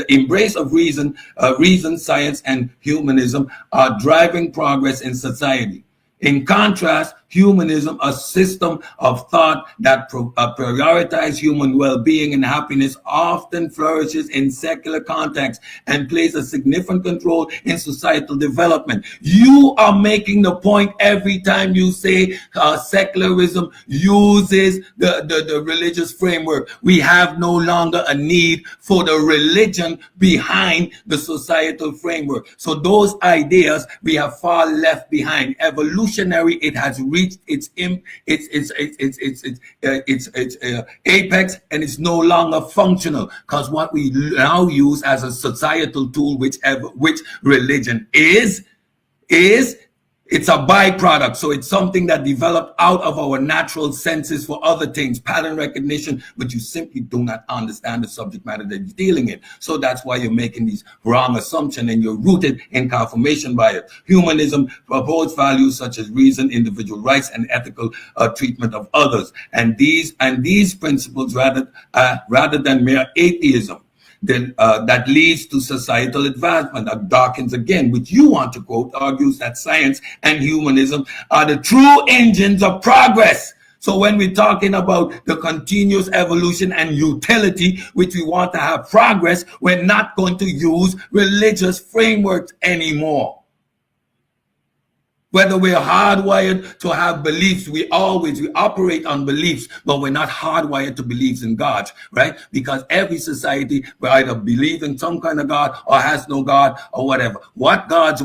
embrace of reason, science, and humanism are driving progress in society. In contrast, humanism, a system of thought that prioritizes human well-being and happiness, often flourishes in secular contexts and plays a significant role in societal development. You are making the point every time you say secularism uses the religious framework. We have no longer a need for the religion behind the societal framework. So those ideas we have far left behind. Evolutionary, it has reached its apex, and it's no longer functional, because what we now use as a societal tool, which religion is it's a byproduct. So it's something that developed out of our natural senses for other things, pattern recognition, but you simply do not understand the subject matter that you're dealing in. So that's why you're making these wrong assumptions, and you're rooted in confirmation bias. Humanism promotes values such as reason, individual rights, and ethical treatment of others. And these principles, rather than mere atheism, that leads to societal advancement. Dawkins, again, which you want to quote, argues that science and humanism are the true engines of progress. So when we're talking about the continuous evolution and utility, which we want to have progress, we're not going to use religious frameworks anymore. Whether we're hardwired to have beliefs, we operate on beliefs, but we're not hardwired to beliefs in God, right? Because every society will either believe in some kind of God or has no God or whatever. What God's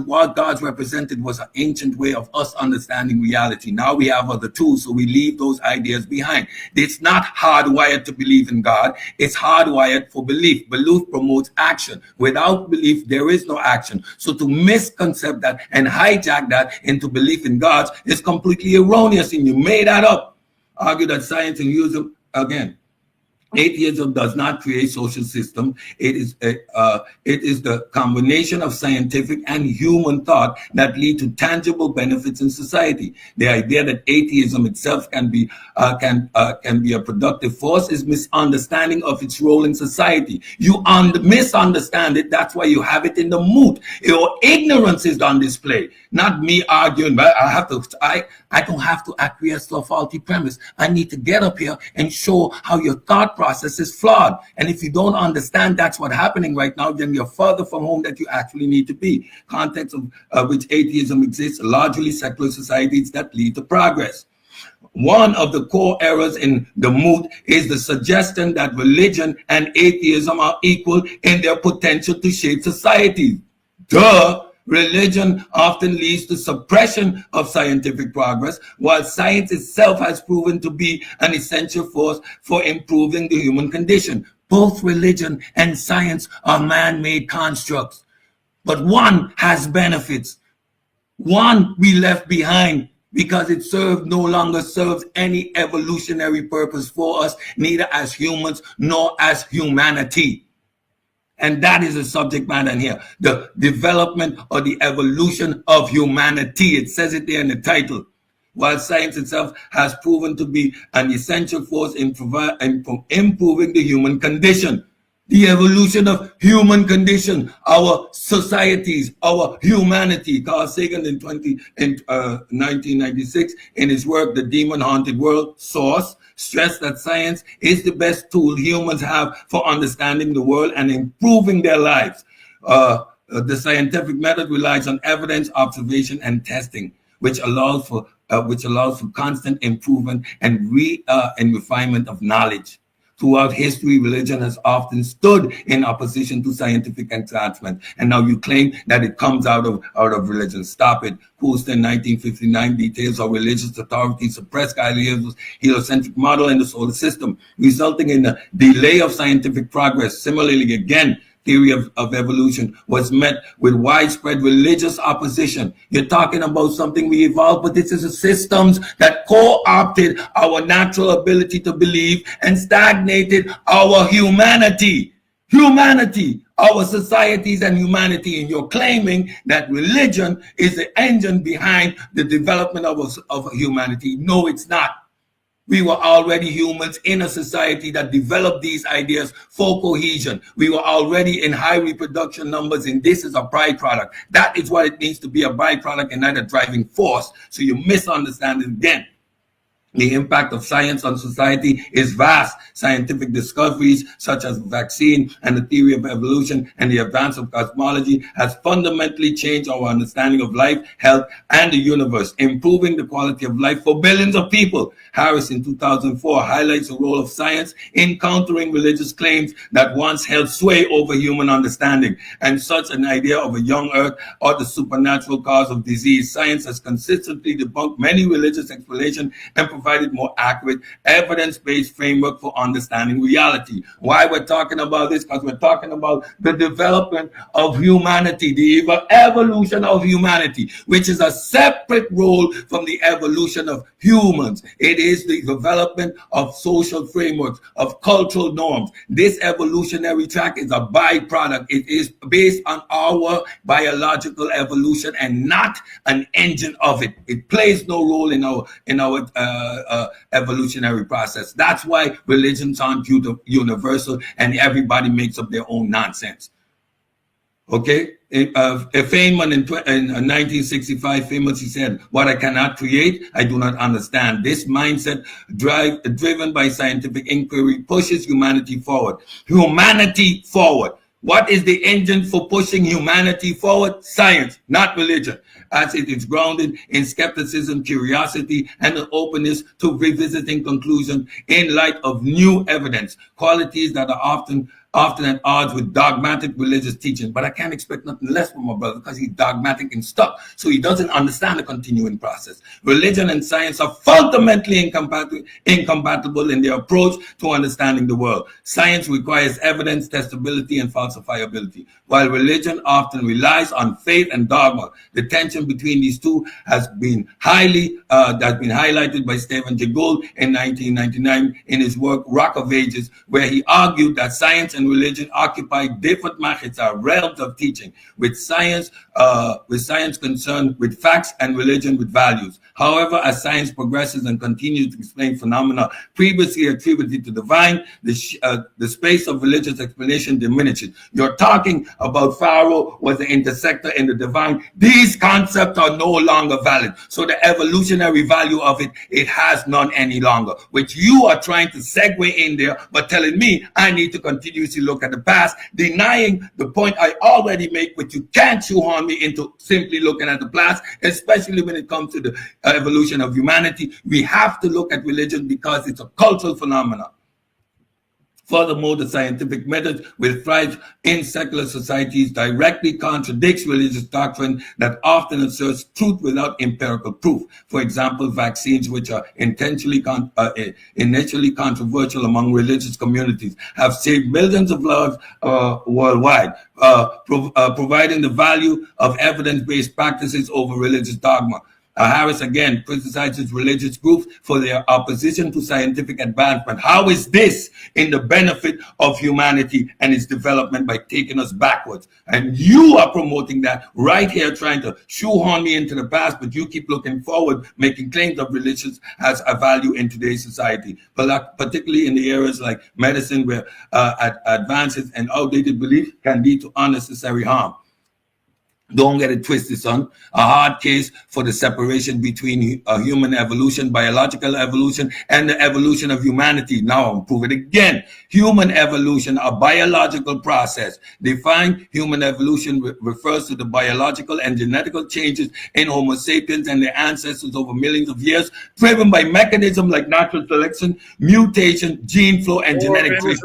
represented was an ancient way of us understanding reality. Now we have other tools, so we leave those ideas behind. It's not hardwired to believe in God. It's hardwired for belief. Belief promotes action. Without belief, there is no action. So to misconcept that and hijack that into belief in God is completely erroneous, and you made that up. Argue that science and use again. Atheism does not create social system. It is the combination of scientific and human thought that lead to tangible benefits in society. The idea that atheism itself can be a productive force is misunderstanding of its role in society. You misunderstand it. That's why you have it in the mood. Your ignorance is on display. Not me arguing, but I don't have to acquiesce to a faulty premise. I need to get up here and show how your thought process is flawed. And if you don't understand that's what's happening right now, then you're further from home that you actually need to be. Context of which atheism exists, largely secular societies that lead to progress. One of the core errors in the mood is the suggestion that religion and atheism are equal in their potential to shape society. Duh! Religion often leads to suppression of scientific progress, while science itself has proven to be an essential force for improving the human condition. Both religion and science are man-made constructs, but one has benefits. One we left behind because it no longer serves any evolutionary purpose for us, neither as humans nor as humanity. And that is the subject matter in here. The development or the evolution of humanity. It says it there in the title. While science itself has proven to be an essential force in improving the human condition. The evolution of human condition, our societies, our humanity. Carl Sagan in 1996 in his work, The Demon Haunted World, Source, stressed that science is the best tool humans have for understanding the world and improving their lives. The scientific method relies on evidence, observation, and testing, which allows for constant improvement and refinement of knowledge. Throughout history, religion has often stood in opposition to scientific advancement, and now you claim that it comes out of religion. Stop it. Coulston, 1959, details how religious authorities suppress Galileo's heliocentric model in the solar system, resulting in the delay of scientific progress. Similarly, again, theory of evolution was met with widespread religious opposition. You're talking about something we evolved, but this is a systems that co-opted our natural ability to believe and stagnated our humanity. Our societies and humanity, and you're claiming that religion is the engine behind the development of humanity. No, it's not. We were already humans in a society that developed these ideas for cohesion. We were already in high reproduction numbers, and this is a byproduct. That is what it means to be a byproduct and not a driving force. So you misunderstand it again. The impact of science on society is vast. Scientific discoveries such as vaccine and the theory of evolution and the advance of cosmology has fundamentally changed our understanding of life, health, and the universe, improving the quality of life for billions of people. Harris in 2004 highlights the role of science in countering religious claims that once held sway over human understanding, and such an idea of a young earth or the supernatural cause of disease. Science has consistently debunked many religious explanations and provided more accurate, evidence-based framework for understanding reality. Why we're talking about this? Because we're talking about the development of humanity, the evolution of humanity, which is a separate role from the evolution of humans. It is the development of social frameworks, of cultural norms. This evolutionary track is a byproduct. It is based on our biological evolution and not an engine of it. It plays no role in our evolutionary process. That's why religions aren't universal and everybody makes up their own nonsense. Okay? Feynman in 1965 famously said, "What I cannot create, I do not understand." This mindset, driven by scientific inquiry, pushes humanity forward. Humanity forward. What is the engine for pushing humanity forward? Science, not religion, as it is grounded in skepticism, curiosity, and an openness to revisiting conclusions in light of new evidence, qualities that are often at odds with dogmatic religious teaching. But I can't expect nothing less from my brother because he's dogmatic and stuck. So he doesn't understand the continuing process. Religion and science are fundamentally incompatible in their approach to understanding the world. Science requires evidence, testability, and falsifiability, while religion often relies on faith and dogma. The tension between these two has been highlighted by Stephen Jay Gould in 1999 in his work Rock of Ages, where he argued that science and religion occupy different markets or realms of teaching, with science concerned with facts and religion with values. However, as science progresses and continues to explain phenomena previously attributed to divine, the space of religious explanation diminishes. You're talking about Pharaoh was the intersector in the divine. These concepts are no longer valid. So the evolutionary value of it has none any longer, which you are trying to segue in there, but telling me I need to continuously look at the past, denying the point I already make, which you can't shoehorn me into simply looking at the past, especially when it comes to the evolution of humanity. We have to look at religion because it's a cultural phenomenon. Furthermore, the scientific method which thrives in secular societies directly contradicts religious doctrine that often asserts truth without empirical proof. For example, vaccines, which are initially controversial among religious communities, have saved millions of lives worldwide, providing the value of evidence-based practices over religious dogma. Harris again criticizes religious groups for their opposition to scientific advancement. How is this in the benefit of humanity and its development by taking us backwards? And you are promoting that right here, trying to shoehorn me into the past, but you keep looking forward, making claims of religion has a value in today's society, particularly in the areas like medicine, where advances and outdated beliefs can lead to unnecessary harm. Don't get it twisted, son. A hard case for the separation between human evolution, biological evolution, and the evolution of humanity. Now I'll prove it again. Human evolution, a biological process. Defined human evolution refers to the biological and genetical changes in Homo sapiens and their ancestors over millions of years, driven by mechanisms like natural selection, mutation, gene flow, and genetic drift.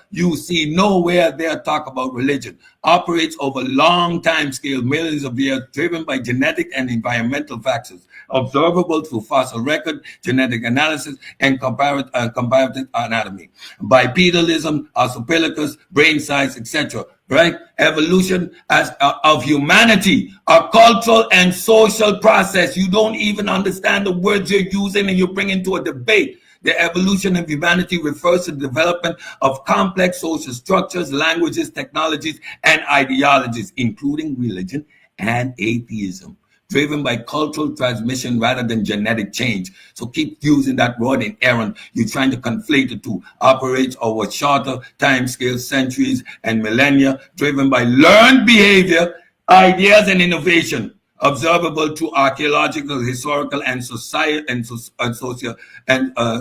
You see nowhere there talk about religion. Operates over long time scale, millions of years, driven by genetic and environmental factors, observable through fossil record, genetic analysis, and comparative anatomy. Bipedalism, Australopithecus, brain size, etc. Right? Evolution of humanity, a cultural and social process. You don't even understand the words you're using and you bring into a debate. The evolution of humanity refers to the development of complex social structures, languages, technologies, and ideologies, including religion and atheism, driven by cultural transmission rather than genetic change. So keep using that word inerrant. You're trying to conflate the two. Operates over shorter time scales, centuries, and millennia, driven by learned behavior, ideas, and innovation, observable to archaeological, historical, and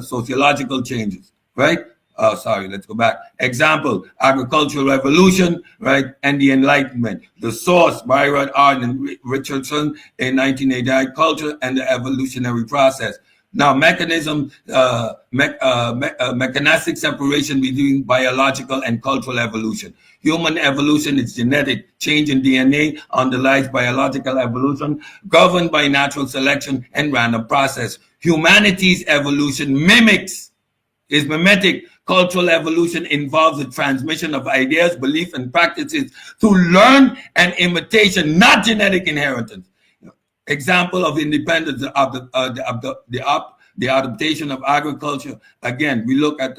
sociological changes, right? Let's go back. Example, agricultural revolution, right? And the Enlightenment. The source, Byron Arden Richardson in 1980, culture and the evolutionary process. Now, mechanistic separation between biological and cultural evolution. Human evolution is genetic. Change in DNA underlies biological evolution, governed by natural selection and random process. Humanity's evolution is mimetic. Cultural evolution involves the transmission of ideas, beliefs, and practices through learned and imitation, not genetic inheritance. Example of independence, the adaptation of agriculture. Again, we look at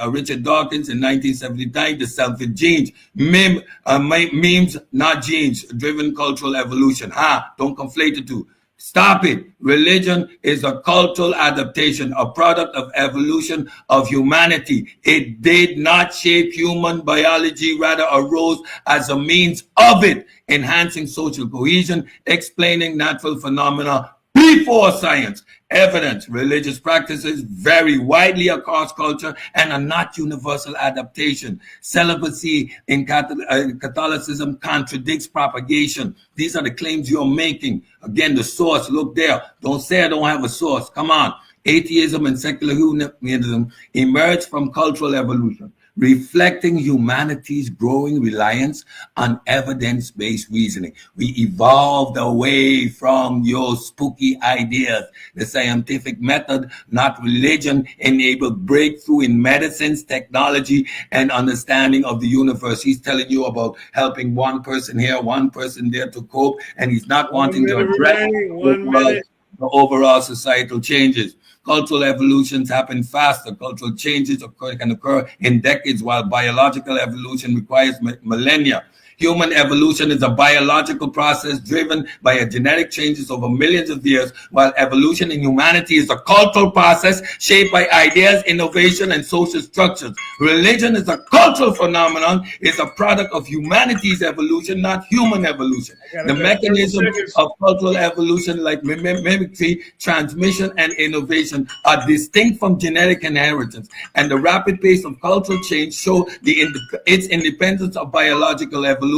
Richard Dawkins in 1979, the selfish genes. Memes, not genes, driven cultural evolution. Don't conflate the two. Stop it. Religion is a cultural adaptation, a product of evolution of humanity. It did not shape human biology, rather arose as a means of it, enhancing social cohesion, explaining natural phenomena before science, evidence. Religious practices vary widely across culture and are not universal adaptation. Celibacy in Catholicism contradicts propagation. These are the claims you're making. Again, the source, look there. Don't say I don't have a source. Come on. Atheism and secular humanism emerged from cultural evolution, reflecting humanity's growing reliance on evidence-based reasoning. We evolved away from your spooky ideas. The scientific method, not religion, enabled breakthrough in medicines, technology, and understanding of the universe. He's telling you about helping one person here, one person there to cope, and he's not wanting to address the overall societal changes. Cultural evolutions happen faster. Cultural changes can occur in decades, while biological evolution requires millennia. Human evolution is a biological process driven by genetic changes over millions of years, while evolution in humanity is a cultural process shaped by ideas, innovation, and social structures. Religion is a cultural phenomenon, it's a product of humanity's evolution, not human evolution. The mechanism of cultural evolution, like mimicry, transmission, and innovation, are distinct from genetic inheritance, and the rapid pace of cultural change show its independence of biological evolution.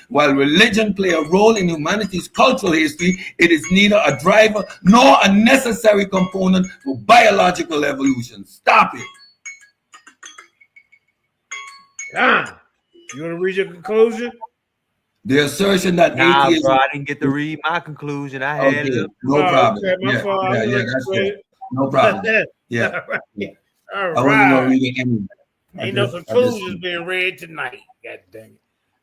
While religion play a role in humanity's cultural history, it is neither a driver nor a necessary component for biological evolution. Stop it. You want to read your conclusion? The assertion that atheism... Bro, I didn't get to read my conclusion. I had it. No problem. Okay, that's good. No problem. Yeah. All right. I wasn't reading any. Ain't no conclusions being read tonight. God dang it.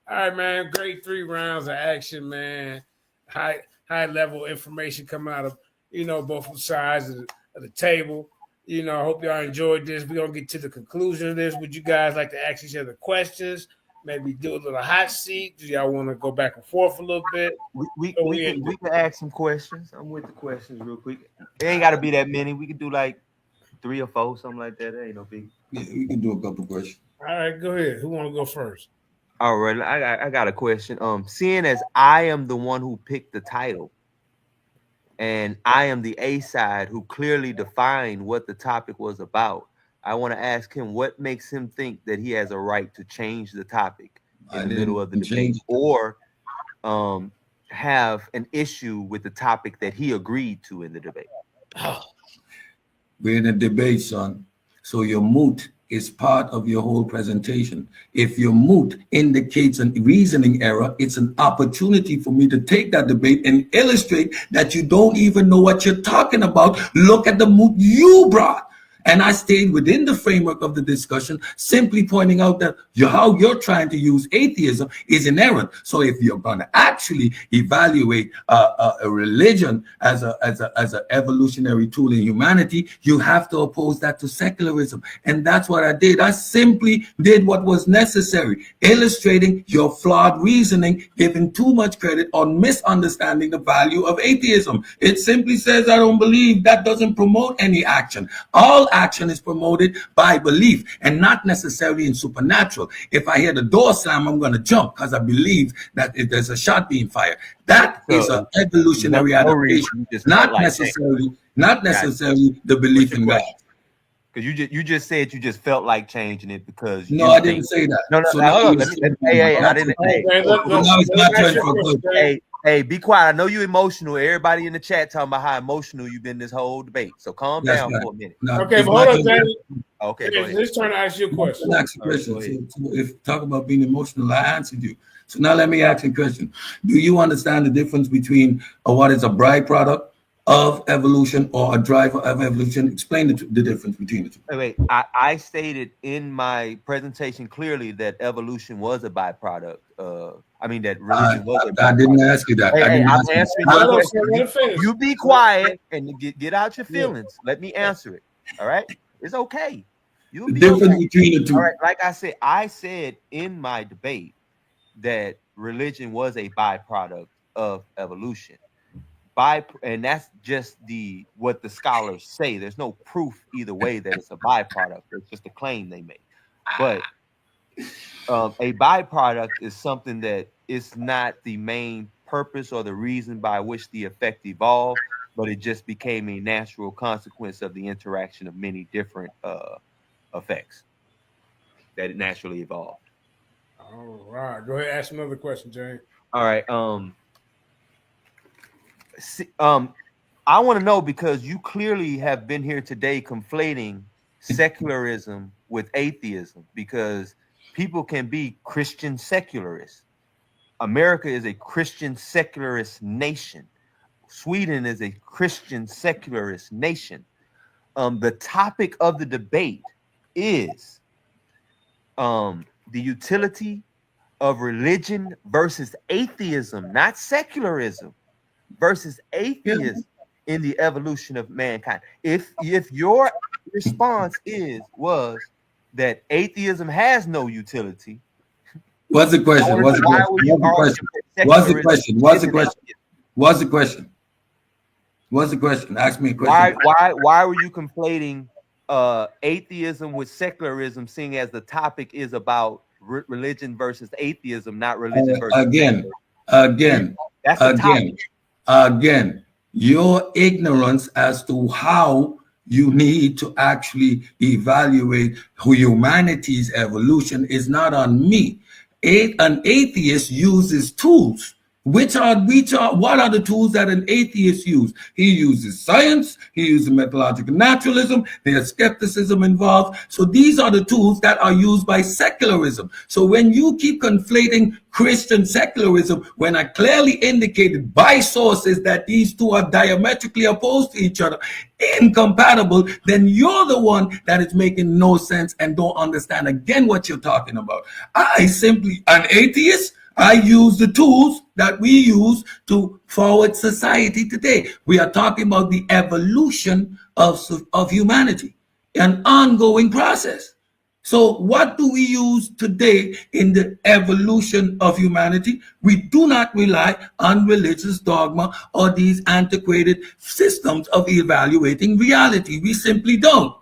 All right, man. Great 3 rounds of action, man. High level information coming out of both sides of the table. I hope y'all enjoyed this. We're gonna get to the conclusion of this. Would you guys like to ask each other questions? Maybe do a little hot seat. Do y'all want to go back and forth a little bit? We can ask some questions. I'm with the questions real quick. It ain't got to be that many. We can do like 3 or 4, something like that. It ain't no big. Yeah, we can do a couple questions. All right, go ahead. Who want to go first? All right, I got a question. Seeing as I am the one who picked the title, and I am the A side who clearly defined what the topic was about, I want to ask him what makes him think that he has a right to change the topic in the middle of the debate, or have an issue with the topic that he agreed to in the debate. We're in a debate, son. So your moot is part of your whole presentation. If your moot indicates a reasoning error, it's an opportunity for me to take that debate and illustrate that you don't even know what you're talking about. Look at the moot you brought. And I stayed within the framework of the discussion, simply pointing out that how you're trying to use atheism is inerrant. So if you're going to actually evaluate a religion as an evolutionary tool in humanity, you have to oppose that to secularism. And that's what I did. I simply did what was necessary, illustrating your flawed reasoning, giving too much credit on misunderstanding the value of atheism. It simply says, I don't believe. That doesn't promote any action. All action is promoted by belief and not necessarily in supernatural. If I hear the door slam, I'm going to jump because I believe that if there's a shot being fired. That is an evolutionary adaptation, not necessarily the belief in God. Because you just said you just felt like changing it because I didn't say that. No, I didn't. Hey, be quiet. I know you're emotional. Everybody in the chat talking about how emotional you've been this whole debate. So calm down for a minute. Okay, but hold on, Danny. Okay, it's turn to ask you a question. So if talk about being emotional, I answered you. So now let me ask you a question. Do you understand the difference between what is a byproduct of evolution or a driver of evolution? Explain the difference between the two. Wait, I stated in my presentation clearly that evolution was a byproduct. That religion was a byproduct. I didn't ask you that. I'm answering your question. You be quiet and get out your feelings. Let me answer it. All right? It's okay. The difference between the two. All right, like I said in my debate that religion was a byproduct of evolution. And that's just what the scholars say. There's no proof either way that it's a byproduct. It's just a claim they make. But a byproduct is something that is not the main purpose or the reason by which the effect evolved. but it just became a natural consequence of the interaction of many different effects that it naturally evolved. All right, go ahead, ask another question, James. All right. I want to know, because you clearly have been here today conflating secularism with atheism, because people can be Christian secularists. America is a Christian secularist nation. Sweden is a Christian secularist nation. The topic of the debate is the utility of religion versus atheism, not secularism, versus atheism in the evolution of mankind. If your response was that atheism has no utility, what's the question? What's the question? What's the question? What's the question? What's the question? What's the question? Ask me a question. Why were you conflating atheism with secularism, seeing as the topic is about religion versus atheism, not religion versus again, that's the topic. Again, your ignorance as to how you need to actually evaluate humanity's evolution is not on me. An atheist uses tools. What are the tools that an atheist uses? He uses science, he uses methodological naturalism, there's skepticism involved. So these are the tools that are used by secularism. So when you keep conflating Christian secularism, when I clearly indicated by sources that these two are diametrically opposed to each other, incompatible, then you're the one that is making no sense and don't understand again what you're talking about. An atheist, I use the tools that we use to forward society today. We are talking about the evolution of humanity, an ongoing process. So what do we use today in the evolution of humanity? We do not rely on religious dogma or these antiquated systems of evaluating reality. We simply don't.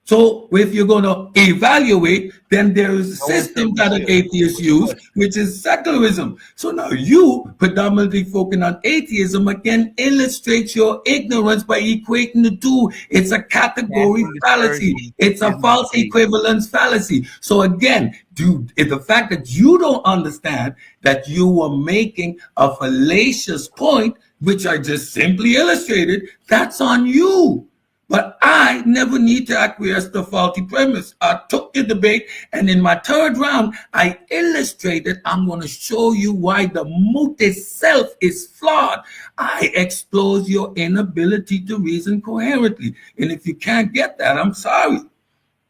So if you're going to evaluate, then there is a system that an atheist use, which is secularism. So now you predominantly focusing on atheism again illustrates your ignorance by equating the two. It's a category fallacy. It's a false equivalence fallacy. So again, the fact that you don't understand that you were making a fallacious point, which I just simply illustrated, that's on you. But I never need to acquiesce to a faulty premise. I took the debate, and in my third round, I illustrated, I'm going to show you why the moot itself is flawed. I expose your inability to reason coherently. And if you can't get that, I'm sorry.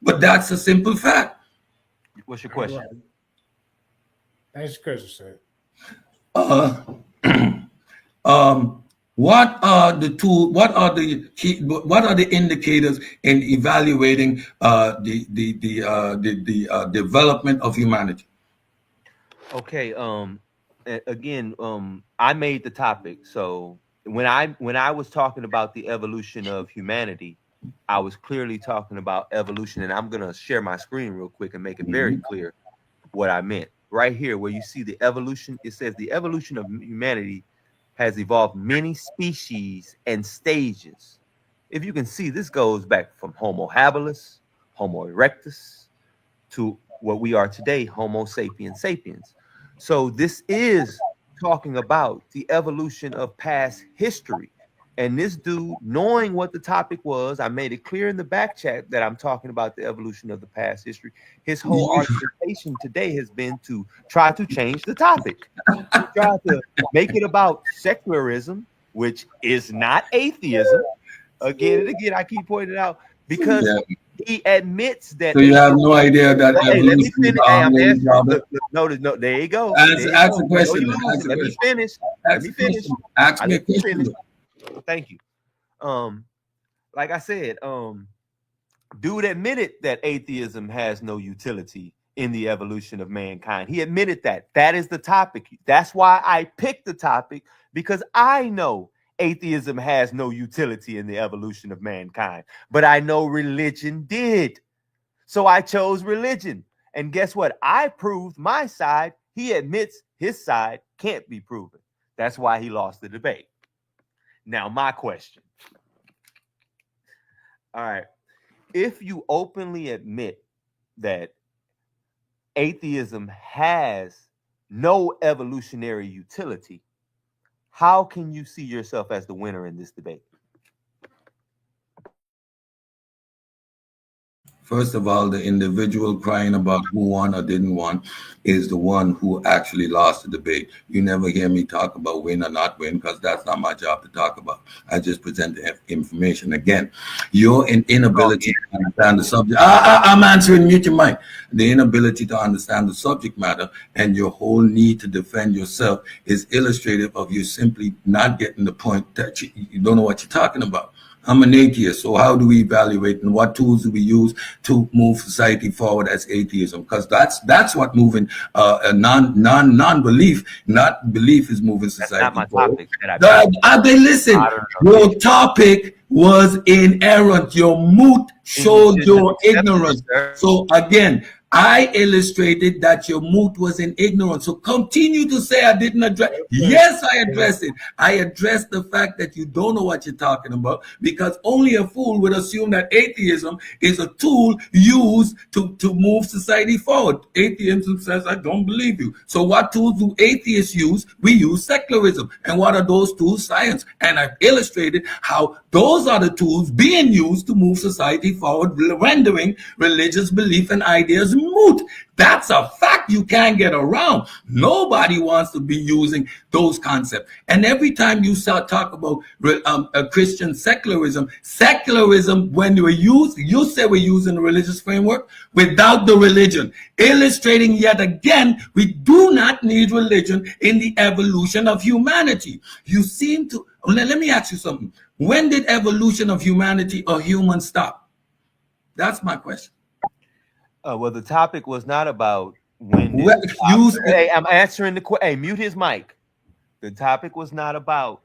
But that's a simple fact. What's your question? That's the question, sir. What are the tools? What are the key? What are the indicators in evaluating the development of humanity? Okay. Again, I made the topic. So when I was talking about the evolution of humanity, I was clearly talking about evolution, and I'm gonna share my screen real quick and make it very clear what I meant. Right here, where you see the evolution, it says the evolution of humanity has evolved many species and stages. If you can see, this goes back from Homo habilis, Homo erectus, to what we are today, Homo sapiens sapiens. So this is talking about the evolution of past history. And this dude, knowing what the topic was, I made it clear in the back chat that I'm talking about the evolution of the past history. His whole argumentation today has been to try to change the topic, to try to make it about secularism, which is not atheism. Again and again, I keep pointing it out because he admits that. So you have no idea that. Hey, let me finish. Hey, I'm asking. No, there you go. Ask a question. Let me finish. Ask me a question. Thank you. Like I said, dude admitted that atheism has no utility in the evolution of mankind. He admitted that. That is the topic. That's why I picked the topic, because I know atheism has no utility in the evolution of mankind, but I know religion did. So I chose religion. And guess what? I proved my side. He admits his side can't be proven. That's why he lost the debate. Now, my question. All right. If you openly admit that atheism has no evolutionary utility, how can you see yourself as the winner in this debate? First of all, the individual crying about who won or didn't won is the one who actually lost the debate. You never hear me talk about win or not win, because that's not my job to talk about. I just present the information. Again, your inability to understand the subject. I'm answering, mute your mic. The inability to understand the subject matter and your whole need to defend yourself is illustrative of you simply not getting the point that you don't know what you're talking about. I'm an atheist, so how do we evaluate and what tools do we use to move society forward as atheism? Because that's what moving non-belief, not belief is moving society that's not my forward. Topic listen, your topic was inerrant. Your moot showed your ignorance. So again, I illustrated that your moot was in ignorance. So continue to say I didn't address. Yes, I addressed it. I addressed the fact that you don't know what you're talking about, because only a fool would assume that atheism is a tool used to move society forward. Atheism says, I don't believe you. So what tools do atheists use? We use secularism. And what are those tools? Science. And I've illustrated how those are the tools being used to move society forward, rendering religious belief and ideas moot. That's a fact you can't get around. Nobody wants to be using those concepts. And every time you start talk about a Christian secularism, when you say we're using the religious framework without the religion, illustrating yet again, we do not need religion in the evolution of humanity. You seem to, let me ask you something. When did evolution of humanity or humans stop? That's my question. Well, the topic was not about when. Hey, I'm answering the question. Hey, mute his mic. The topic was not about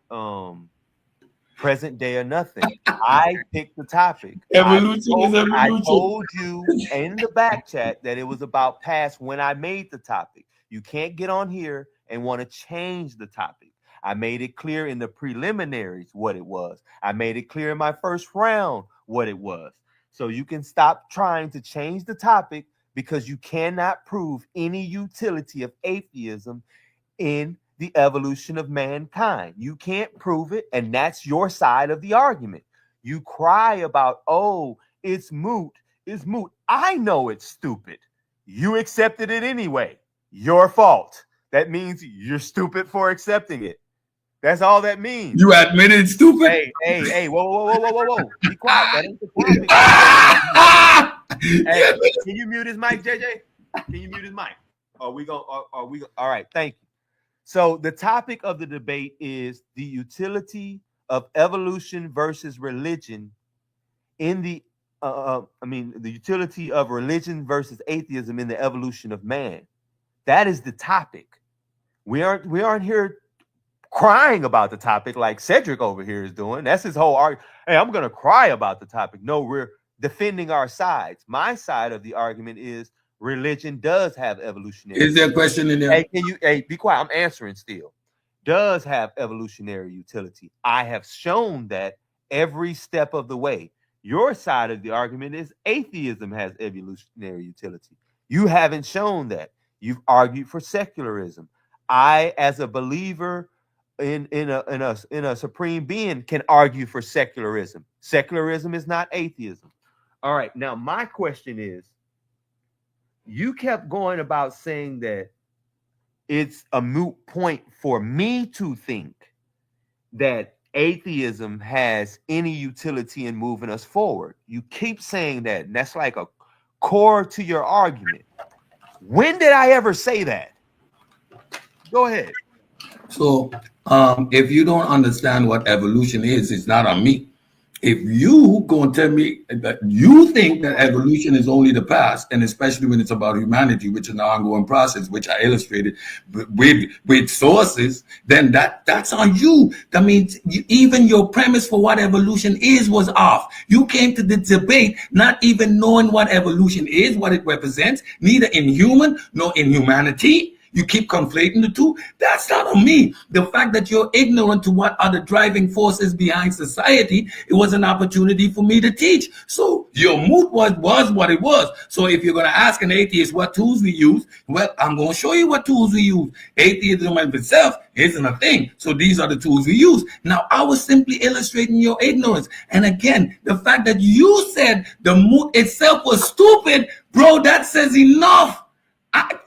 present day or nothing. I picked the topic. Evolution is evolution. I told you in the back chat that it was about past when I made the topic. You can't get on here and want to change the topic. I made it clear in the preliminaries what it was. I made it clear in my first round what it was. So you can stop trying to change the topic, because you cannot prove any utility of atheism in the evolution of mankind. You can't prove it, and that's your side of the argument. You cry about, oh, it's moot. It's moot. I know it's stupid. You accepted it anyway. Your fault. That means you're stupid for accepting it. That's all that means. You admitted it's stupid? Hey, whoa. Be quiet. That ain't the topic. Hey, can you mute his mic, JJ? Can you mute his mic? All right, thank you. So the topic of the debate is the utility of evolution versus religion in the the utility of religion versus atheism in the evolution of man. That is the topic. We aren't here crying about the topic like Cedrick over here is doing. That's his whole argument. Hey, I'm going to cry about the topic. No, we're defending our sides. My side of the argument is religion does have evolutionary. Is there a question in there? Hey, be quiet. I'm answering still. Does have evolutionary utility. I have shown that every step of the way. Your side of the argument is atheism has evolutionary utility. You haven't shown that. You've argued for secularism. I, as a believer in a supreme being, can argue for secularism. Secularism is not atheism. All right. Now, my question is, you kept going about saying that it's a moot point for me to think that atheism has any utility in moving us forward. You keep saying that, and that's like a core to your argument. When did I ever say that? Go ahead. So if you don't understand what evolution is, it's not on me. If you go and tell me that you think that evolution is only the past, and especially when it's about humanity, which is an ongoing process, which I illustrated with sources, then that's on you. That means even your premise for what evolution is was off. You came to the debate not even knowing what evolution is, what it represents, neither in human nor in humanity. You keep conflating the two. That's not on me. The fact that you're ignorant to what are the driving forces behind society, it was an opportunity for me to teach. So your mood was what it was. So if you're going to ask an atheist what tools we use, well, I'm going to show you what tools we use. Atheism in itself isn't a thing. So these are the tools we use. Now, I was simply illustrating your ignorance. And again, the fact that you said the mood itself was stupid, bro, that says enough.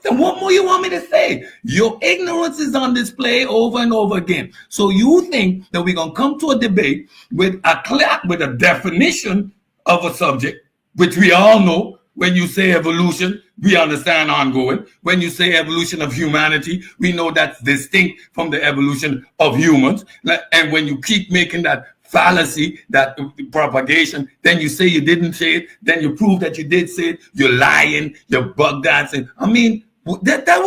What more you want me to say? Your ignorance is on display over and over again. So you think that we're going to come to a debate with a definition of a subject, which we all know. When you say evolution, we understand ongoing. When you say evolution of humanity, we know that's distinct from the evolution of humans. And when you keep making that fallacy, that propagation, then you say you didn't say it, then you prove that you did say it, you're lying, you're bug dancing. I mean, that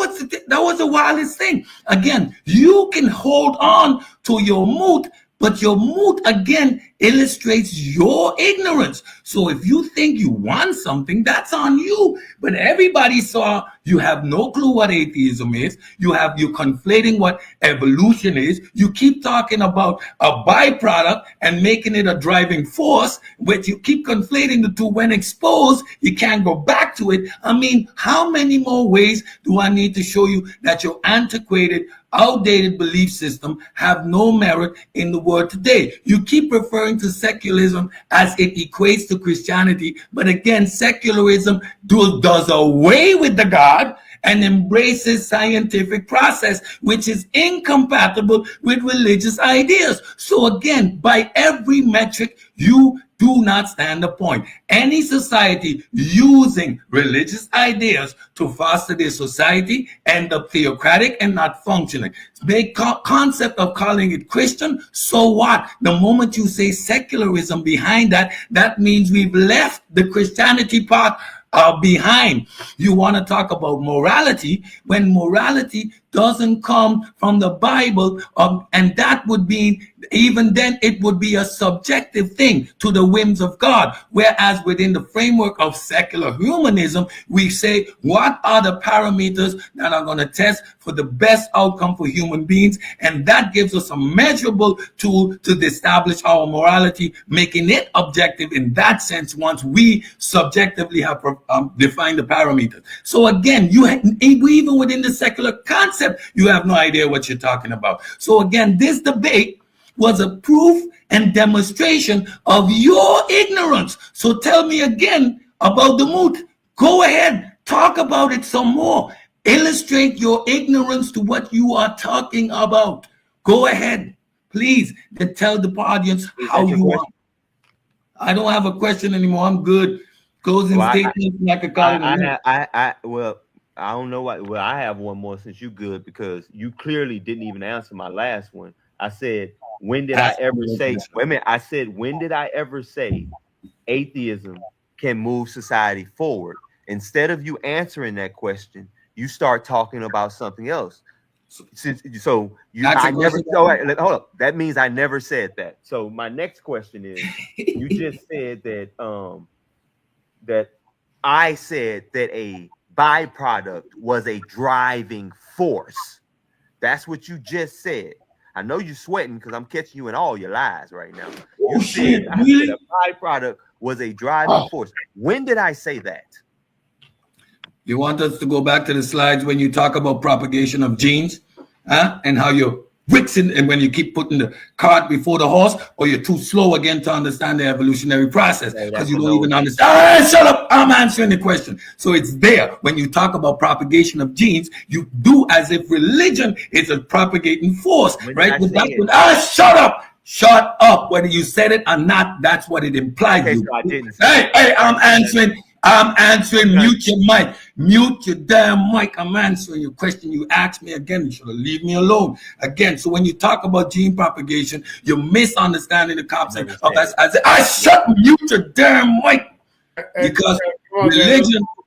was the wildest thing. Again, you can hold on to your mood, but your mood again illustrates your ignorance. So if you think you want something, that's on you. But everybody saw you have no clue what atheism is. You're conflating what evolution is. You keep talking about a byproduct and making it a driving force, but you keep conflating the two. When exposed, you can't go back to it. I mean, how many more ways do I need to show you that your antiquated, outdated belief system have no merit in the world today? You keep referring to secularism as it equates to Christianity, but again, secularism does away with the God and embraces scientific process, which is incompatible with religious ideas. So again, by every metric, you do not stand a point. Any society using religious ideas to foster their society end up theocratic and not functioning. The concept of calling it Christian, so what? The moment you say secularism behind that, that means we've left the Christianity part behind. You want to talk about morality when morality doesn't come from the Bible, and that would be, even then, it would be a subjective thing to the whims of God. Whereas within the framework of secular humanism, we say, what are the parameters that are going to test for the best outcome for human beings? And that gives us a measurable tool to establish our morality, making it objective in that sense once we subjectively have defined the parameters. So again, even within the secular concept, you have no idea what you're talking about. So again, this debate was a proof and demonstration of your ignorance. So tell me again about the mood. Go ahead, talk about it some more. Illustrate your ignorance to what you are talking about. Go ahead, please, and tell the audience how you are. I don't have a question anymore. I'm good. Closing statements, like a well, I don't know why. Well, I have one more since you good, because you clearly didn't even answer my last one. I said, when did I ever say, wait a minute, I said, when did I ever say atheism can move society forward? Instead of you answering that question, you start talking about something else. Hold up. That means I never said that. So my next question is, you just said that that I said that a byproduct was a driving force. That's what you just said. I know you're sweating because I'm catching you in all your lies right now. You said a byproduct was a driving force. When did I say that? You want us to go back to the slides when you talk about propagation of genes, and how you're Wixing, and when you keep putting the cart before the horse, or you're too slow again to understand the evolutionary process because you don't even understand. Shut up! I'm answering the question. So it's there. When you talk about propagation of genes, you do as if religion is a propagating force, right? Shut up! Shut up! Whether you said it or not, that's what it implies. Okay, so I didn't say I'm answering. I'm answering. Mute your mic. Mute your damn mic. I'm answering your question. You asked me again. You should have leave me alone again. So when you talk about gene propagation, you're misunderstanding the concept of that. Mute your damn mic, because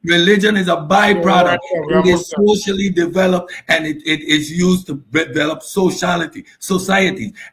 religion is a byproduct. It is socially developed, and it is used to develop society.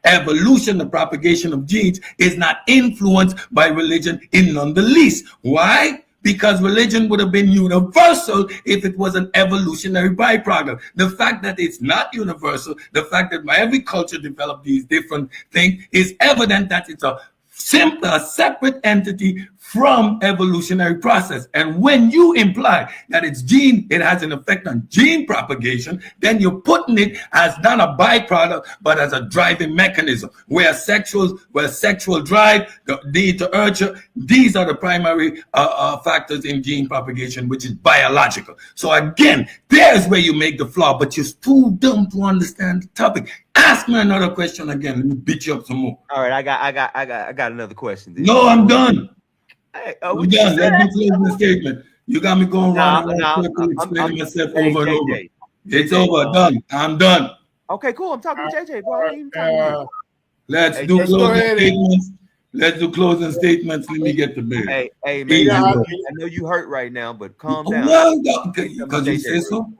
Evolution, the propagation of genes, is not influenced by religion in none the least. Why? because religion would have been universal if it was an evolutionary byproduct. The fact that it's not universal, the fact that every culture developed these different things, is evident that it's a separate entity from evolutionary process. And when you imply that it has an effect on gene propagation, then you're putting it as not a byproduct, but as a driving mechanism, where sexual drive, the need to nurture, these are the primary factors in gene propagation, which is biological. So again, there's where you make the flaw, but you're too dumb to understand the topic. Ask me another question again. Let me beat you up some more. All right, I got another question. Then. No, I'm done. Hey, I'm done. Let me close the statement. You got me going around explaining myself over and over. It's over. Done. I'm done. Okay, cool. I'm talking to JJ, bro. Let's do closing statements. Let's do closing statements. Let me get to bed. Hey, man. I know you hurt right now, but calm down. Well, because you say so.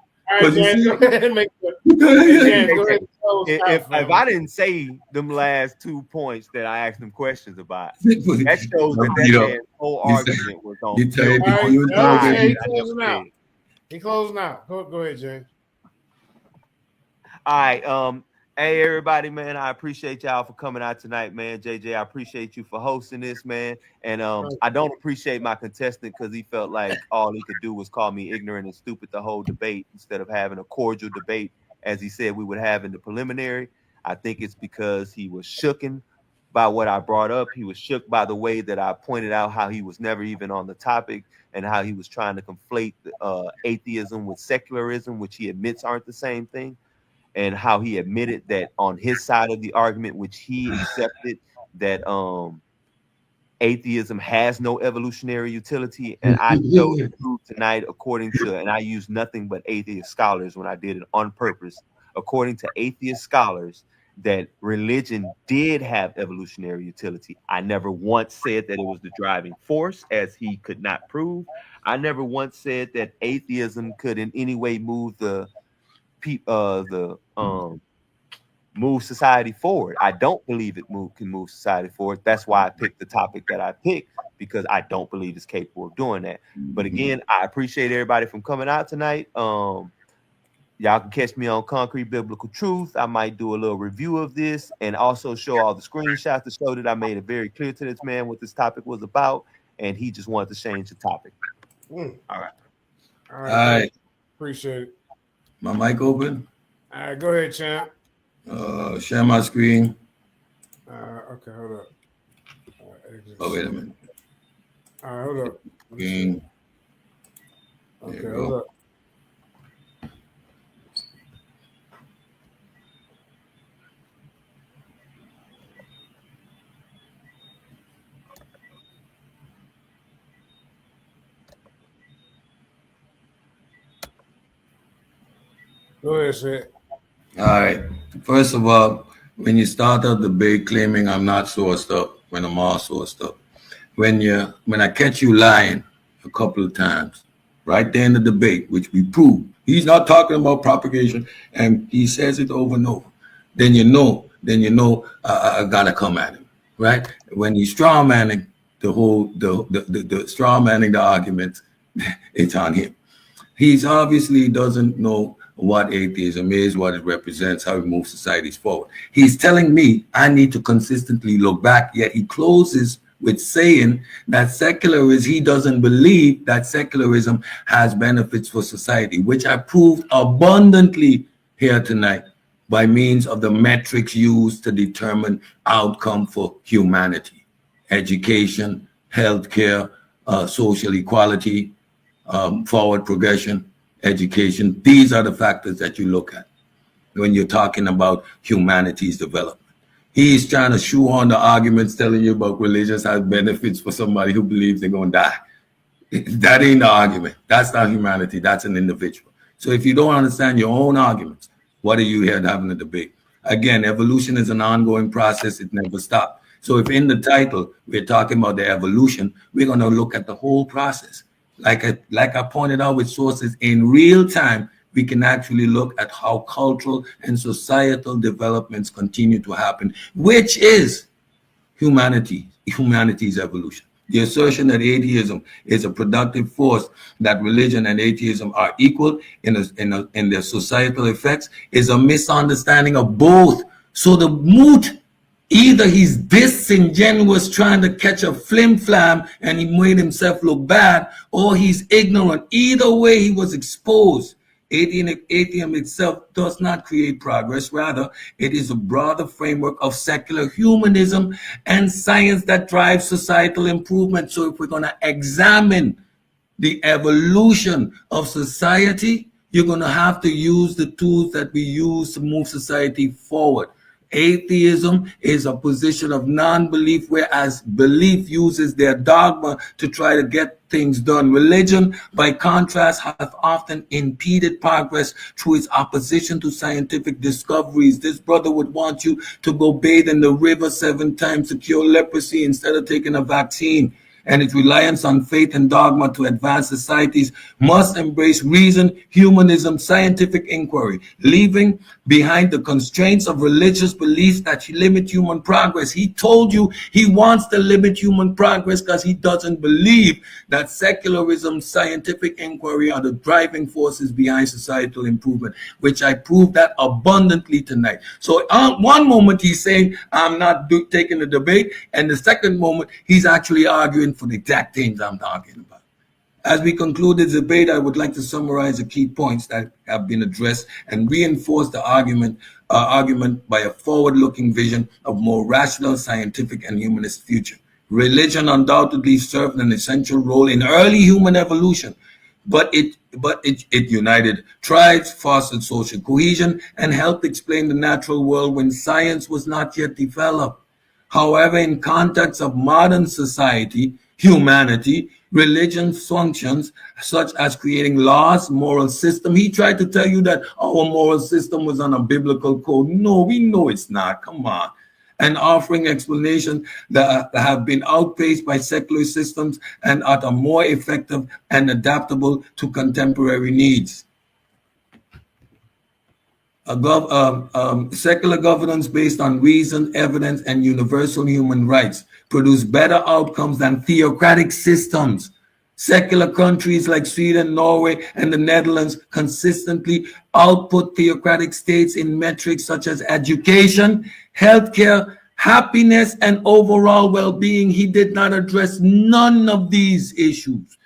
If I didn't say them last 2 points that I asked them questions about, that shows that man's whole argument was on. He closing out. Go ahead, James. All right. Hey, everybody, man. I appreciate y'all for coming out tonight, man. JJ, I appreciate you for hosting this, man. And I don't appreciate my contestant because he felt like all he could do was call me ignorant and stupid the whole debate instead of having a cordial debate, as he said we would have in the preliminary. I think it's because he was shooken by what I brought up. He was shook by the way that I pointed out how he was never even on the topic and how he was trying to conflate atheism with secularism, which he admits aren't the same thing. And how he admitted that on his side of the argument, which he accepted, that atheism has no evolutionary utility. And I showed the truth tonight according to, and I used nothing but atheist scholars when I did it on purpose, according to atheist scholars, that religion did have evolutionary utility. I never once said that it was the driving force, as he could not prove. I never once said that atheism could in any way move move society forward. I don't believe it can move society forward. That's why I picked the topic that I picked, because I don't believe it's capable of doing that. But again, I appreciate everybody from coming out tonight. Y'all can catch me on Concrete Biblical Truth. I might do a little review of this and also show all the screenshots to show that I made it very clear to this man what this topic was about, and he just wanted to change the topic. All right. Appreciate it. My mic open? All right, go ahead, champ. Share my screen. Okay, hold up. Oh, wait a minute. All right, hold up. Screen. Okay, hold up. Go ahead, Sid. All right. First of all, when you start a debate claiming I'm not sourced up, when I'm all sourced up, when I catch you lying a couple of times, right there in the debate, which we proved, he's not talking about propagation, and he says it over and over. Then you know I gotta come at him, right? When he's straw manning the straw manning the argument, it's on him. He's obviously doesn't know what atheism is, what it represents, how it moves societies forward. He's telling me I need to consistently look back, yet he closes with saying that he doesn't believe that secularism has benefits for society, which I proved abundantly here tonight by means of the metrics used to determine outcome for humanity: education, healthcare, social equality, forward progression, education. These are the factors that you look at when you're talking about humanity's development. He's trying to shoehorn the arguments telling you about religions has benefits for somebody who believes they're going to die. That ain't the argument. That's not humanity. That's an individual. So if you don't understand your own arguments, what are you here having a debate? Again, evolution is an ongoing process. It never stops. So if in the title we're talking about the evolution, we're going to look at the whole process. Like I pointed out with sources, in real time, we can actually look at how cultural and societal developments continue to happen, which is humanity's evolution. The assertion that atheism is a productive force, that religion and atheism are equal in their societal effects, is a misunderstanding of both. So the moot, either he's disingenuous trying to catch a flim flam and he made himself look bad, or he's ignorant. Either way, he was exposed. Atheism itself does not create progress. Rather, it is a broader framework of secular humanism and science that drives societal improvement. So if we're going to examine the evolution of society, you're going to have to use the tools that we use to move society forward. Atheism is a position of non-belief, whereas belief uses their dogma to try to get things done. Religion, by contrast, has often impeded progress through its opposition to scientific discoveries. This brother would want you to go bathe in the river 7 times to cure leprosy instead of taking a vaccine. And its reliance on faith and dogma to advance societies must embrace reason, humanism, scientific inquiry, leaving behind the constraints of religious beliefs that limit human progress. He told you he wants to limit human progress because he doesn't believe that secularism, scientific inquiry are the driving forces behind societal improvement, which I proved that abundantly tonight. So one moment he's saying, I'm not taking the debate, and the second moment he's actually arguing for the exact things I'm talking about. As we conclude this debate, I would like to summarize the key points that have been addressed and reinforce the argument by a forward-looking vision of more rational, scientific, and humanist future. Religion undoubtedly served an essential role in early human evolution, but it united tribes, fostered social cohesion, and helped explain the natural world when science was not yet developed. However, in context of modern society, humanity, religion functions such as creating laws, moral system. He tried to tell you that our moral system was on a biblical code. No, we know it's not. Come on. And offering explanations that have been outpaced by secular systems and are more effective and adaptable to contemporary needs. Secular governance based on reason, evidence, and universal human rights produce better outcomes than theocratic systems. Secular countries like Sweden, Norway, and the Netherlands consistently output theocratic states in metrics such as education, healthcare, happiness, and overall well-being. He did not address none of these issues.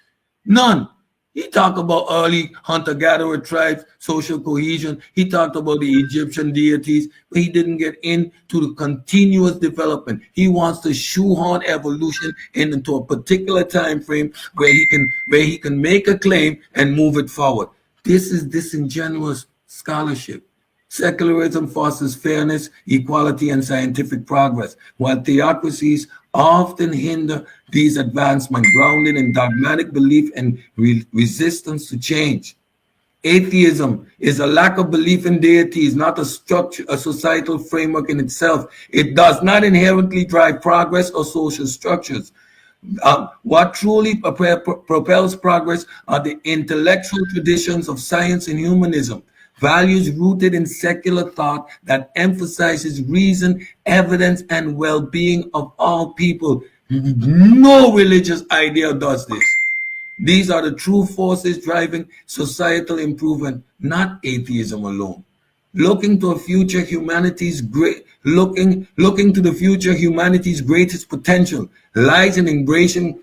None. He talked about early hunter-gatherer tribes, social cohesion. He talked about the Egyptian deities, but he didn't get into the continuous development. He wants to shoehorn evolution into a particular time frame where he can make a claim and move it forward. This is disingenuous scholarship. Secularism fosters fairness, equality, and scientific progress, while theocracies often hinder these advancements, grounded in dogmatic belief and resistance to change. Atheism is a lack of belief in deities, not a societal framework in itself. It does not inherently drive progress or social structures. What truly propels progress are the intellectual traditions of science and humanism, values rooted in secular thought that emphasizes reason, evidence, and well-being of all people. No religious idea does this. These are the true forces driving societal improvement, not atheism alone. Looking to the future, humanity's greatest potential lies in embracing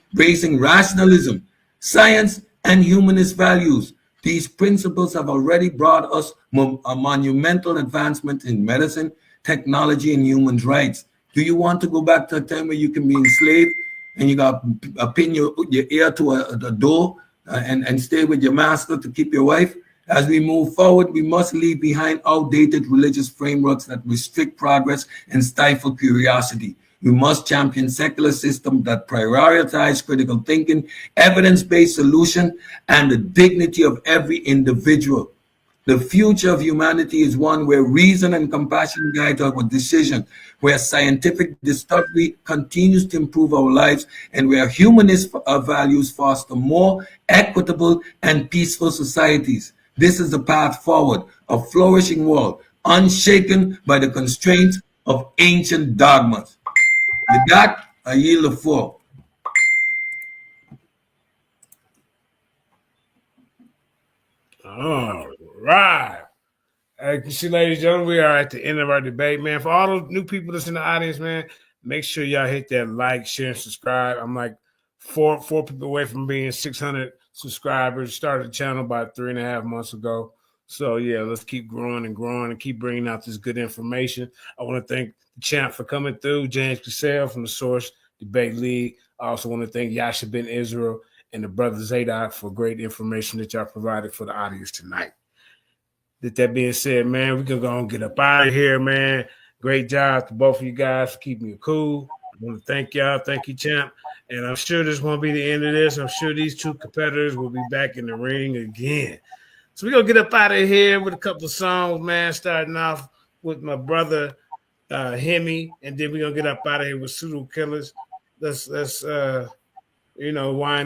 rationalism, science, and humanist values. These principles have already brought us a monumental advancement in medicine, technology, and human rights. Do you want to go back to a time where you can be enslaved and you got to pin your ear to a door and stay with your master to keep your wife? As we move forward, we must leave behind outdated religious frameworks that restrict progress and stifle curiosity. We must champion secular systems that prioritize critical thinking, evidence-based solution, and the dignity of every individual. The future of humanity is one where reason and compassion guide our decisions, where scientific discovery continues to improve our lives, and where humanist values foster more equitable and peaceful societies. This is the path forward, a flourishing world, unshaken by the constraints of ancient dogmas. With that, I yield the floor. All right. You see, ladies and gentlemen, we are at the end of our debate, man. For all the new people that's in the audience, man, make sure y'all hit that like, share, and subscribe. I'm like four people away from being 600 subscribers. Started the channel about 3.5 months ago. So, yeah, let's keep growing and keep bringing out this good information. I want to thank the champ for coming through, James Cassel from the Source Debate League. I also want to thank Yasha Ben Israel and the brother Zadok for great information that y'all provided for the audience tonight. With that being said, man, we're going to go and get up out of here, man. Great job to both of you guys for keeping it cool. I want to thank y'all. Thank you, champ. And I'm sure this won't be the end of this. I'm sure these two competitors will be back in the ring again. So we're going to get up out of here with a couple of songs, man, starting off with my brother, Hemi, and then we're going to get up out of here with Pseudo Killers. Let's wind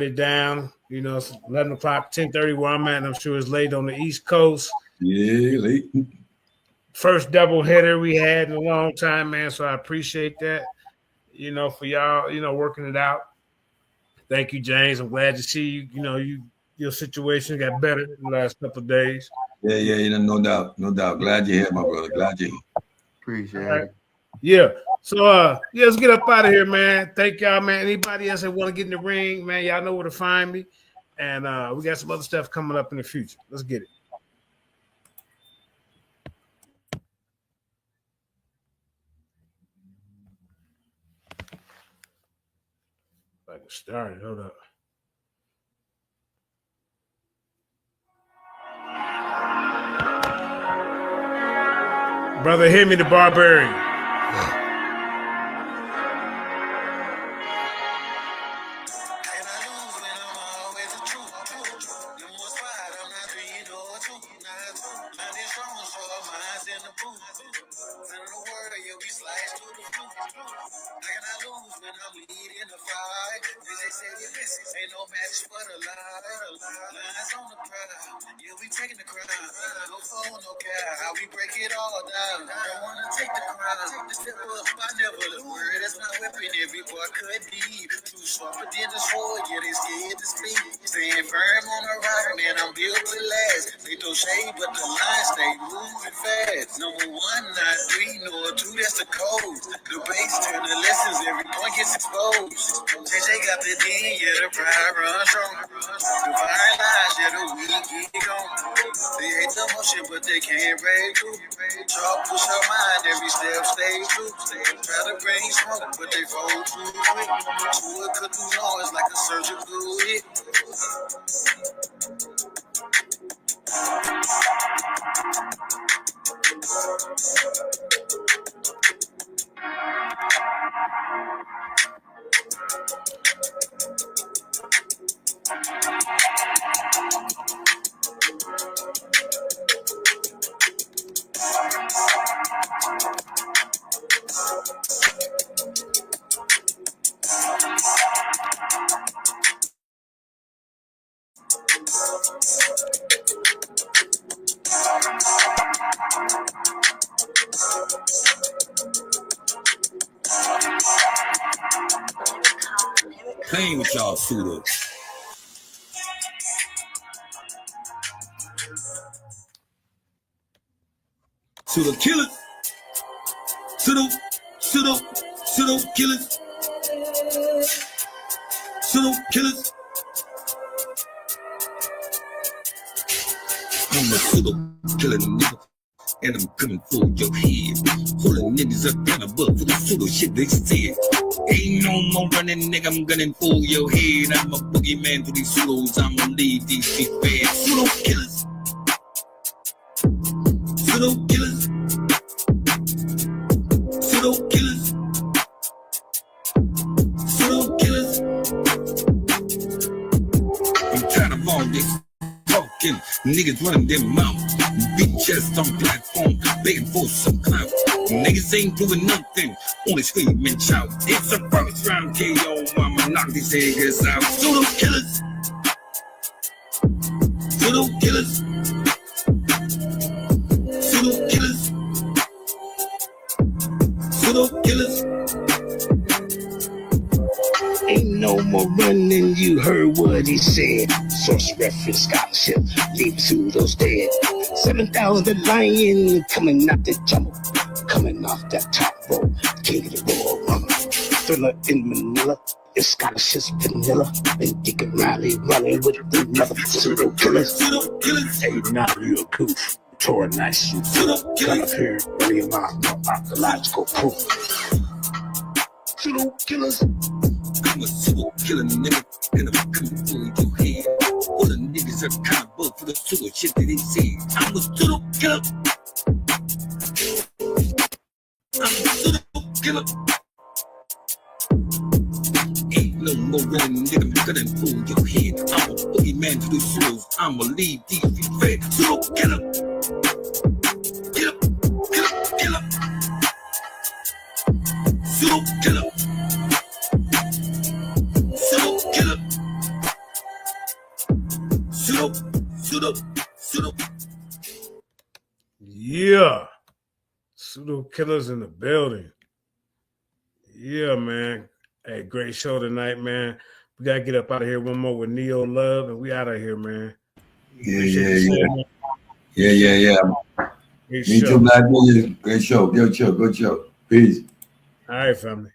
it down. It's 11 o'clock, 10:30 where I'm at, and I'm sure it's late on the East Coast. Yeah, late. First double header we had in a long time, man, so I appreciate that, for y'all, working it out. Thank you, James. I'm glad to see you, your situation got better in the last couple of days. Yeah, no doubt. Glad you're here, my brother. Glad you're here. Appreciate it. Yeah. So, let's get up out of here, man. Thank y'all, man. Anybody else that want to get in the ring, man, y'all know where to find me. And we got some other stuff coming up in the future. Let's get it. If I can start it, hold up. Brother Hemi the Barbarian. Ain't no match for the lines on the crowd. Yeah, we taking the crown. No phone, no care. How we break it all down. Don't wanna take the crown. Step up, I never the word. That's my weapon. Every boy could be too sharper than the sword. Yeah, they scared to speak. Staying firm on the rock, man. I'm built to last. They throw shade, but the lines stay moving fast. Number 1, not 3, nor 2. That's the code. The base turn the lessons. Every point gets exposed. JJ got the D, yeah, the pride run strong. Divine lies, yeah, the weak get gone. They hate the motion, but they can't break through. Chalk push her mind, every step stay true. Try to bring smoke, but they fold too quick. Too it could do noise like a surgical hit. Playing with y'all pseudo. Pseudo killers. Pseudo killers. Pseudo killers. I'm a pseudo killer nigga, and I'm coming for your head. Pulling niggas up kind of butt for the pseudo shit they said. Ain't no more running, nigga, I'm gunning for your head. I'm a boogeyman to these pseudos, I'm gonna leave these big bad pseudo killers. Pseudo killers. Pseudo killers. Pseudo killers. I'm tired of all this talking. Niggas running their mouth. Big chest on platform, begging for some clout. Niggas ain't doing nothing, only scream and shout. It's a first round KO, I'ma knock these niggas out. Pseudo killers. Pseudo killers. Pseudo killers. Pseudo killers. Ain't no more running, you heard what he said. source reference scholarship, leave pseudos dead. 7,000 lion coming out the jungle, coming off that top rope, king of the world. Thriller in Manila, it's scholarships vanilla, and Deacon Riley running with the mother pseudo killers. Hey, not real goof. Tore a nice shoe. Gun up here, running a mile, no archaeological proof. Pseudo killers. I'm a pseudo killer nigga, and I'm coming for your head. All the niggas are kind of bugged for the pseudo shit that they say. I'm a pseudo killer. I'm a pseudo killer. Ain't no more running nigga, gonna fool your head. I'm a boogeyman to the pseudos. I'ma leave these feet fed. Pseudo killer. Kill up, kill up, kill up. Pseudo killer. Pseudo killer. Pseudo. Yeah. Pseudo killers in the building. Yeah, man. Hey, great show tonight, man. We gotta get up out of here one more with Neo Love, and we out of here, man. Yeah. Great Me show. too, Black Boys. Great show. Good show. Peace. All right, family.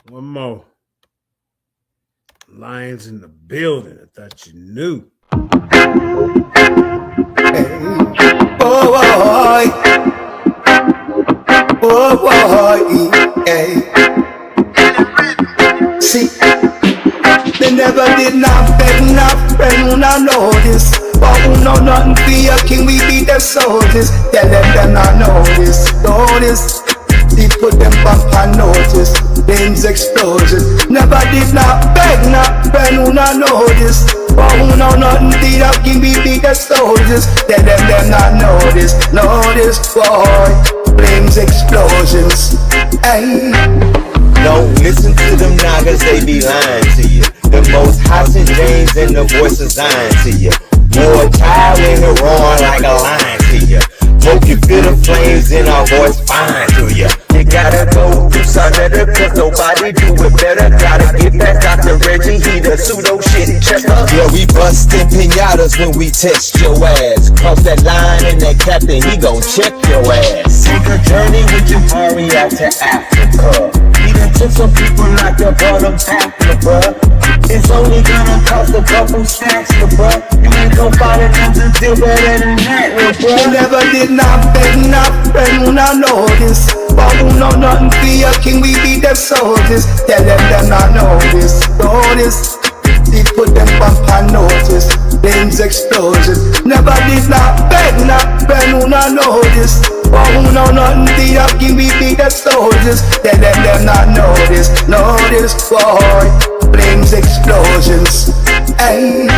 One more. Lions in the building. I thought you knew. Oh boy, hey. See, they never did not beg, not friend, when I know this. But who know nothing for your king, we be their soldiers. They let them not know this. They put them back on notice. Names explosion. Never did not beg, not friend, who not know this. But who know nothing for your king, we be their soldiers. They let them not know this. Know this, boy. Flames, explosions. Hey. Don't listen to them niggas, they be lying to you. The most Hossin James and the voice of Zion to you. More child in the roaring like a lion to you. Hope you feel the flames in our voice fine to you. You gotta go through some better, cause nobody do it better. Gotta get that Dr. Reggie, he the pseudo shit checker. Yeah, we bustin' pinatas when we test your ass. Cross that line and that captain, he gon' check your ass. Take a journey with your Mari out to Africa. He done took some people like the bottom after, bruh. It's only gonna cost a couple stacks, bruh. You ain't gon' find another deal better than that, bruh. They never did not beg, not friend, when I know this. But who know nothing for your king, we be their soldiers. Tell them not know this. They put them back on notice. Names explosion. Never did not beg, not friend, who not know this. But who know nothing for your king, we be their soldiers. Tell them not know this. Know this, boy. Flames, explosions. Hey.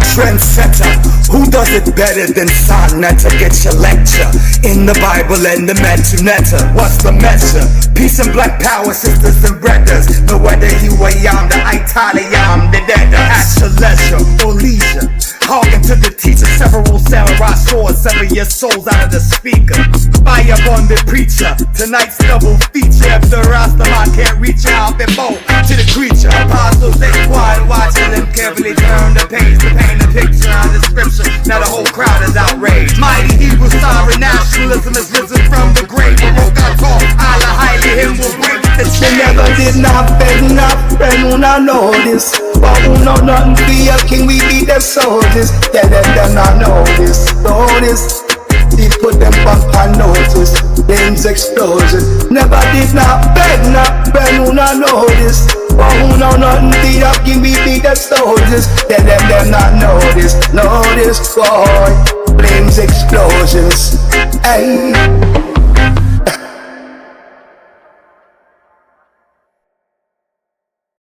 Trendsetter, who does it better than Sonetta? Get your lecture in the Bible and the Meta. What's the measure? Peace and black power, sisters and brothers. No whether you or yam, the Italian, the dead. At your leisure or leisure. Hearken to the teacher, several samurai swords, sever your souls out of the speaker. Fire on the preacher, tonight's double feature. If the Rastaman can't reach out, they bow to the creature. Apostles, they quiet, watching them carefully turn the page to paint a picture on the scripture. Now the whole crowd is outraged. Mighty Hebrew sovereign nationalism is risen from the grave. Baroque talk, Allah highly him will break the chain. They never did not beg, not friend, who not know this. But who know nothing for your king, we be their soldiers. Tell them not know this. They put them back on notice. Names explosion. Never did not beg, not friend, who not know this. But who know nothing for your king, we be their soldiers. Tell them not know this. Know this, boy. Flames, explosions. Hey.